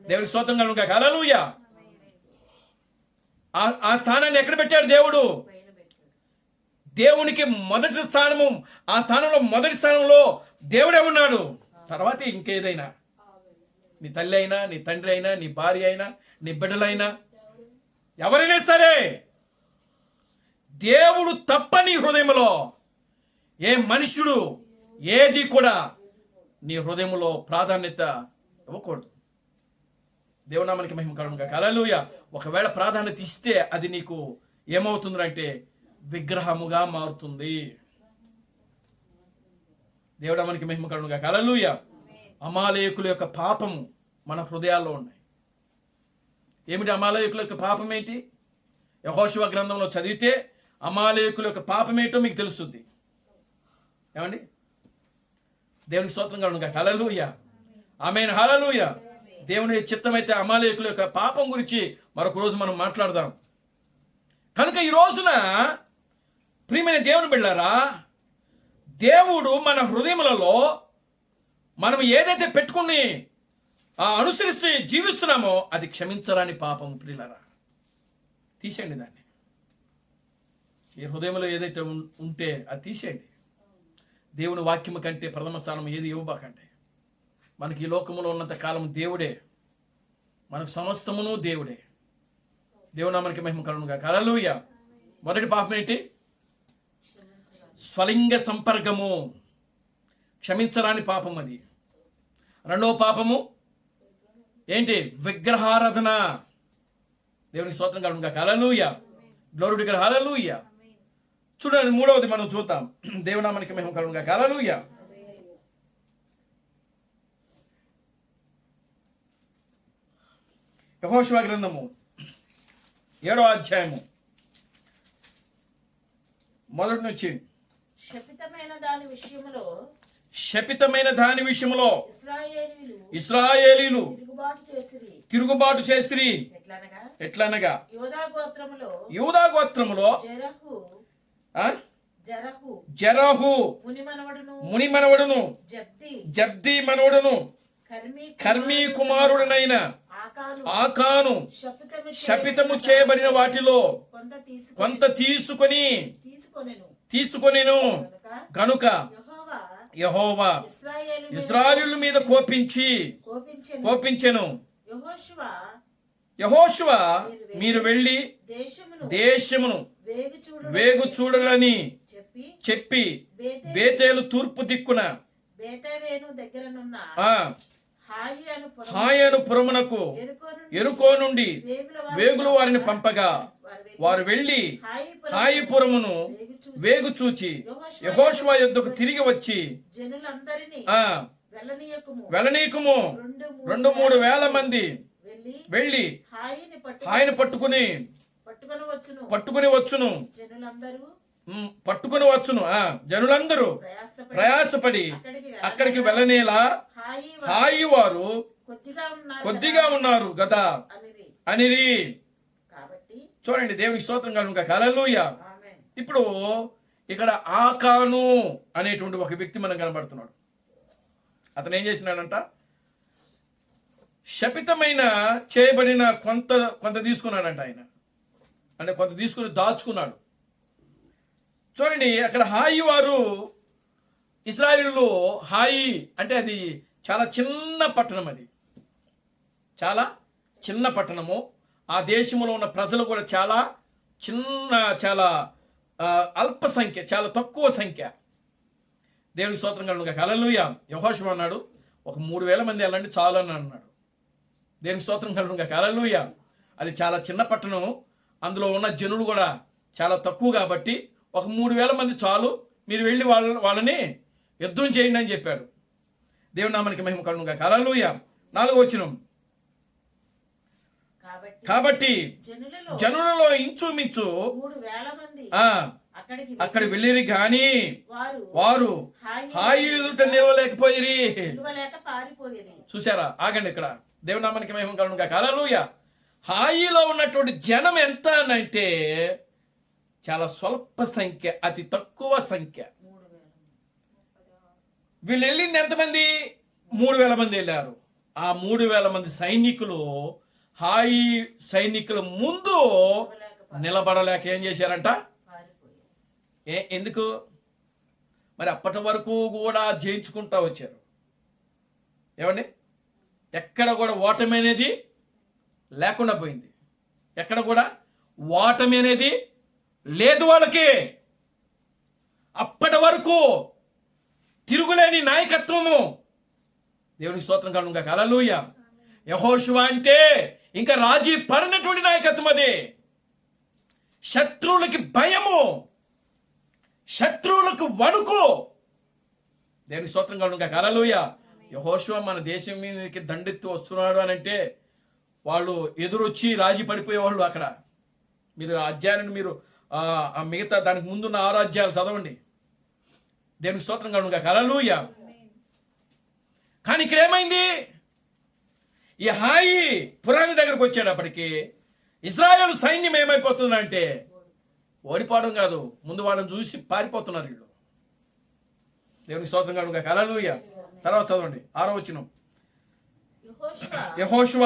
దేవుని స్తోత్రం కలుగుగా. హల్లెలూయా. ఆ స్థానాన్ని ఎక్కడ పెట్టాడు దేవుడు? దేవునికి మొదటి స్థానము. ఆ స్థానంలో మొదటి స్థానంలో దేవుడే ఉన్నాడు. తర్వాత ఇంకేదైనా నీ తల్లి అయినా, నీ తండ్రి అయినా, నీ భార్య అయినా, నీ బిడ్డలైనా, ఎవరైనా సరే దేవుడు తప్ప నీ హృదయంలో ఏ మనుషుడు ఏది కూడా నీ హృదయంలో ప్రాధాన్యత ఇవ్వకూడదు. దేవునామానికి మహిమ కలుగుగా. హల్లెలూయా. ఒకవేళ ప్రాధాన్యత ఇస్తే అది నీకు ఏమవుతుందంటే విగ్రహముగా మారుతుంది. దేవునామానికి మహిమ కలుగుగా. హల్లెలూయా. అమాలేకుల యొక్క పాపము మన హృదయాల్లో ఉన్నాయి. ఏమిటి అమాలేకుల యొక్క పాపం ఏంటి? యెహోషువ గ్రంథంలో చదివితే అమాలేకుల యొక్క పాపం ఏంటో మీకు తెలుస్తుంది. ఏమండి? దేవునికి స్తోత్రం కలుగుగా. హల్లెలూయా. ఆమేన్. హల్లెలూయా. దేవుని చిత్తమైతే అమాలేకుల యొక్క పాపం గురించి మరొక రోజు మనం మాట్లాడదాం. కనుక ఈ రోజున ప్రియమైన దేవుని బిడ్డలారా, దేవుడు మన హృదయములలో మనం ఏదైతే పెట్టుకుని అనుసరిస్తూ జీవిస్తున్నామో అది క్షమించరాని పాపం. ప్రియులారా, తీసేయండి దాన్ని. ఈ హృదయంలో ఏదైతే ఉంటే అది తీసేయండి. దేవుని వాక్యము కంటే ప్రథమ స్థానం ఏది ఇవ్వబాకండి. మనకి ఈ లోకములో ఉన్నంత కాలం దేవుడే, మనకు సమస్తమును దేవుడే. దేవునామానికి మహిమ కలుగుగా. హల్లెలూయా. మొదటి పాపం ఏంటి? స్వలింగ సంపర్కము. క్షమించరాని పాపం అది. రెండవ పాపము ఏంటి? విగ్రహారాధన. దేవునికి స్తోత్రం కలుగుగా. హల్లెలూయా. Glory to God. హల్లెలూయా. చూడండి, మూడవది మనం చూద్దాం. దేవునామానికి మహిమ కలుగుగా. హల్లెలూయా. యెహోషువ గ్రంథము 7వ అధ్యాయము మొదటి నుంచి. శపితమైన దాని విషయములో శపితమైన దాని విషయంలో ఇశ్రాయేలీయులు ఇశ్రాయేలీలు తిరుగుబాటు చేసిరి. తిరుగుబాటు చేసిరి. ఎట్లనగా ఎట్లనగా యోధా గోత్రములో యూదా గోత్రములో జరహు ఆ, జరహు జరహు మునిమనవడును ముని మనవడును జబ్ది జబ్ది మనవడును కర్మీ కుమారుడనైన ఆకాను ఆకాను శపితము శపితము చేయబడిన వాటిలో కొంత కొంత తీసుకొనెను కనుక గనుక యెహోవా యెహోవా ఇశ్రాయేలు మీద కోపించెను. యెహోషువ మీరు వెళ్ళి దేశమును వేగు చూడలని చెప్పి బేతేలు తూర్పు దిక్కున బేతవేను దగ్గరనున్న ఆ హాయి హాయను పురమునకు ఎరుకో నుండి వేగులు వారిని పంపగా వారు వెళ్ళి హాయిపురమును వేగు చూచి యెహోషువ యొద్దకు తిరిగి వచ్చి జనులందరినీ ఆ వెళ్ళనీయకుము వెళ్ళనీకుము 2-3 వేల మంది వెళ్ళి హాయిని ఆయన పట్టుకుని పట్టుకొని వచ్చును వచ్చును జనులందరూ జనులందరూ ప్రయాసపడి అక్కడికి వెళ్ళనేలా హాయి వారు కొద్దిగా ఉన్నారు గదా అనిరి. కాబట్టి చూడండి దేవునికి స్తోత్రం కలుగుగా. హల్లెలూయా. ఆమేన్. ఇప్పుడు ఇక్కడ ఆకాను అనేటువంటి ఒక వ్యక్తి మనకు కనబడుతున్నాడు. అతను ఏం చేసినాడంట, శపితమైన చేయబడిన కొంత తీసుకున్నాడంట. ఆయన అంటే కొంత తీసుకుని దాచుకున్నాడు. చూడండి అక్కడ హాయి వారు ఇశ్రాయేలులో హాయి అంటే అది చాలా చిన్న పట్టణం. అది చాలా చిన్న పట్టణము. ఆ దేశంలో ఉన్న ప్రజలు కూడా చాలా అల్ప సంఖ్య, చాలా తక్కువ సంఖ్య. దేవునికి స్తోత్రం కలుగుగా. హల్లెలూయా. యెహోషువ అన్నాడు ఒక 3,000 మంది వెళ్ళండి చాలు అని అన్నాడు. దేవునికి స్తోత్రం కలుగుగా. హల్లెలూయా. అది చాలా చిన్న పట్టణం, అందులో ఉన్న జనులు కూడా చాలా తక్కువ కాబట్టి ఒక 3,000 మంది చాలు, మీరు వెళ్ళి వాళ్ళని యుద్ధం చేయండి అని చెప్పాడు. దేవుని నామానికి మహిమ కలుగుగా. హల్లెలూయా. 4వ వచనం. కాబట్టి జనులలో ఇంచుమించు 3,000 మంది అక్కడికి వెళ్ళిరి గాని వారు హాయి ఎదుట నిలవలేకపోయిరి. చూసారా? ఆగండి ఇక్కడ. దేవుని నామానికి మహిమ కలుగుగా. హల్లెలూయా. హాయిలో ఉన్నటువంటి జనం ఎంత అంటే చాలా స్వల్ప సంఖ్య, అతి తక్కువ సంఖ్య. వీళ్ళు వెళ్ళింది ఎంతమంది? 3,000 మంది వెళ్ళారు. ఆ 3,000 మంది సైనికులు హాయి సైనికుల ముందు నిలబడలేక ఏం చేశారంట? ఎందుకు మరి? అప్పటి వరకు కూడా జయించుకుంటా వచ్చారు. ఏమండి? ఎక్కడ కూడా ఓటమి అనేది లేకుండా పోయింది. ఎక్కడ కూడా ఓటమి అనేది లేదు వాళ్ళకి. అప్పటి వరకు తిరుగులేని నాయకత్వము. దేవునికి స్తోత్రం కలుగుగా. హల్లెలూయా. యెహోషువ అంటే ఇంకా రాజీ పడినటువంటి నాయకత్వం. అది శత్రువులకి భయము, శత్రువులకు వణుకు. దేవునికి స్తోత్రం కలుగుగా. హల్లెలూయా. యెహోషువ మన దేశం మీదకి దండెత్తి వస్తున్నాడు అని అంటే వాళ్ళు ఎదురొచ్చి రాజీ పడిపోయేవాళ్ళు. అక్కడ మీరు అధ్యాయాన్ని మీరు మిగతా దానికి ముందున్న 6 అధ్యాయాలు చదవండి. దేవునికి స్తోత్రం కలుగుగా. హల్లెలూయా. కానీ ఇక్కడ ఏమైంది? ఈ హాయి పురాణి దగ్గరకు వచ్చేటప్పటికి ఇశ్రాయేలు సైన్యం ఏమైపోతుందంటే ఓడిపోవడం కాదు, ముందు వాళ్ళని చూసి పారిపోతున్నారు వీళ్ళు. దేవునికి స్తోత్రం కలుగుగా. హల్లెలూయా. తర్వాత చదవండి 6వ వచనం. యెహోషువ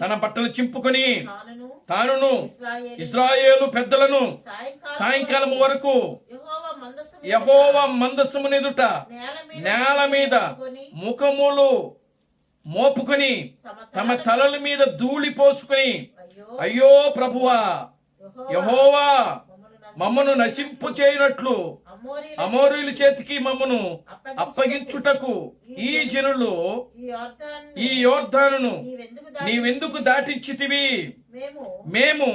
తన బట్టలు చింపుకొని తానును ఇశ్రాయేలు పెద్దలను సాయంకాలం వరకు యెహోవా మందస్సమును ఎదుట నేల మీద ముఖములు మోపుకొని తమ తలల మీద ధూళి పోసుకొని, అయ్యో ప్రభువా, యెహోవా మమ్మను నశింపు చేయనట్లు అమోరీయుల చేతికి మమ్మను అప్పగించుటకు ఈ జనులు ఈ యోర్దానును నీవెందుకు దాటించితివి? మేము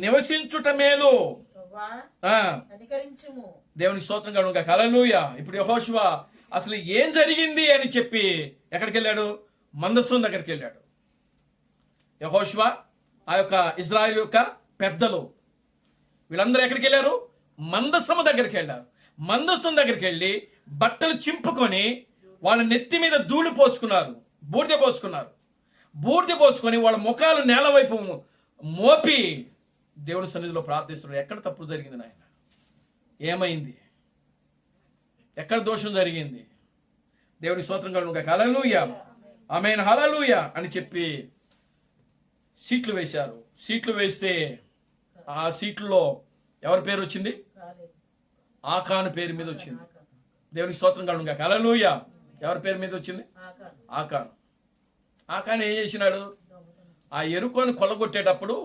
నివసించుట మేలు. దేవునికి స్తోత్రం కలుగుగా. హల్లెలూయా. ఇప్పుడు యెహోషువ అసలు ఏం జరిగింది అని చెప్పి ఎక్కడికి వెళ్ళాడు? మందస్సు దగ్గరికి వెళ్ళాడు. యెహోషువ, ఆ యొక్క ఇశ్రాయేలు యొక్క పెద్దలు వీళ్ళందరూ ఎక్కడికి వెళ్ళారు? మందసము దగ్గరికి వెళ్ళారు. మందసం దగ్గరికి వెళ్ళి బట్టలు చింపుకొని వాళ్ళ నెత్తి మీద ధూళి పోసుకున్నారు, బూడిద పోసుకున్నారు. బూడిద పోసుకొని వాళ్ళ ముఖాలు నేల వైపు మోపి దేవుని సన్నిధిలో ప్రార్థిస్తున్నారు. ఎక్కడ తప్పు జరిగింది నాయన? ఏమైంది? ఎక్కడ దోషం జరిగింది? దేవుని స్తోత్రం కలుగును గాక. హల్లెలూయా, ఆమేన్, హల్లెలూయా అని చెప్పి సీట్లు వేశారు. సీట్లు వేస్తే ఆ సీట్లలో ఎవరి పేరు వచ్చింది? ఆకాను పేరు మీద వచ్చింది. దేవునికి స్తోత్రం కలుగును గాక. హల్లెలూయా. ఎవరి పేరు మీద వచ్చింది? ఆకాను. ఆకాను ఏం చేసినాడు? ఆ ఎరుకోని కొల్లగొట్టేటప్పుడు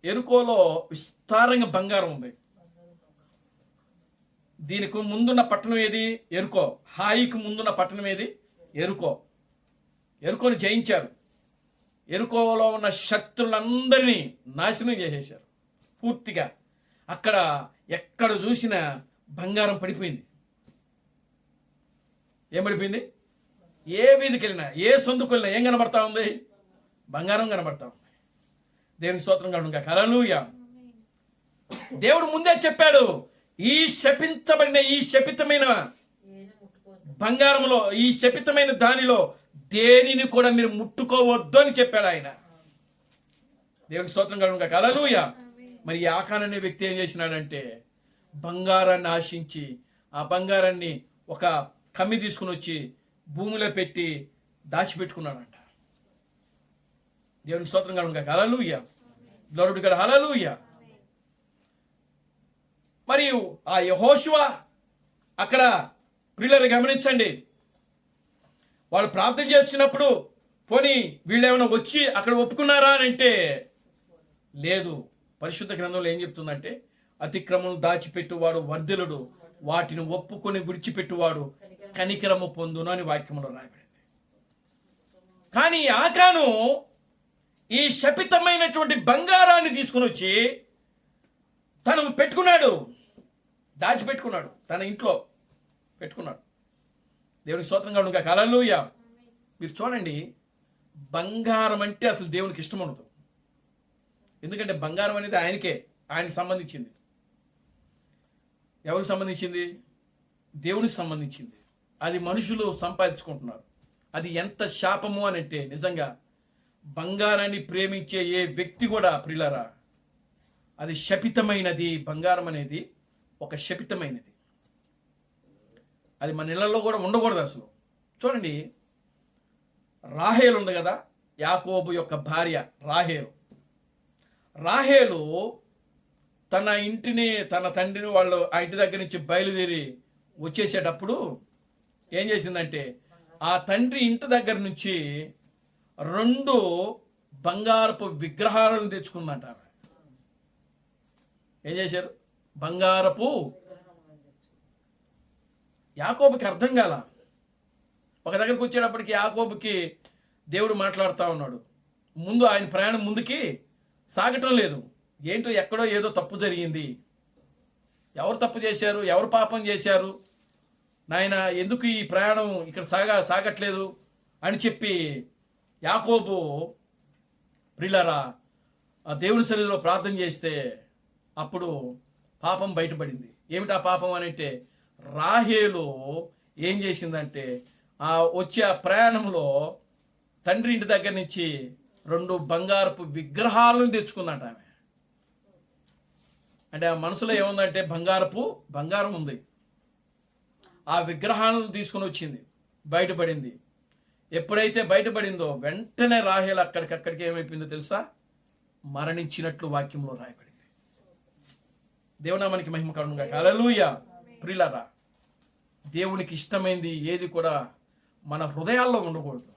ఎరుకోలో విస్తారంగా బంగారం ఉంది. దీనికి ముందున్న పట్టణం ఏది? ఎరుకో. హాయికి ముందున్న పట్టణం ఏది? ఎరుకో. ఎరుకోని జయించారు. ఎరుకోలో ఉన్న శత్రులందరినీ నాశనం చేసేశారు పూర్తిగా. అక్కడ ఎక్కడ చూసినా బంగారం పడిపోయింది. ఏం పడిపోయింది? ఏ వీధికి వెళ్ళినా, ఏ సందుకు వెళ్ళినా ఏం కనబడతా ఉంది? బంగారం కనబడతా ఉంది. దేవుని స్తోత్రం కలుగును గాక. హల్లెలూయా. దేవుడు ముందే చెప్పాడు, ఈ శపించబడిన ఈ శపితమైన బంగారంలో, ఈ శపితమైన దానిలో దేనిని కూడా మీరు ముట్టుకోవద్దు అని చెప్పాడు ఆయన. దేవునికి స్తోత్రం కలుగును గాక. హల్లెలూయా. మరి ఈ ఆకాన్ అనే వ్యక్తి ఏం చేసినాడంటే బంగారాన్ని ఆశించి ఆ బంగారాన్ని ఒక కమ్మి తీసుకుని వచ్చి భూమిలో పెట్టి దాచిపెట్టుకున్నాడంట. దేవునికి స్తోత్రం కలుగును గాక. హల్లెలూయా. Glory to God. హల్లెలూయా. మరియు ఆ యెహోషువ అక్కడ ప్రియులారా గమనించండి, వాళ్ళు ప్రార్థన చేస్తున్నప్పుడు పోనీ వీళ్ళు ఏమైనా వచ్చి అక్కడ ఒప్పుకున్నారా అని అంటే లేదు. పరిశుద్ధ గ్రంథంలో ఏం చెప్తుందంటే అతిక్రమం దాచిపెట్టువాడు వర్ధిలుడు, వాటిని ఒప్పుకొని విడిచిపెట్టువాడు కనికరము పొందును అని వాక్యంలో రాయబడింది. కానీ ఆకాను ఈ శపితమైనటువంటి బంగారాన్ని తీసుకుని వచ్చి తను పెట్టుకున్నాడు, దాచిపెట్టుకున్నాడు, తన ఇంట్లో పెట్టుకున్నాడు. దేవునికి స్తోత్రం కలుగును గాక. హల్లెలూయా. మీరు చూడండి, బంగారం అంటే అసలు దేవునికి ఇష్టం ఉండదు. ఎందుకంటే బంగారం అనేది ఆయనకి సంబంధించింది. ఎవరికి సంబంధించింది? దేవునికి సంబంధించింది. అది మనుషులు సంపాదించుకుంటున్నారు. అది ఎంత శాపము అని అంటే నిజంగా బంగారాన్ని ప్రేమించే ఏ వ్యక్తి కూడా ప్రియులారా అది శపితమైనది. బంగారం అనేది ఒక శపితమైనది. అది మన ఇళ్లలో కూడా ఉండకూడదు అసలు. చూడండి, రాహేలు ఉంది కదా, యాకోబు యొక్క భార్య రాహేలు తన ఇంటిని, తన తండ్రిని వాళ్ళు ఆ ఇంటి దగ్గర నుంచి బయలుదేరి వచ్చేసేటప్పుడు ఏం చేసిందంటే ఆ తండ్రి ఇంటి దగ్గర నుంచి 2 బంగారపు విగ్రహాలను తెచ్చుకుందంట. ఏం చేశారు? బంగారపు. యాకోబుకి అర్థం కాల. ఒక దగ్గరికి వచ్చేటప్పటికి యాకోబుకి దేవుడు మాట్లాడుతూ ఉన్నాడు. ముందు ఆయన ప్రయాణం ముందుకి సాగటం లేదు. ఏంటో ఎక్కడో ఏదో తప్పు జరిగింది. ఎవరు తప్పు చేశారు? ఎవరు పాపం చేశారు? నాయన ఎందుకు ఈ ప్రయాణం ఇక్కడ సాగట్లేదు అని చెప్పి యాకోబు ప్రియులారా దేవుని సన్నిధిలో ప్రార్థన చేస్తే అప్పుడు పాపం బయటపడింది. ఏమిటి ఆ పాపం అని అంటే రాహేలు ఏం చేసిందంటే వచ్చే ఆ ప్రయాణంలో తండ్రి ఇంటి దగ్గర నుంచి 2 బంగారపు విగ్రహాలను తెచ్చుకుందంట ఆమె. అంటే ఆ మనసులో ఏముందంటే బంగారం ఉంది. ఆ విగ్రహాలను తీసుకుని వచ్చింది, బయటపడింది. ఎప్పుడైతే బయటపడిందో వెంటనే రాహేలు అక్కడికక్కడికి ఏమైపోయిందో తెలుసా? మరణించినట్లు వాక్యంలో రాయబడింది. దేవునామానికి మహిమ కలుగును గాక. హల్లెలూయా. ప్రియులారా, దేవునికి ఇష్టమైంది ఏది కూడా మన హృదయాల్లో ఉండకూడదు.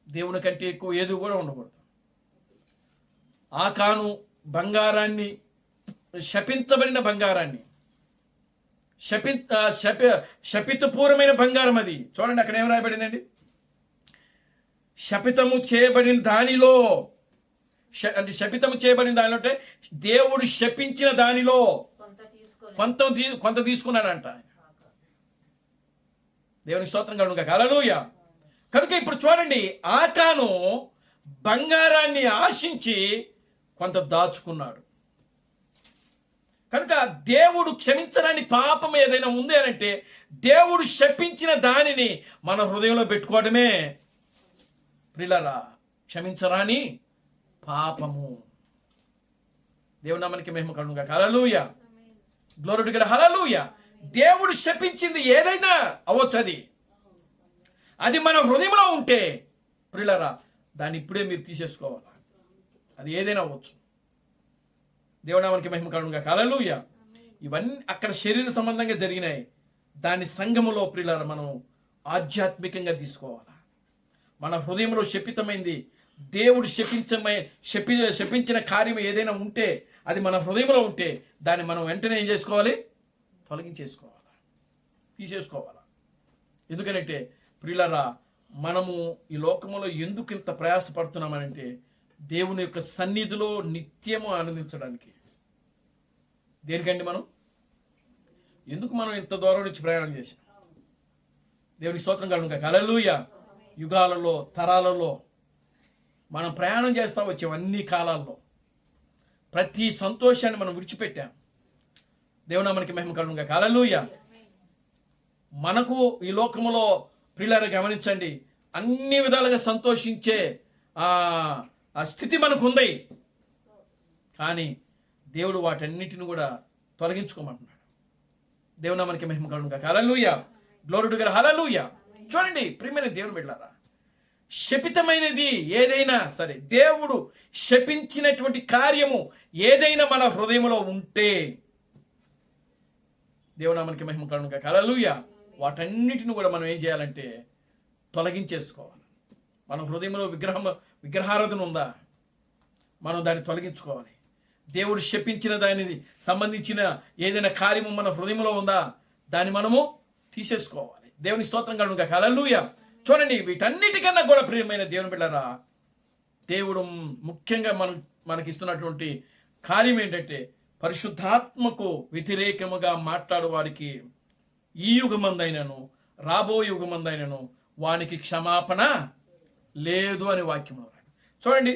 దేవుని కంటే ఎక్కువ ఏది కూడా ఉండకూడదు. ఆకాను బంగారాన్ని, శపించబడిన బంగారాన్ని, శపితపూర్వమైన బంగారం అది. చూడండి అక్కడ ఏం రాయబడిందండి? శపితము చేయబడిన దానిలో, అంటే శపితము చేయబడిన దానిలో అంటే దేవుడు శపించిన దానిలో కొంత తీసుకున్నాడంట. దేవునికి స్తోత్రం కలుగును గాక. హల్లెలూయా. కనుక ఇప్పుడు చూడండి, ఆకాను బంగారాన్ని ఆశించి కొంత దాచుకున్నాడు. కనుక దేవుడు క్షమించరాని పాపం ఏదైనా ఉంది అని అంటే దేవుడు శపించిన దానిని మన హృదయంలో పెట్టుకోవడమే ప్రియులారా క్షమించరాని పాపము. దేవుని నామానికి మహిమ కలుగును గాక. హల్లెలూయా, గ్లోరీ టు గాడ్. హల్లెలూయా. దేవుడు శపించింది ఏదైనా అవ్వచ్చు, అది మన హృదయంలో ఉంటే ప్రియులారా దాన్ని ఇప్పుడే మీరు తీసేసుకోవాలి. అది ఏదైనా అవ్వచ్చు. దేవుని నామానికి మహిమ కలుగును గాక. హల్లెలూయా. ఇవన్నీ అక్కడ శరీర సంబంధంగా జరిగినాయి. దాని సంఘములో ప్రియులారా మనం ఆధ్యాత్మికంగా తీసుకోవాలి. మన హృదయంలో శపితమైంది, దేవుడు శపించిన కార్యం ఏదైనా ఉంటే అది మన హృదయంలో ఉంటే దాన్ని మనం వెంటనే ఏం చేసుకోవాలి? తొలగించేసుకోవాలి, తీసేసుకోవాలి. ఎందుకనంటే ప్రియులారా మనము ఈ లోకములో ఎందుకు ఇంత ప్రయాసపడుతున్నామనంటే దేవుని యొక్క సన్నిధిలో నిత్యము ఆనందించడానికి. దేనికండి ఎందుకు మనం ఇంత దూరం నుంచి ప్రయాణం చేశాం? దేవుని స్తోత్రం కలుగును గాక. హల్లెలూయా. యుగాలలో తరాలలో మనం ప్రయాణం చేస్తూ వచ్చాం. అన్ని కాలాల్లో ప్రతి సంతోషాన్ని మనం విడిచిపెట్టాం. దేవుని నామానికి మహిమ కలుగును గాక. హల్లెలూయా. మనకు ఈ లోకములో ప్రియులారా గమనించండి, అన్ని విధాలుగా సంతోషించే ఆ స్థితి మనకు ఉంది. కానీ దేవుడు వాటన్నిటిని కూడా తొలగించుకోమంటున్నాడు. దేవుని నామానికి మహిమ కలుగును గాక. హల్లెలూయా, గ్లోరీ టు గాడ్. హల్లెలూయా. చూడండి ప్రియమైన దేవుని బిడ్డలారా, శపితమైనది ఏదైనా సరే, దేవుడు శపించినటువంటి కార్యము ఏదైనా మన హృదయంలో ఉంటే దేవుని నామానికి మహిమ కలుగును గాక. హల్లెలూయా. వాటన్నిటిని కూడా మనం ఏం చేయాలంటే తొలగించేసుకోవాలి. మన హృదయంలో విగ్రహారాధన ఉందా, మనం దాన్ని తొలగించుకోవాలి. దేవుడు శపించిన దానికి సంబంధించిన ఏదైనా కార్యము మన హృదయంలో ఉందా, దాన్ని మనము తీసేసుకోవాలి. దేవుని స్తోత్రం కలుగును గాక. హల్లెలూయా. చూడండి, వీటన్నిటికన్నా కూడా ప్రియమైన దేవుని బిడ్డలారా, దేవుడు ముఖ్యంగా మనకి ఇస్తున్నటువంటి కార్యం ఏంటంటే పరిశుద్ధాత్మకు వ్యతిరేకముగా మాట్లాడు వారికి ఈ యుగమందైనను రాబో యుగమందైనను వానికి క్షమాపణ లేదు అని వాక్యంలో రాడు. చూడండి,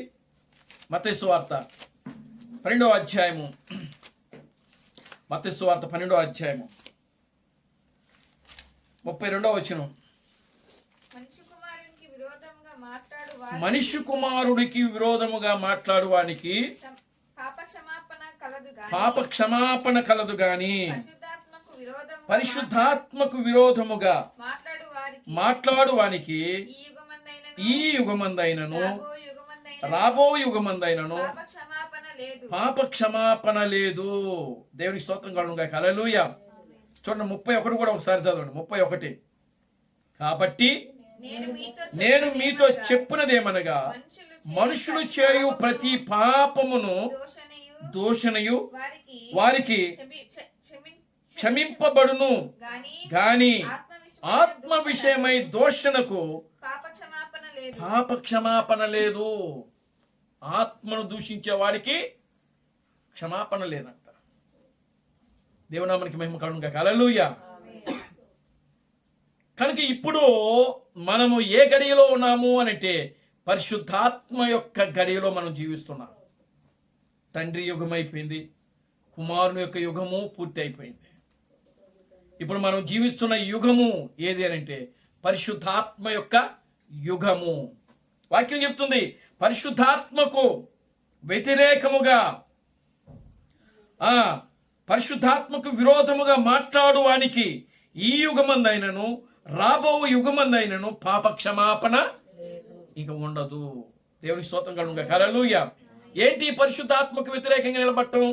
మత్తయి సువార్త 12వ అధ్యాయము, మత్తయి సువార్త 12వ అధ్యాయము 32వ వచనం. మనిషి కుమారుడికి విరోధముగా మాట్లాడు వానికి పాప క్షమాపణ కలదు గాని పరిశుద్ధాత్మకు విరోధముగా మాట్లాడు వానికి ఈ యుగమందైనను రాబో యుగమందైనను పాప క్షమాపణ లేదు. దేవుని స్తోత్రం కలుగును గాక. హల్లెలూయా. చూడండి 31 కూడా ఒకసారి చదవండి. 31. కాబట్టి నేను మీతో చెప్పునదేమనగా మనుషులు చేయు ప్రతి పాపమును దూషణయు వారికి క్షమింపబడును గాని ఆత్మ విషయమై దూషణకు పాప క్షమాపణ లేదు. ఆత్మను దూషించే వాడికి క్షమాపణ లేదంట. దేవునామానికి మహిమ కలుగును గాక. హల్లెలూయా. కనుక ఇప్పుడు మనము ఏ గడియలో ఉన్నాము అనంటే పరిశుద్ధాత్మ యొక్క గడియలో మనం జీవిస్తున్నాం. తండ్రి యుగం అయిపోయింది, కుమారుని యొక్క యుగము పూర్తి అయిపోయింది. ఇప్పుడు మనం జీవిస్తున్న యుగము ఏది అనంటే పరిశుద్ధాత్మ యొక్క యుగము. వాక్యం చెప్తుంది, పరిశుద్ధాత్మకు వ్యతిరేకముగా పరిశుద్ధాత్మకు విరోధముగా మాట్లాడు వానికి ఈ యుగమందైనను రాబో యుగమందైనను పాప క్షమాపణ ఇక ఉండదు. దేవుని స్తోత్రం కలుగును గాక. హల్లెలూయా. ఏంటి పరిశుద్ధాత్మకు వ్యతిరేకంగా నిలబడటం?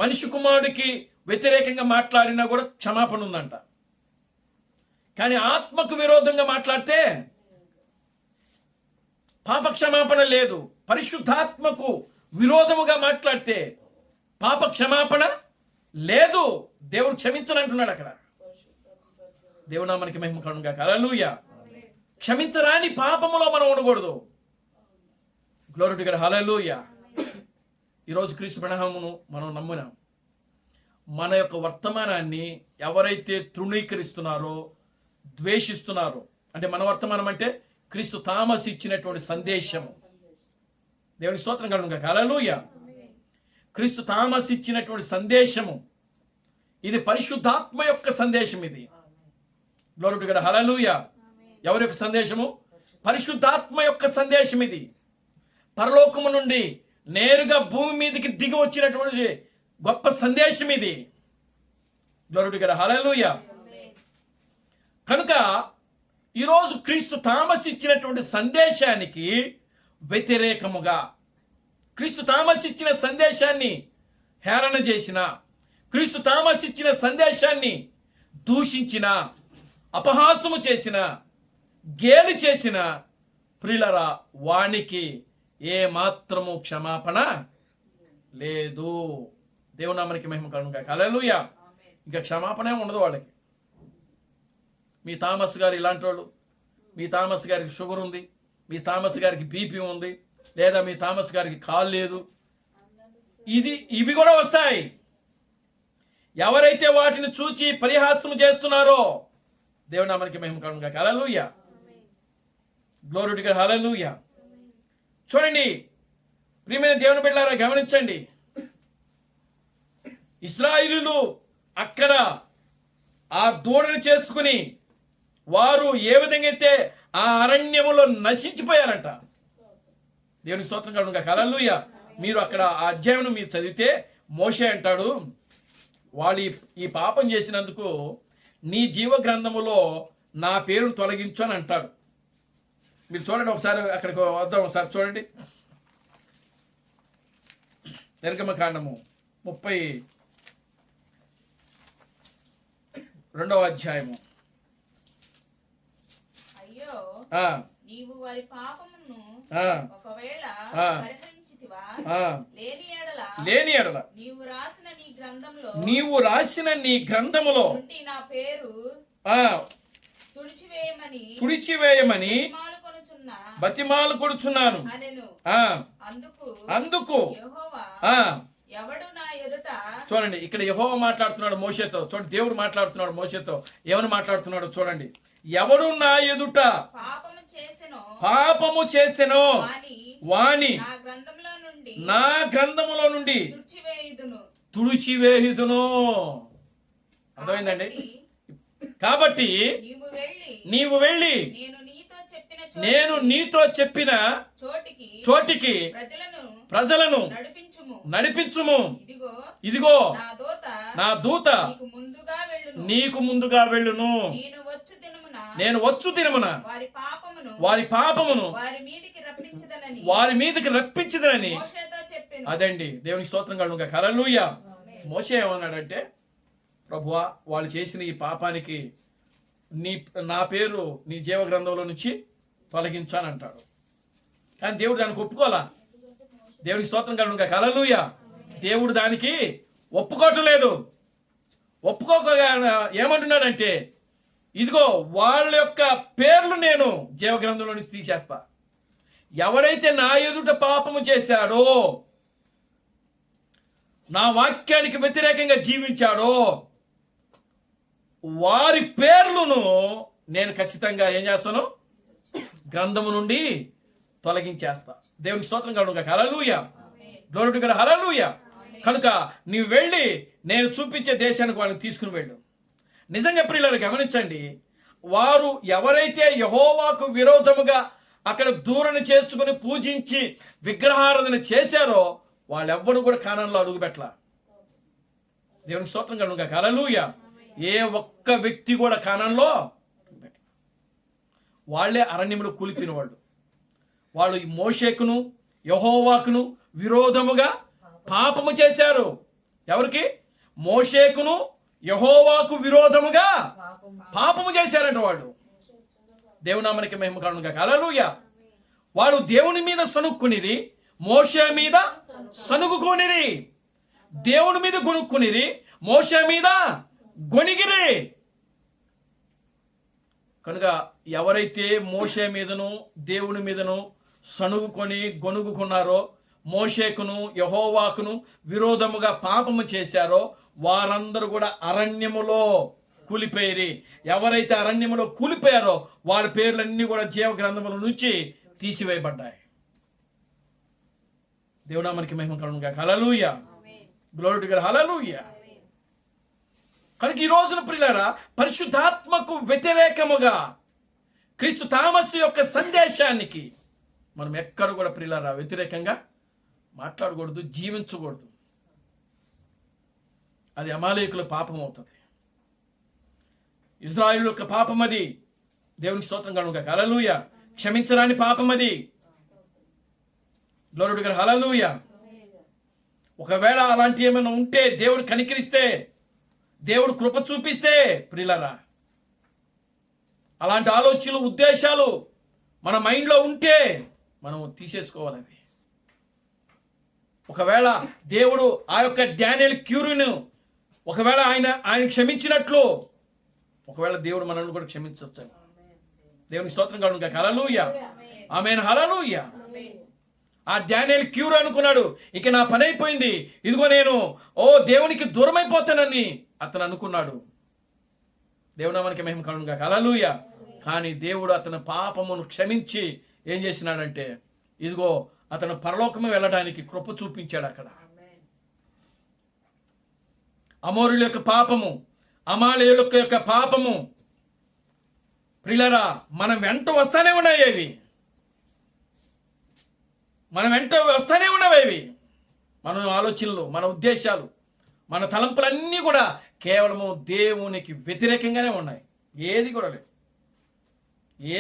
మనిషి కుమారుడికి వ్యతిరేకంగా మాట్లాడినా కూడా క్షమాపణ ఉందంట. కానీ ఆత్మకు విరోధంగా మాట్లాడితే పాప క్షమాపణ లేదు. పరిశుద్ధాత్మకు విరోధముగా మాట్లాడితే పాప క్షమాపణ లేదు. దేవుడు క్షమించనంటున్నాడు అక్కడ. దేవునామానికి మహిమ కలుగును గాక. హల్లెలూయా. క్షమించరాని పాపములో మనం ఉండకూడదు. Glory to God. హల్లెలూయా. ఈరోజు క్రీస్తు ప్రణామమును మనం నమ్మినాం. మన యొక్క వర్తమానాన్ని ఎవరైతే తృణీకరిస్తున్నారో, ద్వేషిస్తున్నారో, అంటే మన వర్తమానం అంటే క్రీస్తు థామస్ ఇచ్చినటువంటి సందేశం. దేవుని స్తోత్రం కలుగును గాక. హల్లెలూయా. క్రీస్తు థామస్ ఇచ్చినటువంటి సందేశము ఇది పరిశుద్ధాత్మ యొక్క సందేశం. ఇది గ్లోరీ టు గాడ్, హల్లెలూయా. ఎవరి యొక్క సందేశము? పరిశుద్ధాత్మ యొక్క సందేశం. ఇది పరలోకము నుండి నేరుగా భూమి మీదకి దిగి వచ్చినటువంటి గొప్ప సందేశం ఇది. గ్లోరీ టు గాడ్, హల్లెలూయా. కనుక ఈరోజు క్రీస్తు థామస్ ఇచ్చినటువంటి సందేశానికి వ్యతిరేకముగా, క్రీస్తు థామస్ ఇచ్చిన సందేశాన్ని హేళన చేసిన, క్రీస్తు థామస్ ఇచ్చిన సందేశాన్ని దూషించిన, అపహాసము చేసిన, గేలి చేసిన ప్రియులరా, వానికి ఏ మాత్రము క్షమాపణ లేదు. దేవుని నామమునకి మహిమ కలుగును గాక. హల్లెలూయా. ఇంకా క్షమాపణ ఉండదు వాళ్ళకి. మీ థామస్ గారు ఇలాంటి వాళ్ళు, మీ థామస్ గారికి షుగర్ ఉంది, మీ థామస్ గారికి బీపీ ఉంది, లేదా మీ థామస్ గారికి కాలు లేదు, ఇవి కూడా వస్తాయి. ఎవరైతే వాటిని చూచి పరిహాసం చేస్తున్నారో దేవుని నామమునకి మహిమ కలుగును గాక. హల్లెలూయా. గ్లోరీ టు గాడ్, హల్లెలూయా. చూడండి ప్రియమైన దేవుని బిడ్డలారా, గమనించండి. ఇశ్రాయేలీయులు అక్కడ ఆ దూడను చేసుకుని వారు ఏ విధంగా అయితే ఆ అరణ్యములో నశించిపోయారంట. దేవునికి స్తోత్రం కలుగును గాక. హల్లెలూయా. మీరు అక్కడ ఆ అధ్యాయం మీరు చదివితే మోషే అంటాడు, వాళ్ళు ఈ పాపం చేసినందుకు నీ జీవ గ్రంథములో నా పేరును తొలగించు అని అంటాడు. మీరు చూడండి ఒకసారి, అక్కడికి వద్దాం ఒకసారి చూడండి. నిర్గమకాండము 32వ అధ్యాయము. అయ్యో, ఆ, నీవు వారి పాపమును ఆ, ఒకవేళ ఆ, పరిహరించితివా, ఆ, లేని లేని ఎడల ఎడల నీవు రాసిన నీ గ్రంథంలో నుండి నా పేరు ఆ తుడిచివేయమని బతిమాలు కొడుచున్నాను అనెను. ఆ, అందుకు అందుకు యెహోవా, ఆ, ఎవడు నా ఎదుట చూడండి ఇక్కడ యెహోవా మాట్లాడుతున్నాడు మోషేతో. చూడండి దేవుడు మాట్లాడుతున్నాడు మోషేతో. ఏమని మాట్లాడుతున్నాడు చూడండి. ఎవడు నా ఎదుట పాపము చేసెనో వాని నా గ్రంథములో నుండి తుడిచివేయుదును. అర్థమైందండి? కాబట్టి నీవు వెళ్ళి నేను నీతో చెప్పిన చోటికి ప్రజలను నడిపించుము. ఇదిగో నా దూత నీకు ముందుగా వెళ్ళును. నేను వచ్చు దినమున వారి పాపమును వారి మీదకి రప్పించదనని. అదండి దేవునికి స్తోత్రం కలుగును గాక. హల్లెలూయా. మోషే ఏమన్నాడంటే, ప్రభువా వాళ్ళు చేసిన ఈ పాపానికి నా పేరు నీ జీవ గ్రంథంలో నుంచి తొలగించాను అంటాడు. కానీ దేవుడు దానికి ఒప్పుకోలా. దేవునికి స్తోత్రం కలుగును గాక. హల్లెలూయా. దేవుడు దానికి ఒప్పుకోవటం లేదు. ఒప్పుకోక ఏమంటున్నాడంటే, ఇదిగో వాళ్ళ యొక్క పేర్లు నేను జీవ గ్రంథంలో నుంచి తీసేస్తా. ఎవడైతే నా ఎదుట పాపము చేశాడో, నా వాక్యానికి వ్యతిరేకంగా జీవించాడో వారి పేర్లను నేను ఖచ్చితంగా ఏం చేస్తాను? గ్రంథము నుండి తొలగించేస్తా. దేవునికి స్తోత్రం కలుగును గాక. హల్లెలూయా. గ్లోరీ టు గాడ్, హల్లెలూయా. కనుక నీవు వెళ్ళి నేను చూపించే దేశానికి వాళ్ళని తీసుకుని వెళ్ళు. నిజంగా ప్రియులారా గమనించండి, వారు ఎవరైతే యెహోవాకు విరోధముగా అక్కడ దూరణ చేసుకుని పూజించి విగ్రహారాధన చేశారో వాళ్ళెవ్వరూ కూడా కానాన్లో అడుగుపెట్టలా. దేవునికి స్తోత్రం కలుగును గాక. హల్లెలూయా. ఏ ఒక్క వ్యక్తి కూడా కానాన్లో వాళ్ళే అరణ్యములో కూలిపోయిన వాళ్ళు. వాళ్ళు మోషేకును యెహోవాకును విరోధముగా పాపము చేశారు. ఎవరికి? మోషేకును యెహోవాకు విరోధముగా పాపము చేశారంట వాళ్ళు. దేవుని నామమునకి మహిమ కలుగును గాక. హల్లెలూయా. వాళ్ళు దేవుని మీద సనుక్కునిరి, మోషే మీద సనుగుకొనిరి. దేవుని మీద గొనుక్కునిరి, మోషే మీద గొనిగిరి. కనుక ఎవరైతే మోషే మీదను దేవుని మీదను సనుగుకొని గొనుగుకున్నారో, మోషేకును యెహోవాకును విరోధముగా పాపము చేశారో వారందరూ కూడా అరణ్యములో కూలిపోయి. ఎవరైతే అరణ్యములో కూలిపోయారో వారి పేర్లన్నీ కూడా జీవ గ్రంథముల నుంచి తీసివేయబడ్డాయి. దేవునామానికి మహిమ కలుగును గాక. హల్లెలూయా. గ్లోరీ టు గాడ్, హల్లెలూయా. కనుక ఈ రోజున ప్రియులారా, పరిశుద్ధాత్మకు వ్యతిరేకముగా క్రీస్తు థామస్ యొక్క సందేశానికి మనం ఎక్కడ కూడా ప్రియులారా వ్యతిరేకంగా మాట్లాడకూడదు, జీవించకూడదు. అది అమాలేకుల పాపం అవుతుంది. ఇజ్రాయేలు యొక్క పాపం అది. దేవునికి స్తోత్రం కలుగును గాక, హల్లెలూయా. క్షమించరాని పాపం అది. గ్లోరీ టు గాడ్, హల్లెలూయా. ఒకవేళ అలాంటి ఏమైనా ఉంటే, దేవుడు కనికరిస్తే, దేవుడు కృప చూపిస్తే ప్రియులారా, అలాంటి ఆలోచనలు, ఉద్దేశాలు మన మైండ్లో ఉంటే మనం తీసేసుకోవాలి అవి. ఒకవేళ దేవుడు ఆ యొక్క డానియల్ క్యూరీను ఒకవేళ ఆయన క్షమించినట్లు, ఒకవేళ దేవుడు మనల్ని కూడా క్షమించవచ్చు. దేవునికి స్తోత్రం కలుగును గాక, హల్లెలూయా. ఆమేన్, హల్లెలూయా. ఆ డానియల్ క్యూర్ అనుకున్నాడు, ఇక నా పని అయిపోయింది, ఇదిగో నేను దేవునికి దూరం అయిపోతానని అతను అనుకున్నాడు. దేవుడు నామానికి మహిమ కలుగును గాక, హల్లెలూయా. కానీ దేవుడు అతని పాపమును క్షమించి ఏం చేసినాడంటే, ఇదిగో అతను పరలోకము వెళ్ళడానికి కృప చూపించాడు. అక్కడ అమోరుల యొక్క పాపము, అమాలేయుల యొక్క పాపము ప్రియులారా మనం వెంట వస్తానే ఉన్నాయి అవి. మనం వెంట వస్తానే ఉన్నవి. మన ఆలోచనలు, మన ఉద్దేశాలు, మన తలంపులన్నీ కూడా కేవలము దేవునికి వ్యతిరేకంగానే ఉన్నాయి. ఏది కూడా లేవు,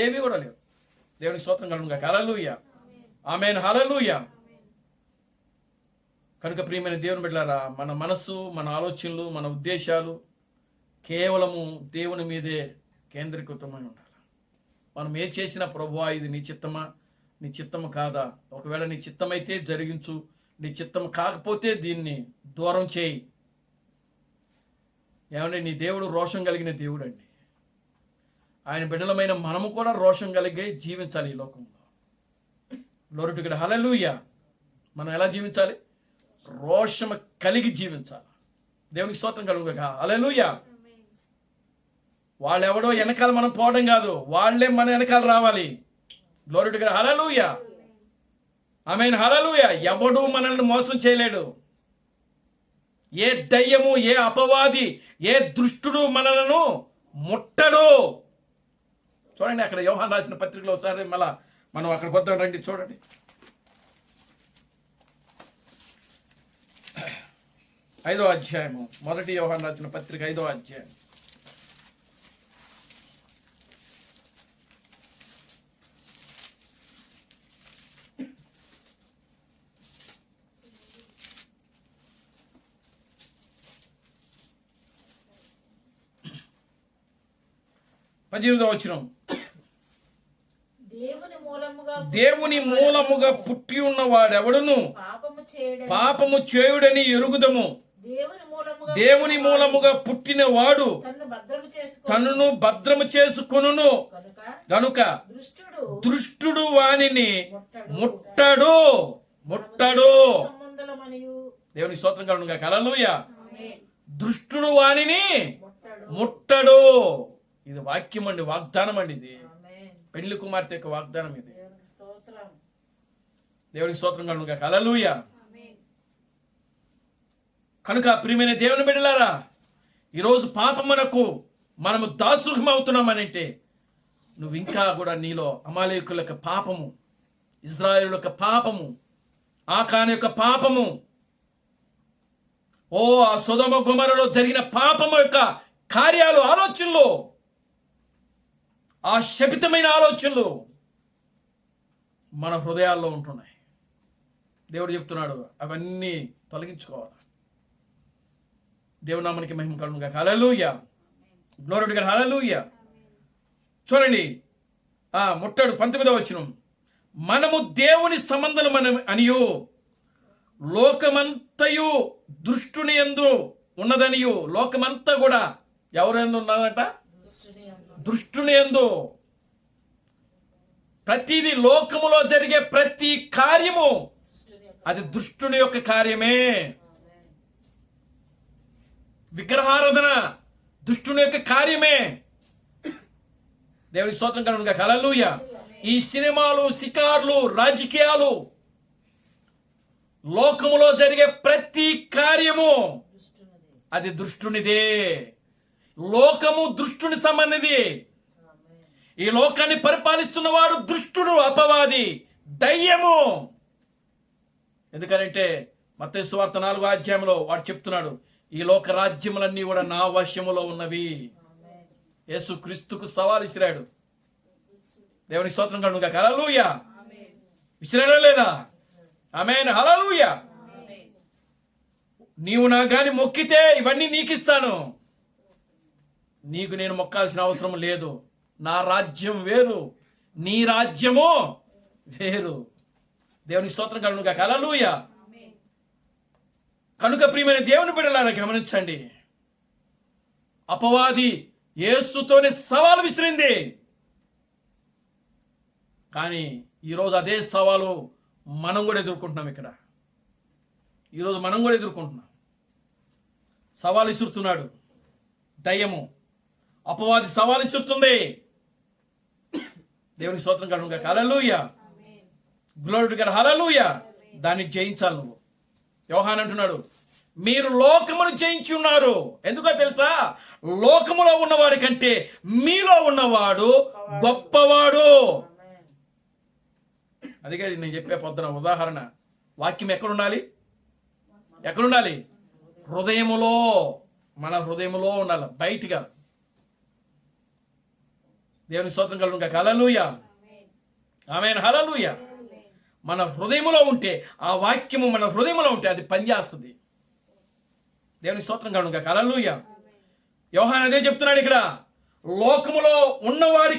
ఏవి కూడా లేవు. దేవునికి స్తోత్రం కలుగును గాక, హల్లెలూయా. ఆమేన్, హల్లెలూయా. కనుక ప్రియమైన దేవుని బిడ్డలారా, మన మనస్సు, మన ఆలోచనలు, మన ఉద్దేశాలు కేవలము దేవుని మీదే కేంద్రీకృతమై ఉండాలి. మనం ఏం చేసినా, ప్రభువా ఇది నీ చిత్తమా, నీ చిత్తము కాదా, ఒకవేళ నీ చిత్తమైతే జరిగించు, నీ చిత్తం కాకపోతే దీన్ని దూరం చేయి. ఏమంటే నీ దేవుడు రోషం కలిగిన దేవుడు అండి. ఆయన బిడ్డలమైన మనము కూడా రోషం కలిగి జీవించాలి ఈ లోకంలో. గ్లోరీ టు గాడ్, హల్లెలూయా. మనం ఎలా జీవించాలి? రోషం కలిగి జీవించాలి. దేవునికి స్తోత్రం కలుగును గాక, హల్లెలూయా. వాళ్ళెవడో వెనకాల మనం పోవడం కాదు, వాళ్ళే మన వెనకాల రావాలి. గ్లోరీ టు గాడ్, హల్లెలూయా. ఆమేన్, హల్లెలూయా. ఎవడు మనల్ని మోసం చేయలేడు. ఏ దయ్యము, ఏ అపవాది, ఏ దుష్టుడు మనలను ముట్టడు. చూడండి అక్కడ యోహాను రాసిన పత్రికలో ఒకసారి మళ్ళా మనం అక్కడికి వద్దాం రండి. చూడండి, 5వ అధ్యాయము, 1 యోహాను రాసిన పత్రిక 5వ అధ్యాయం. వచనం, దేవుని మూలముగా పుట్టి ఉన్నవాడెవడును పాపము చేయుడని ఎరుగుదము. దేవుని మూలముగా పుట్టిన వాడు తనను భద్రము చేసుకొనును గనుక దుష్టుడు వానిని ముట్టడు. దేవుని స్తోత్రం కలుగును గాక, హల్లెలూయా. దుష్టుడు వానిని ముట్టడు. ఇది వాక్యం అండి, వాగ్దానం అండి. ఇది పెళ్లి కుమార్తె యొక్క వాగ్దానం. ఇది దేవునికి స్తోత్రం కలుగును గాక, హల్లెలూయా. కనుక ప్రియమైన దేవుని బిడ్డలారా, ఈరోజు పాపమునకు మనము దాసుహం అవుతున్నామనంటే, నువ్వు ఇంకా కూడా నీలో అమాలేకుల యొక్క పాపము, ఇజ్రాయేలు యొక్క పాపము, ఆకాను యొక్క పాపము, ఆ సొదొమ గొమొర్రాలో జరిగిన పాపము యొక్క కార్యాలు, ఆలోచనలు, ఆ శపితమైన ఆలోచనలు మన హృదయాల్లో ఉంటున్నాయి. దేవుడు చెప్తున్నాడు, అవన్నీ తొలగించుకోవాలి. దేవుని నామానికి మహిమ కలుగును గాక, హల్లెలూయా. గ్లోరీ టు గాడ్, హల్లెలూయా. చూడండి, ముట్టడు 19వ వచనం, మనము దేవుని సంబంధం అనియు లోకమంతయు దృష్టుని యందు ఉన్నదనియు. లోకమంతా కూడా ఎవరెందు ఉన్నదంట? దృష్టుని యందు. ప్రతిదీ లోకములో జరిగే ప్రతి కార్యము అది దుష్టుని యొక్క కార్యమే. విగ్రహారాధన దుష్టుని యొక్క కార్యమే. దేవుని స్తోత్రం కలుగును గాక, హల్లెలూయా. ఈ సినిమాలు, షికార్లు, రాజకీయాలు లోకములో జరిగే ప్రతి కార్యము దుష్టునిది. అది దుష్టునిదే. లోకము దుష్టుని సంబంధిది. ఆమేన్. ఈ లోకాన్ని పరిపాలిస్తున్న వాడు దుష్టుడు, అపవాది, దయ్యము. ఎందుకంటే మత్తయి సువార్త 4వ అధ్యాయంలో వాడు చెప్తున్నాడు, ఈ లోక రాజ్యములన్నీ కూడా నా వశములో ఉన్నవి. ఆమేన్. యేసు క్రీస్తుకు సవాల్ విసిరాడు. దేవునికి స్తోత్రం కలుగును గాక. హల్లెలూయా. విసిరాడా లేదా? ఆమేన్. హల్లెలూయా. నీవు నా గాని మొక్కితే ఇవన్నీ నీకు ఇస్తాను. నీకు నేను మొక్కాల్సిన అవసరం లేదు. నా రాజ్యం వేరు, నీ రాజ్యము వేరు. దేవునికి స్తోత్రం కలుగును గాక. హల్లెలూయా. కనుక ప్రియమైన దేవుని బిడ్డలారా గమనించండి, అపవాది యేసుతోనే సవాలు విసిరింది. కానీ ఈరోజు అదే సవాలు మనం కూడా ఎదుర్కొంటున్నాం. ఈరోజు మనం కూడా ఎదుర్కొంటున్నాం. సవాలు విసురుతున్నాడు దయ్యము, అపవాది సవాలు విసురుతుంది. దేవునికి స్తోత్రం కలుగును గాక. హల్లెలూయా. Glory to God. హల్లెలూయా. దాన్ని జయించాలి నువ్వు. యోహాన్ అంటున్నాడు, మీరు లోకమును జయించి ఉన్నారు. ఎందుకో తెలుసా? లోకములో ఉన్నవాడి కంటే మీలో ఉన్నవాడు గొప్పవాడు. ఆమేన్. అందుకే నేను చెప్పే పొద్దున ఉదాహరణ, వాక్యం ఎక్కడుండాలి? ఎక్కడుండాలి? హృదయములో. మన హృదయములో ఉండాలి, బయటిగా. దేవుని స్తోత్రం కలుగును గాక. హల్లెలూయా. ఆమేన్. హల్లెలూయా. మన హృదయములో ఉంటే, ఆ వాక్యము మన హృదయములో ఉంటే అది పనిచేస్తుంది. దేవుని స్తోత్రం కలుగును గాక. హల్లెలూయా. యోహాన్ అదే చెప్తున్నాడు ఇక్కడ, లోకములో ఉన్నవాడి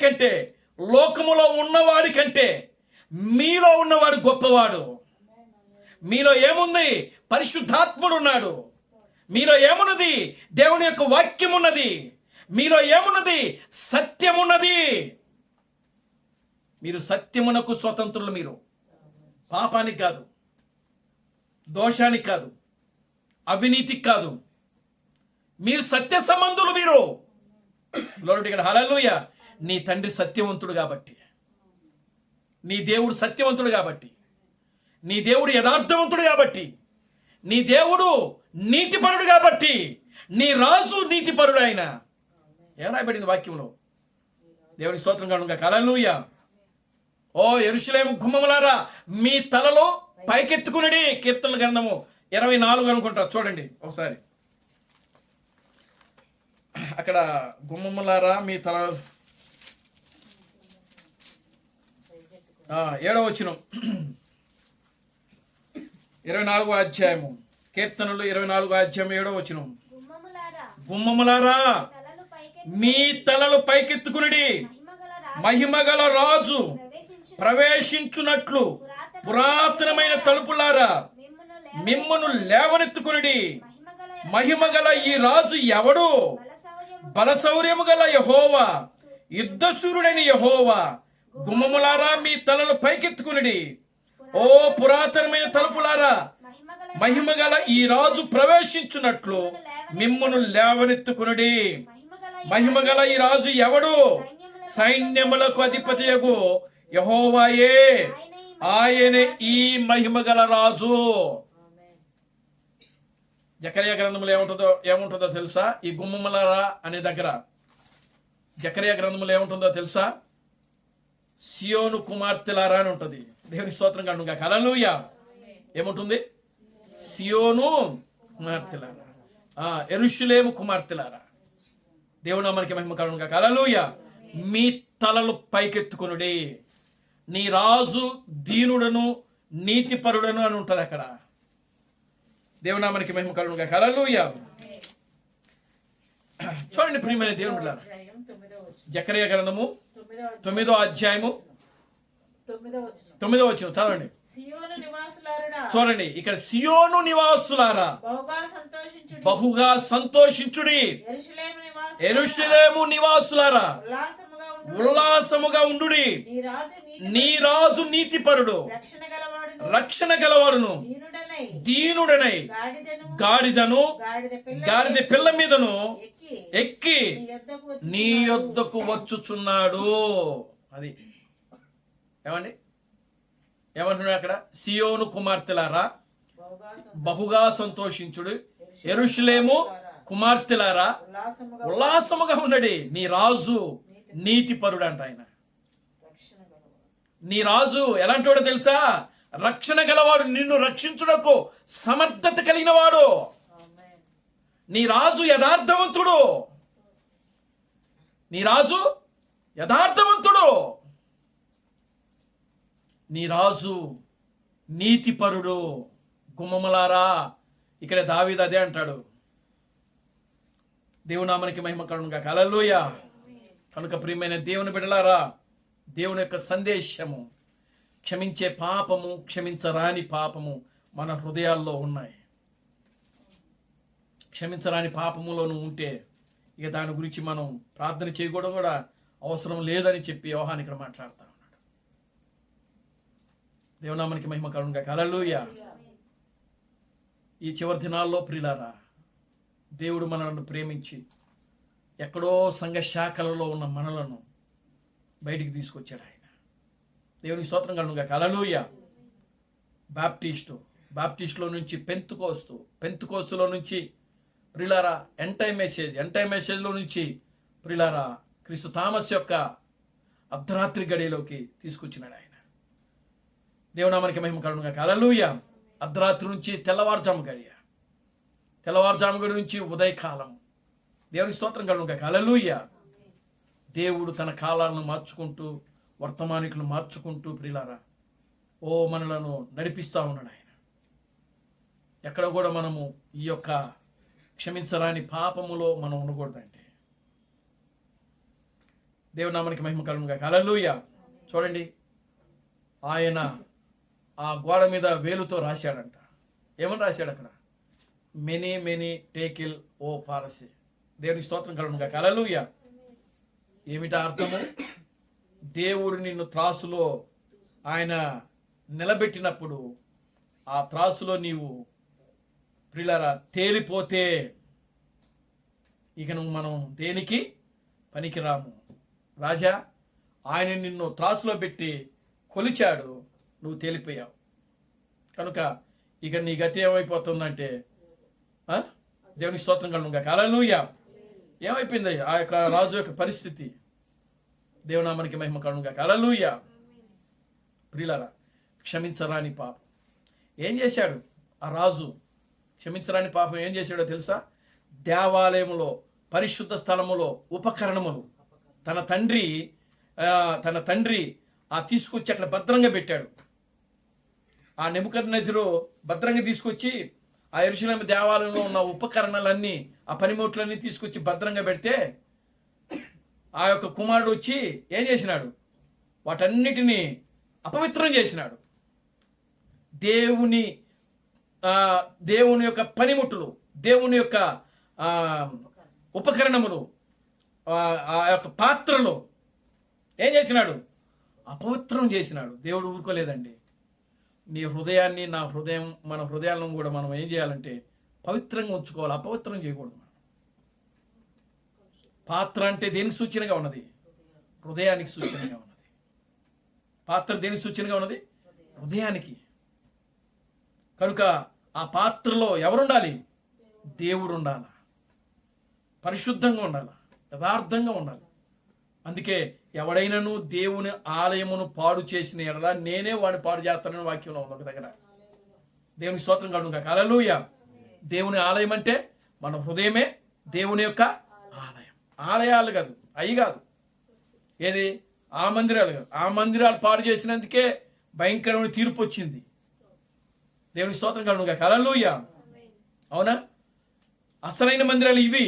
కంటే మీలో ఉన్నవాడు గొప్పవాడు. మీలో ఏముంది? పరిశుద్ధాత్ముడు ఉన్నాడు. మీలో ఏమున్నది? దేవుని యొక్క వాక్యం ఉన్నది. మీలో ఏమున్నది? సత్యం ఉన్నది. మీరు సత్యమునకు స్వతంత్రులు. మీరు పాపానికి కాదు, దోషానికి కాదు, అవినీతికి కాదు. మీరు సత్య సంబంధులు. మీరు లోటు ఇక్కడ. హల్లెలూయా. నీ తండ్రి సత్యవంతుడు కాబట్టి, నీ దేవుడు సత్యవంతుడు కాబట్టి, నీ దేవుడు యథార్థవంతుడు కాబట్టి, నీ దేవుడు నీతిపరుడు కాబట్టి, నీ రాజు నీతిపరుడు. ఆయన ఏం రాయబడింది వాక్యంలో? దేవుని స్తోత్రం కలుగును గాక. హల్లెలూయా. ఓ యెరూషలేము గుమ్మములారా, మీ తలలో పైకెత్తుకునడి. కీర్తనల గ్రంథము 24 అనుకుంటా, చూడండి ఒకసారి. అక్కడ గుమ్మములారా మీ తల 7వ వచనం, 24వ అధ్యాయము, కీర్తనలు 24వ అధ్యాయం 7వ వచనం. గుమ్మములారా మీ తలలు పైకెత్తుకునడి, మహిమగల రాజు ప్రవేశించున్నట్లు పురాతనమైన తలుపులారా మిమ్మును లేవనెత్తుకునడి. మహిమగల ఈ రాజు ఎవడు? బలశౌర్యము గల యెహోవా, యుద్ధశూరుడైన యెహోవా. గుమ్మములారా మీ తలలు పైకెత్తుకునడి, ఓ పురాతనమైన తలుపులారా, మహిమగల ఈ రాజు ప్రవేశించున్నట్లు మిమ్మును లేవనెత్తుకునడి. మహిమగల ఈ రాజు ఎవడు? సైన్యములకు అధిపతియగు యెహోవాయే, ఆయనే ఈ మహిమగల రాజు. జకర్యా గ్రంథములు ఏముంటుందో తెలుసా? ఈ గుమ్మములారా అనే దగ్గర జకర్యా గ్రంథములు ఏముంటుందో తెలుసా? సియోను కుమార్తెలారా అని ఉంటుంది. దేవుని స్తోత్రం కలుగును గాక. హల్లెలూయా. ఏముంటుంది? సియోను కుమార్తెలారా, యెరూషలేము కుమార్తెలారా. దేవుని నామానికి మహిమ కలుగును గాక. హల్లెలూయా. మీ తలలు పైకెత్తుకునుడి. నీ రాజు దీనుడను నీతిపరుడను అని ఉంటుంది అక్కడ. దేవుని నామానికి మహిమ కలుగును గాక. హల్లెలూయా. చూడండి ప్రియమైన దేవుని బిడ్డలారా, అధ్యాయం 9వ వచనం. జకర్యా గ్రంథము 9వ అధ్యాయము 9వ వచనం. 9వ వచనం చదవండి. సియోను నివాసులారుడా, చూడండి ఇక్కడ, సియోను నివాసులారా బహుగా సంతోషించుడి. యెరూషలేము నివాసులారా ఉల్లాసముగా ఉండుడి. నీ రాజు నీతిపరుడు, రక్షణ గలవాడును, దీనుడనై గాడిదను గాడిద పిల్ల మీదను ఎక్కి నీ యొద్దకు వచ్చుచున్నాడు. అది ఏమండి? ఏమంటున్నాడు అక్కడ? సియోను కుమార్తెలారా బహుగా సంతోషించుడు. యెరూషలేము కుమార్తెలారా ఉల్లాసముగా ఉల్లాసముగా ఉండడి, నీ రాజు నీతిపరుడు అంట. ఆయన రక్షణ గలవాడు. నీ రాజు ఎలాంటివాడో తెలుసా? రక్షణ గలవాడు, నిన్ను రక్షించుటకు సమర్థత కలిగిన వాడు. ఆమేన్. నీ రాజు యథార్థవంతుడు. నీ రాజు యథార్థవంతుడు. నీ రాజు నీతిపరుడు. గుమ్మములారా, ఇక్కడ దావీదు అదే అంటాడు. దేవునామానికి మహిమ కలుగును గాక. హల్లెలూయా. కనుక ప్రియమైన దేవుని బిడ్డలారా, దేవుని యొక్క సందేశము, క్షమించే పాపము, క్షమించరాని పాపము మన హృదయాల్లో ఉన్నాయి. క్షమించరాని పాపములోను ఉంటే ఇక దాని గురించి మనం ప్రార్థన చేయకూడదు కూడా అవసరం లేదని చెప్పి యోహాను ఇక్కడ మాట్లాడుతూ ఉన్నాడు. దేవునామానికి మహిమ కలుగును గాక. హల్లెలూయా. ఈ చివరి దినాల్లో ప్రియులారా, దేవుడు మనలను ప్రేమించి ఎక్కడో సంఘ శాఖలలో ఉన్న మనలను బయటికి తీసుకొచ్చాడు ఆయన. దేవునికి స్తోత్రం కలుగును గాక. హల్లెలూయా. బాప్టిస్టులో నుంచి పెంతుకోస్తులో నుంచి ప్రియులారా ఎంటై మెసేజ్లో నుంచి ప్రియులారా క్రీస్తు థామస్ యొక్క అర్ధరాత్రి గడిలోకి తీసుకొచ్చినాడు ఆయన. దేవునామానికి మహిమ కలుగును గాక. హల్లెలూయా. అర్ధరాత్రి నుంచి తెల్లవారుజాము గడి నుంచి ఉదయకాలం. దేవునికి స్తోత్రం కలుగును గాక. హల్లెలూయా. దేవుడు తన కాలాలను మార్చుకుంటూ, వర్తమానికులను మార్చుకుంటూ ప్రియులారా మనలను నడిపిస్తూ ఉన్నాడు ఆయన. ఎక్కడ కూడా మనము ఈ యొక్క క్షమించరాని పాపములో మనం ఉండకూడదండి. దేవునామానికి మహిమ కలుగును గాక. హల్లెలూయా. చూడండి, ఆయన ఆ గోడ మీద వేలుతో రాశాడంట. ఏమని రాశాడు అక్కడ? మెనీ టేకిల్ ఓ పారసి. దేవునికి స్తోత్రం కలుగును గాక. హల్లెలూయా. ఏమిటా అర్థము? దేవుడు నిన్ను త్రాసులో ఆయన నిలబెట్టినప్పుడు ఆ త్రాసులో నీవు ప్రియులారా తేలిపోతే ఇక మనం దేనికి పనికిరాము. రాజా, ఆయన నిన్ను త్రాసులో పెట్టి కొలిచాడు, నువ్వు తేలిపోయావు. కనుక ఇక నీ గతి ఏమైపోతుందంటే దేవునికి స్తోత్రం కలుగును గాక. హల్లెలూయా. ఏమైపోయింది ఆ యొక్క రాజు యొక్క పరిస్థితి? దేవునామానికి మహిమ కలుగును గాక. హల్లెలూయా. ప్రియులారా, క్షమించరాని పాపం ఏం చేశాడు ఆ రాజు? క్షమించరాని పాపం ఏం చేశాడో తెలుసా? దేవాలయంలో పరిశుద్ధ స్థలములో ఉపకరణములు తన తండ్రి తీసుకొచ్చి అక్కడ భద్రంగా పెట్టాడు. ఆ నెబుకద్నెజరు భద్రంగా తీసుకొచ్చి ఆ యెరూషలేము దేవాలయంలో ఉన్న ఉపకరణాలన్నీ, ఆ పనిముట్లన్నీ తీసుకొచ్చి భద్రంగా పెడితే ఆ యొక్క కుమారుడు వచ్చి ఏం చేసినాడు? వాటన్నిటినీ అపవిత్రం చేసినాడు. దేవుని యొక్క పనిముట్లు, దేవుని యొక్క ఉపకరణములు, ఆ యొక్క పాత్రలు ఏం చేసినాడు? అపవిత్రం చేసినాడు. దేవుడు ఊరుకోలేదండి. నీ హృదయాన్ని, నా హృదయం, మన హృదయాలను కూడా మనం ఏం చేయాలంటే పవిత్రంగా ఉంచుకోవాలి, అపవిత్రం చేయకూడదు. పాత్ర అంటే దేనికి సూచనగా ఉన్నది? హృదయానికి సూచనగా ఉన్నది. పాత్ర దేనికి సూచనగా ఉన్నది? హృదయానికి. కనుక ఆ పాత్రలో ఎవరుండాలి? దేవుడు ఉండాలి. పరిశుద్ధంగా ఉండాలి, యథార్థంగా ఉండాలి. అందుకే ఎవడైనాను దేవుని ఆలయమును పాడు చేసిన ఎడల నేనే వాడిని పాడు చేస్తానని వాక్యంలో ఉంది ఒక దగ్గర. దేవుని స్తోత్రం కలుగును గాక. హల్లెలూయా. దేవుని ఆలయం అంటే మన హృదయమే దేవుని యొక్క ఆలయం. ఆలయాలు కాదు, అవి కాదు. ఏది? ఆ మందిరాలు కాదు. ఆ మందిరాలు పాడు చేసినందుకే భయంకరమైన తీర్పు వచ్చింది. దేవుని స్తోత్రం కలుగును గాక. హల్లెలూయా. అవునా? అసలైన మందిరాలు ఇవి,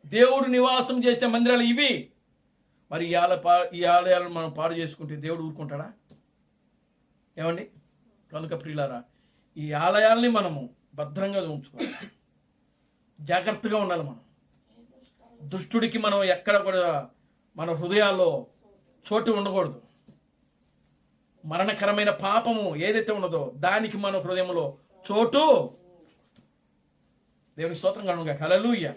దేవుడు నివాసం చేసే మందిరాలు ఇవి. మరి ఈ ఆలయాలను మనం పాడు చేసుకుంటే దేవుడు ఊరుకుంటాడా? ఏమండి? కనుక ప్రియులారా, ఈ ఆలయాల్ని మనము భద్రంగా ఉంచుకోవాలి, జాగ్రత్తగా ఉండాలి. మనం దుష్టుడికి మనం ఎక్కడ కూడా మన హృదయాల్లో చోటు ఉండకూడదు. మరణకరమైన పాపము ఏదైతే ఉన్నదో దానికి మన హృదయంలో చోటు. దేవుని స్తోత్రం కలుగును గాక. హల్లెలూయా.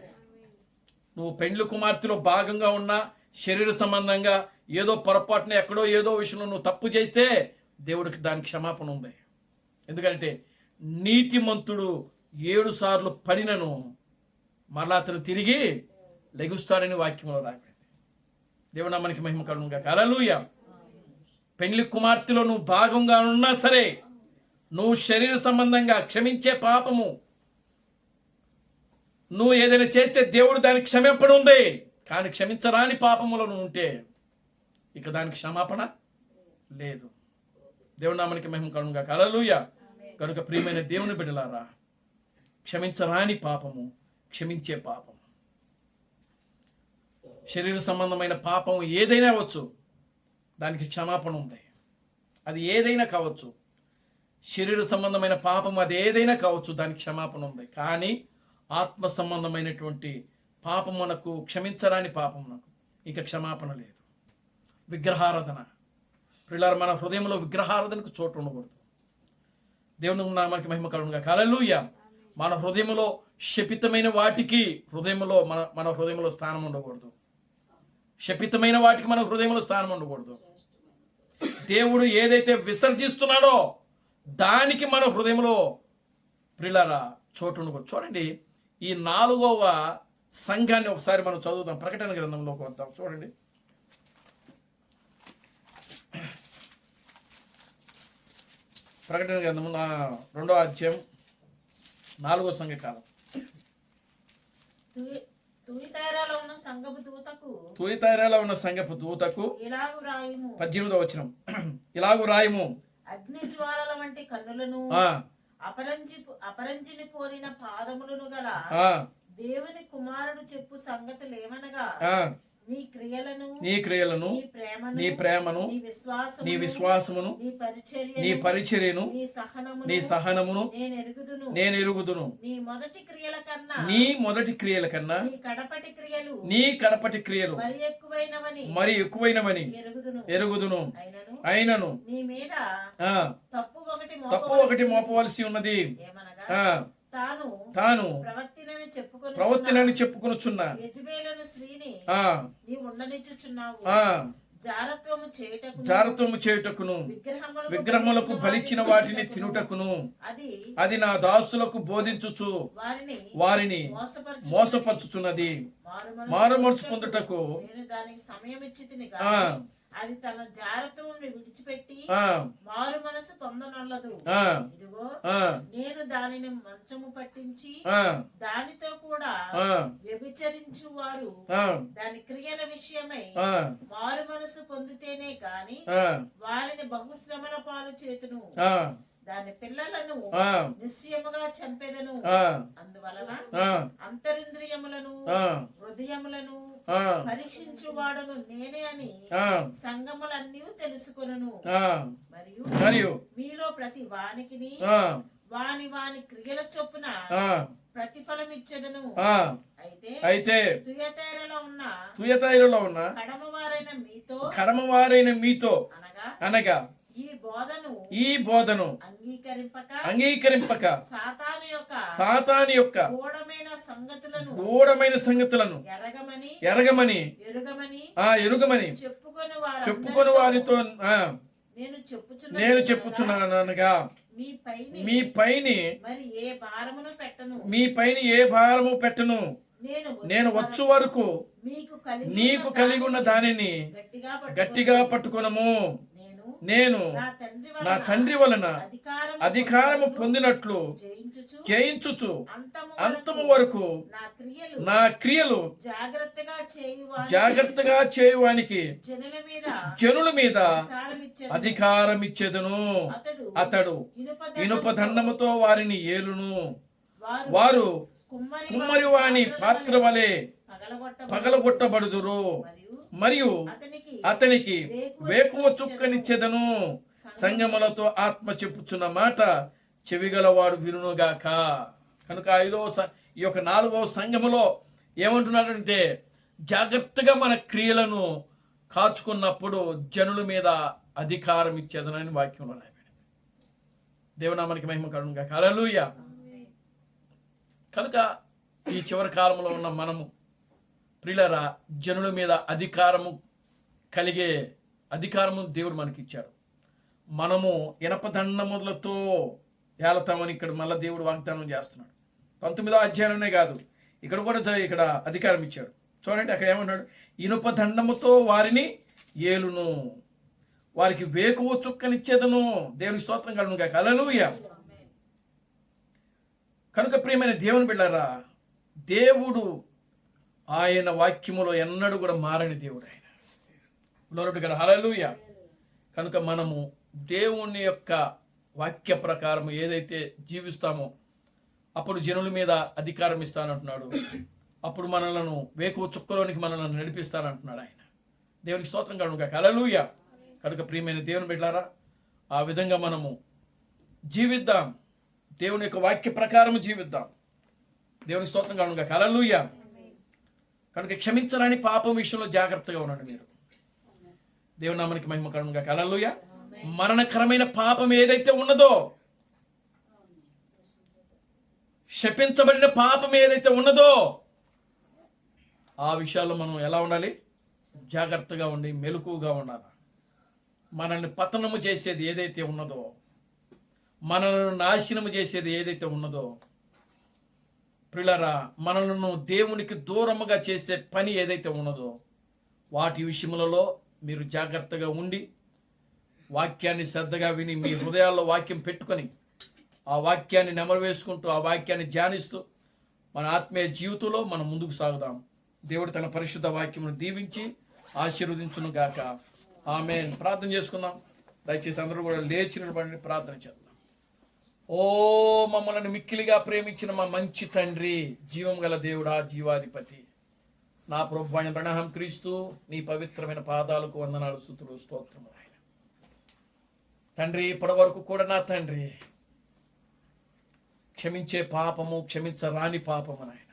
నువ్వు పెండ్లి కుమార్తెలో భాగంగా ఉన్నా, శరీర సంబంధంగా ఏదో పొరపాటున ఎక్కడో ఏదో విషయంలో నువ్వు తప్పు చేస్తే దేవుడికి దానికి క్షమాపణ ఉంది. ఎందుకంటే నీతిమంతుడు 7 సార్లు పడినను మరలా అతను తిరిగి లెగుస్తాడని వాక్యంలో రాయబడింది. దేవుని నామానికి మహిమ కలుగును గాక. హల్లెలూయా. పెళ్లి కుమార్తెలో నువ్వు భాగంగా ఉన్నా సరే, నువ్వు శరీర సంబంధంగా క్షమించే పాపము నువ్వు ఏదైనా చేస్తే దేవుడు దానికి క్షమాపణ ఉంది. కానీ క్షమించరాని పాపములో నువ్వు ఉంటే ఇక దానికి క్షమాపణ లేదు. దేవుని నామానికి మహిమ కలుగును గాక. హల్లెలూయా. కనుక ప్రియమైన దేవుని బిడ్డలారా, క్షమించరాని పాపము, క్షమించే పాపం, శరీర సంబంధమైన పాపం ఏదైనా అవ్వచ్చు, దానికి క్షమాపణ ఉంది. అది ఏదైనా కావచ్చు. శరీర సంబంధమైన పాపం అది ఏదైనా కావచ్చు, దానికి క్షమాపణ ఉంది. కానీ ఆత్మ సంబంధమైనటువంటి పాపమునకు, క్షమించరాని పాపమునకు ఇక క్షమాపణ లేదు. విగ్రహారాధన, ప్రియులారా, మన హృదయంలో విగ్రహారాధనకు చోటు ఉండకూడదు. దేవుని నామానికి మహిమ కలుగును గాక. హల్లెలూయా. మన హృదయంలో శపితమైన వాటికి మన హృదయంలో స్థానం ఉండకూడదు. శపితమైన వాటికి మన హృదయంలో స్థానం ఉండకూడదు. దేవుడు ఏదైతే విసర్జిస్తున్నాడో దానికి మన హృదయంలో ప్రియులారా చోటు ఉండకూడదు. చూడండి, ఈ 4వ సంఘాన్ని ఒకసారి మనం చదువుదాం. ప్రకటన గ్రంథంలోకి వద్దాం. చూడండి, ప్రకటన గ్రంథము 2వ అధ్యాయం 4వ సంఘకాలం. తుయితైరాలో ఉన్న సంఘపు దూతకు, తుయితైరాలో ఉన్న సంఘపు దూతకు ఇలాగు రాయుము, 18వ వచనం, ఇలాగు రాయము, అగ్ని జ్వాలల వంటి కన్నులను, అపరంజిని పోలిన పాదములను గల దేవుని కుమారుడు చెప్పు సంగతులేమనగా, నీ క్రియలను, నీ ప్రేమను, నీ విశ్వాసమును, నీ పరిచర్యను, నీ సహనమును నేను ఎరుగుదును. నీ మొదటి క్రియల కన్నా నీ కడపటి క్రియలు మరి ఎక్కువైనవని ఎరుగుదును. అయినను నీ మీద తప్పు ఒకటి మోపవలసి ఉన్నది. తాను ప్రవక్తినని చెప్పుకొనుచున్న స్త్రీని జారత్వము చేయుటకును విగ్రహములకు బలిచ్చిన వాటిని తినుటకును అది నా దాసులకు బోధించుచు వారిని మోసపరచుచున్నది. మారుమనసు పొందుటకు అది తన జారత్వం విడిచిపెట్టి మారు మనసు పొందనొల్లదు. ఇదిగో నేను దానిని మంచము పట్టించి దానితో కూడా వ్యభిచరించు వారు దాని క్రియల విషయమై మారు మనసు పొందితేనే గాని వారిని బహుశ్రమల పాలు చేతును. దాని పిల్లలను నిశ్చయముగా చంపెదను. అందువలన అంతరింద్రియములను హృదయములను పరీక్షించువాడను నేనే అని సంగములన్నీ తెలుసుకొనును. మరియు మీలో ప్రతి వానికిని వాని క్రియల చొప్పున ప్రతిఫలం ఇచ్చెదను. అయితే తుయతైరలో ఉన్న కడమవారైన మీతో అనగా ఈ బోధను అంగీకరింపక సాతాను యొక్క గూఢమైన సంగతులను ఎరగమని చెప్పుకొని వారితో నేను చెప్పుచున్నానగా మీ పైన ఏ భారము పెట్టను. నేను వచ్చు వరకు నీకు కలిగి ఉన్న దానిని గట్టిగా పట్టుకొనము. నేను నా తండ్రి వలన అధికారము పొందినట్లు చేయించుచు అంతము వరకు నా క్రియలు జాగ్రత్తగా చేయువానికి జనుల మీద అధికారం ఇచ్చేదను. అతడు ఇనుప దండముతో వారిని ఏలును. వారు కుమ్మరి వాని పాత్ర వలె పగలగొట్టబడుదురు. మరియు అతనికి వేకువ చుక్కనిచ్చెదను. సంగములతో ఆత్మ చెప్పుచున్న మాట చెవిగలవాడు వినుగాక. కనుక ఈ యొక్క 4వ సంఘములో ఏమంటున్నాడంటే, జాగ్రత్తగా మన క్రియలను కాచుకున్నప్పుడు జనుల మీద అధికారం ఇచ్చేదనని వాక్యంలో రాయబడింది. దేవునామానికి మహిమ కలుగును గాక. హల్లెలూయా. కనుక ఈ చివరి కాలంలో ఉన్న మనము ప్రియులారా, జనుల మీద అధికారము కలిగే అధికారము దేవుడు మనకి ఇచ్చాడు. మనము ఇనపదండములతో ఏలతామని ఇక్కడ మళ్ళీ దేవుడు వాగ్దానం చేస్తున్నాడు. 19వ అధ్యాయంలోనే కాదు, ఇక్కడ కూడా ఇక్కడ అధికారం ఇచ్చాడు. చూడండి అక్కడ ఏమన్నాడు, ఇనుప దండముతో వారిని ఏలును, వారికి వేకువ చుక్కనిచ్చేదను. దేవుని స్తోత్రం కలుగును గాక. హల్లెలూయా. కనుక ప్రియమైన దేవుని బిడ్డలారా, దేవుడు ఆయన వాక్యములో ఎన్నడూ కూడా మారని దేవుడు ఆయన. లోరుడు కదా. హల్లెలూయా. కనుక మనము దేవుని యొక్క వాక్య ప్రకారం ఏదైతే జీవిస్తామో అప్పుడు జనుల మీద అధికారం ఇస్తానంటున్నాడు. అప్పుడు మనలను వేకువ చుక్కలోనికి మనల్ని నడిపిస్తానంటున్నాడు ఆయన. దేవునికి స్తోత్రం కలుగును గాక. హల్లెలూయా. కనుక ప్రియమైన దేవుని బిడ్డలారా, ఆ విధంగా మనము జీవిద్దాం, దేవుని యొక్క వాక్య ప్రకారం జీవిద్దాం. దేవునికి స్తోత్రం కలుగును గాక. హల్లెలూయా. కనుక క్షమించరాని పాపం విషయంలో జాగ్రత్తగా ఉండండి మీరు. దేవుని నామానికి మహిమ కలుగును గాక. హల్లెలూయా. మరణకరమైన పాపం ఏదైతే ఉన్నదో, శపించబడిన పాపం ఏదైతే ఉన్నదో, ఆ విషయాల్లో మనం ఎలా ఉండాలి? జాగ్రత్తగా ఉండి మెలకువగా ఉండాలి. మనల్ని పతనము చేసేది ఏదైతే ఉన్నదో, మనల్ని నాశనము చేసేది ఏదైతే ఉన్నదో, ప్రియులారా, మనలను దేవునికి దూరముగా చేసే పని ఏదైతే ఉన్నదో, వాటి విషయములలో మీరు జాగ్రత్తగా ఉండి వాక్యాన్ని శ్రద్ధగా విని మీ హృదయాల్లో వాక్యం పెట్టుకొని ఆ వాక్యాన్ని నెమరు వేసుకుంటూ ఆ వాక్యాన్ని ధ్యానిస్తూ మన ఆత్మీయ జీవితంలో మనం ముందుకు సాగుదాం. దేవుడు తన పరిశుద్ధ వాక్యమును దీవించి ఆశీర్వదించును గాక. ఆమేన్. ప్రార్థన చేసుకుందాం. దయచేసి అందరూ కూడా లేచి నిలబడి ప్రార్థన చేద్దాం. ఓ మమ్మల్ని మిక్కిలిగా ప్రేమించిన మా మంచి తండ్రి, జీవం గల దేవుడా, జీవాధిపతి, నా ప్రభు అయిన ప్రణామం క్రీస్తు, నీ పవిత్రమైన పాదాలకు వందనాలు, స్తుతులు, స్తోత్రములు ఆయన. తండ్రి, ఇప్పటి వరకు కూడా నా తండ్రి క్షమించే పాపము, క్షమించరాని పాపము నాయన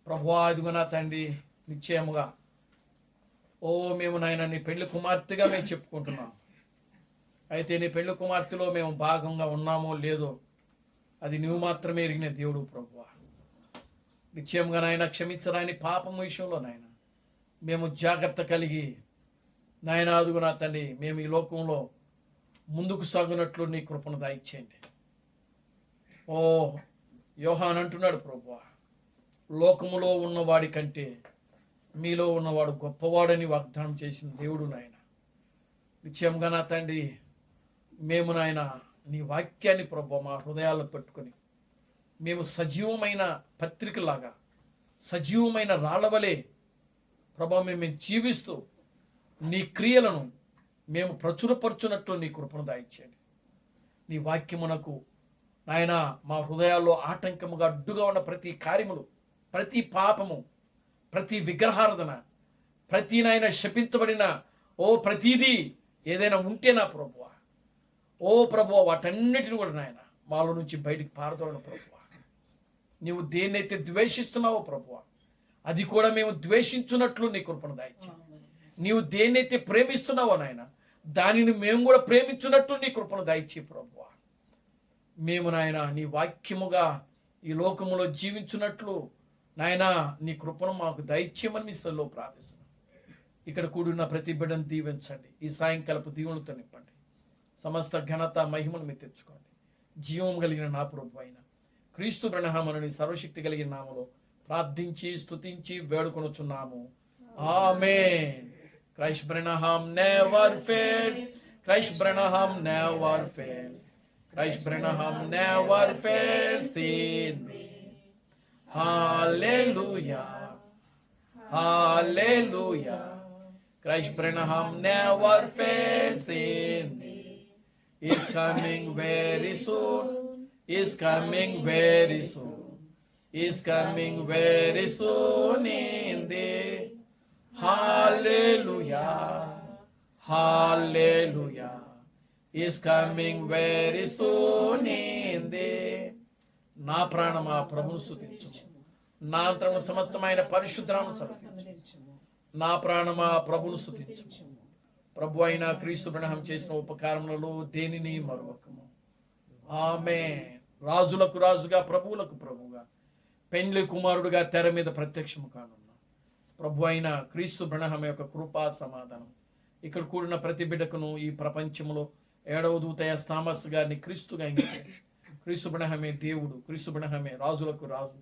ప్రభువా, అదిగో నా తండ్రి నిశ్చయముగా ఓ మేము నాయన నీ పెళ్లి కుమార్తెగా మేము చెప్పుకుంటున్నాం. అయితే నీ పెళ్లి కుమార్తెలో మేము భాగంగా ఉన్నామో లేదో అది నువ్వు మాత్రమే ఎరిగిన దేవుడు ప్రభువా. నిశ్చయంగా నాయన క్షమించరాని పాపం విషయంలో నాయన మేము జాగ్రత్త కలిగి నాయన అదుగు నా తండ్రి మేము ఈ లోకంలో ముందుకు సాగునట్లు నీ కృపను దయచేయండి. ఓ యోహాన్ అంటున్నాడు ప్రభువా, లోకములో ఉన్నవాడి కంటే మీలో ఉన్నవాడు గొప్పవాడని వాగ్దానం చేసిన దేవుడు నాయన. నిశ్చయంగా నా తండ్రి మేము నాయన నీ వాక్యాన్ని ప్రభువా మా హృదయాల్లో పెట్టుకొని మేము సజీవమైన పత్రికలాగా, సజీవమైన రాళ్ళవలే ప్రభువా మేము జీవిస్తూ నీ క్రియలను మేము ప్రచురపరచునట్లు నీ కృపను దయచేయండి. నీ వాక్యమునకు నాయన మా హృదయాల్లో ఆటంకముగా అడ్డుగా ఉన్న ప్రతి కార్యములు, ప్రతి పాపము, ప్రతి విగ్రహారాధన, ప్రతి నాయన శపించబడిన ప్రతిదీ ఏదైనా ఉంటే నా ప్రభువా, ప్రభువా వాటన్నిటిని కూడా నాయన మాలో నుంచి బయటికి పారదోలన ప్రభువా. నీవు దేన్నైతే ద్వేషిస్తున్నావో ప్రభువా అది కూడా మేము ద్వేషించున్నట్లు నీ కృపను దయచేయండి. నీవు దేన్నైతే ప్రేమిస్తున్నావో నాయన దానిని మేము కూడా ప్రేమించున్నట్టు నీ కృపను దయచే ప్రభువా. మేము నాయన నీ వాక్యముగా ఈ లోకములో జీవించున్నట్లు నాయన నీ కృపను మాకు దయచేయమని మీ స్థలంలో ప్రార్థిస్తున్నాం. ఇక్కడ కూడిన ప్రతి బిడ్డను దీవించండి. ఈ సాయంకాలపు దీవులతో నింపండి. సమస్త ఘనత మహిమను మీరు తెచ్చుకోండి. జీవం కలిగిన నా ప్రభు అయిన క్రీస్తు బ్రహ్మను సర్వశక్తి కలిగిన నామలో ప్రార్థించి స్తుతించి వేడుకొనుచున్నాము. ఆమేన్. Christ Branham never fails. Christ Branham never fails. Christ Branham never fails in me. Hallelujah. Hallelujah. Christ Branham never fails in me. Is coming very soon. Is coming very soon. Is coming very soon in thee. Hallelujah, hallelujah, is coming very soon in thee. నా ప్రాణమా ప్రభువును స్తుతించు, నా అంతరంగ సమస్తమైన పరిశుద్ధనామమును సమర్పించు. నా ప్రాణమా ప్రభువును స్తుతించు. ప్రభు అయిన క్రీస్తు బ్రహ్మం చేసిన ఉపకారములలో దేనిని మరువకము. ఆమేన్. రాజులకు రాజుగా, ప్రభువులకు ప్రభువుగా, పెండ్లి కుమారుడుగా తెర మీద ప్రత్యక్షము కానున్నా ప్రభు అయిన క్రీస్తు బ్రహ్మ యొక్క కృపా సమాధానం ఇక్కడ కూడిన ప్రతి బిడ్డకును ఈ ప్రపంచంలో 7వ దూత ఎస్ థామస్ గారిని క్రీస్తుగా ఎంచారు. క్రీస్తు బ్రహ్మే దేవుడు, క్రీస్తు బ్రహ్మే రాజులకు రాజు,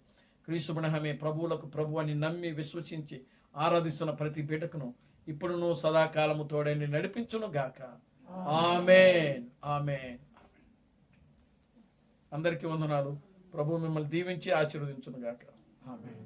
క్రీస్తు బ్రహ్మే ప్రభువులకు ప్రభు అని నమ్మి విశ్వసించి ఆరాధిస్తున్న ప్రతి బిడ్డకును ఇప్పుడును సదాకాలము తోడని నడిపించును గాక. ఆమేన్, ఆమేన్. అందరికీ వందనాలు. ప్రభు మిమ్మల్ని దీవించి ఆశీర్వదించును గాక. ఆమేన్.